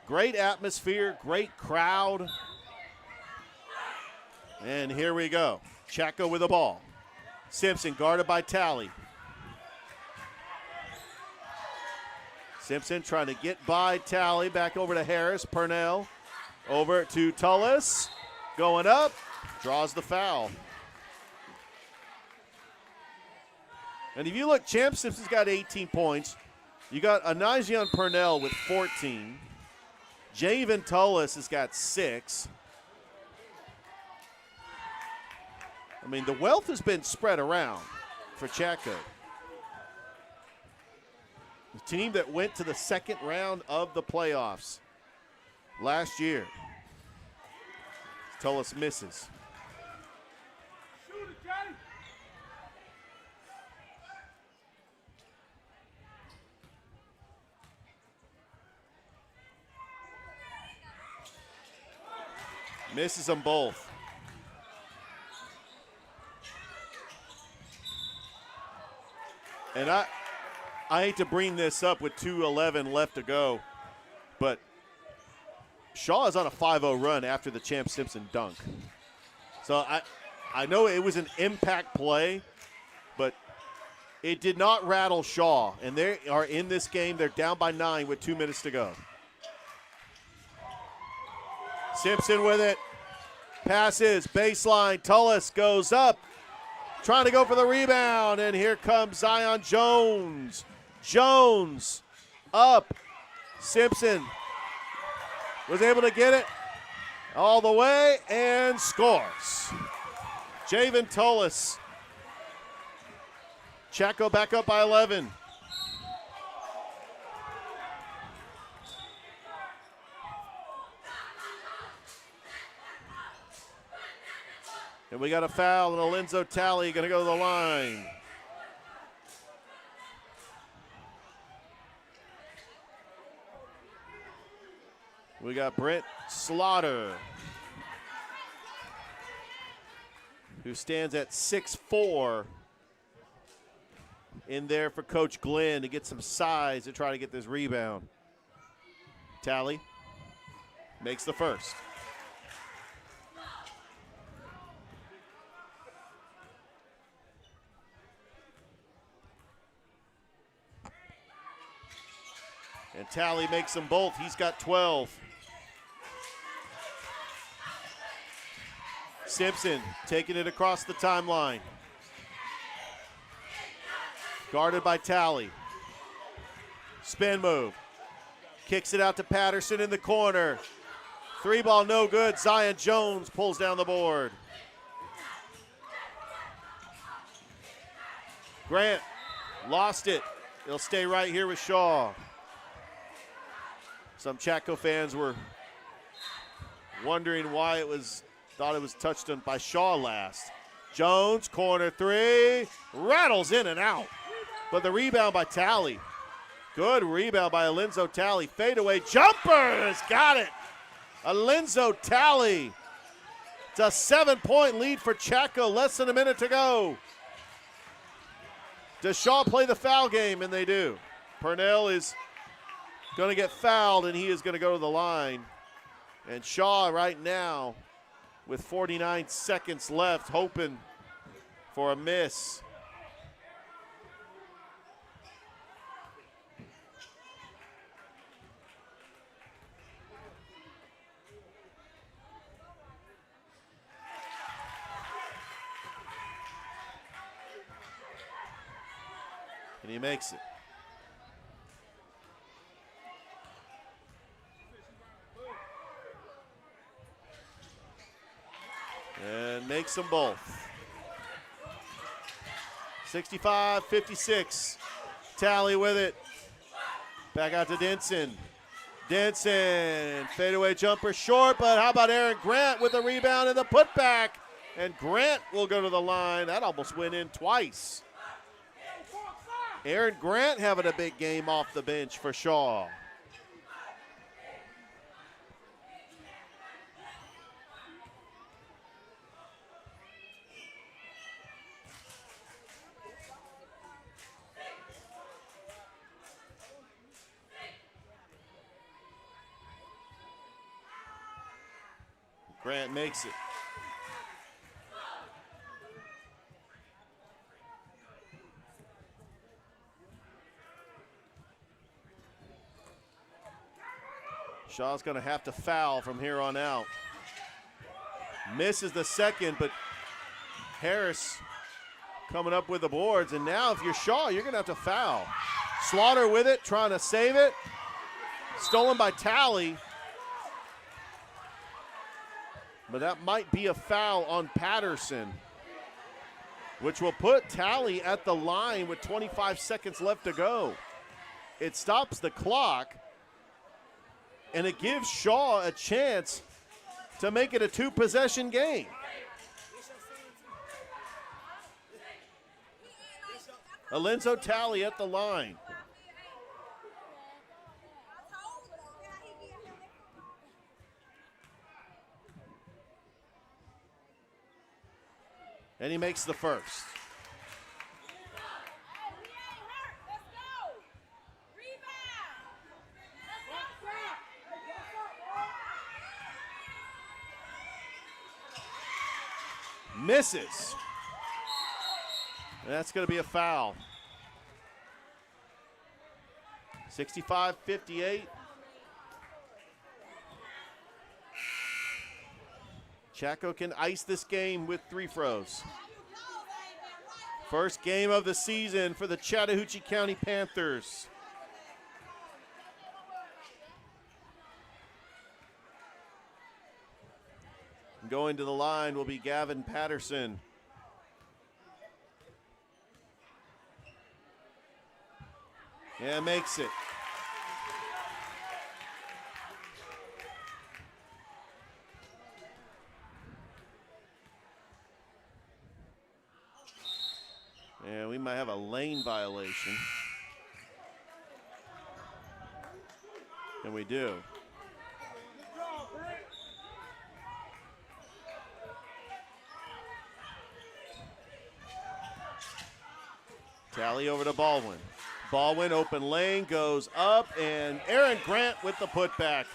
Great atmosphere, great crowd. And here we go. Chaco with the ball. Simpson guarded by Talley. Simpson trying to get by Talley. Back over to Harris. Purnell over to Tullis. Going up. Draws the foul. And if you look, Champ Simpson's got 18 points. You got Anajian Purnell with 14. Javen Tullis has got 6. I mean, the wealth has been spread around for Chaco. The team that went to the second round of the playoffs last year. Tullis misses. Misses them both. And I hate to bring this up with 2:11 left to go, but Shaw is on a 5-0 run after the Champ Simpson dunk. So I know it was an impact play, but it did not rattle Shaw. And they are in this game. They're down by 9 with 2 minutes to go. Simpson with it. Passes, baseline. Tullis goes up. Trying to go for the rebound. And here comes Zion Jones. Jones up. Simpson was able to get it all the way and scores. Javen Tullis. Chaco back up by 11. And we got a foul, and Alenzo Talley going to go to the line. We got Brent Slaughter, who stands at 6'4", in there for Coach Glenn to get some size to try to get this rebound. Talley makes the first. And Talley makes them both. He's got 12. Simpson taking it across the timeline. Guarded by Talley. Spin move. Kicks it out to Patterson in the corner. 3 ball no good. Zion Jones pulls down the board. Grant lost it. He'll stay right here with Shaw. Some Chaco fans were wondering why thought it was touched on by Shaw last. Jones, corner 3, rattles in and out. But the rebound by Talley. Good rebound by Alenzo Talley. Fadeaway jumper has got it. Alenzo Talley. It's a 7-point lead for Chaco, less than a minute to go. Does Shaw play the foul game? And they do. Purnell is going to get fouled, and he is going to go to the line. And Shaw right now, with 49 seconds left, hoping for a miss. And he makes it. And makes them both. 65-56. Talley with it. Back out to Denson. Denson, fadeaway jumper short, but how about Aaron Grant with the rebound and the putback? And Grant will go to the line. That almost went in twice. Aaron Grant having a big game off the bench for Shaw. Grant makes it. Shaw's going to have to foul from here on out. Misses the second, but Harris coming up with the boards. And now if you're Shaw, you're going to have to foul. Slaughter with it, trying to save it. Stolen by Talley. But that might be a foul on Patterson, which will put Talley at the line with 25 seconds left to go. it stops the clock, and it gives Shaw a chance to make it a 2-possession game. Alenzo Talley at the line. And he makes the first. Misses. And that's going to be a foul. 65-58. Chaco can ice this game with 3 throws. First game of the season for the Chattahoochee County Panthers. Going to the line will be Gavin Patterson. Yeah, makes it. And we might have a lane violation. And we do. Tally over to Baldwin. Baldwin, open lane, goes up, and Aaron Grant with the putback.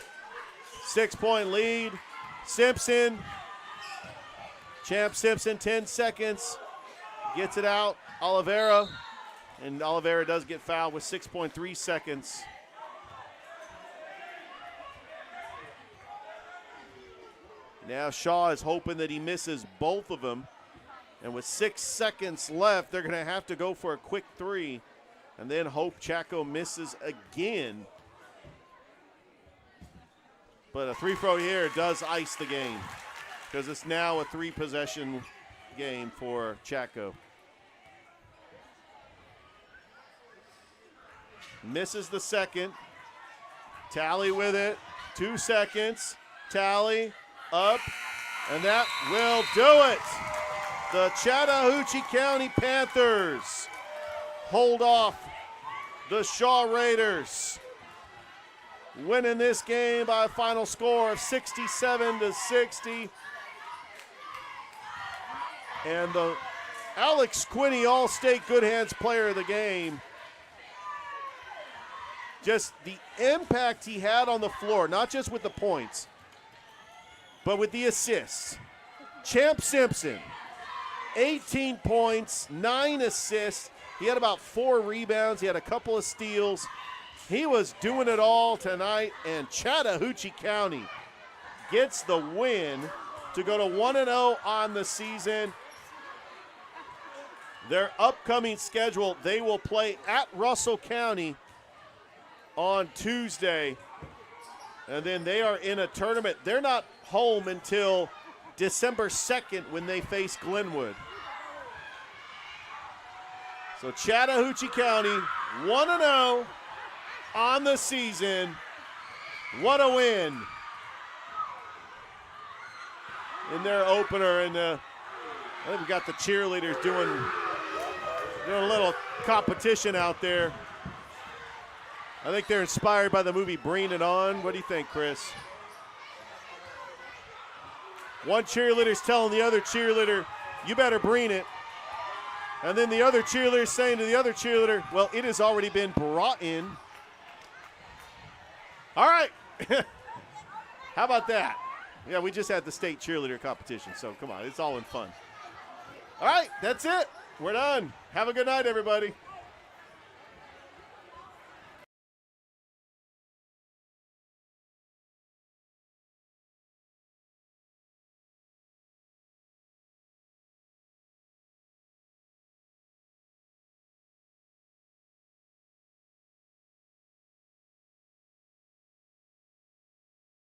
6-point lead. Simpson. Champ Simpson, 10 seconds. Gets it out. Oliveira. And Oliveira does get fouled with 6.3 seconds. Now Shaw is hoping that he misses both of them. And with 6 seconds left, they're going to have to go for a quick 3 and then hope Chaco misses again. But a 3-throw here does ice the game because it's now a 3-possession game for Chaco. Misses the second. Tally with it. 2 seconds. Tally up, and that will do it. The Chattahoochee County Panthers hold off the Shaw Raiders, winning this game by a final score of 67-60. And the Alex Quinney All-State Good Hands Player of the Game, just the impact he had on the floor, not just with the points, but with the assists. Champ Simpson, 18 points, 9 assists. He had about 4 rebounds. He had a couple of steals. He was doing it all tonight, and Chattahoochee County gets the win to go to 1-0 on the season. Their upcoming schedule, they will play at Russell County on Tuesday, and then they are in a tournament. They're not home until December 2nd when they face Glenwood. So Chattahoochee County 1-0 on the season. What a win in their opener. And I think we got the cheerleaders doing a little competition out there. I think they're inspired by the movie Bring It On. What do you think, Chris? One cheerleader's telling the other cheerleader, you better bring it. And then the other cheerleader is saying to the other cheerleader, well, it has already been brought in. All right. How about that? Yeah, we just had the state cheerleader competition, so come on, it's all in fun. All right, that's it. We're done. Have a good night, everybody.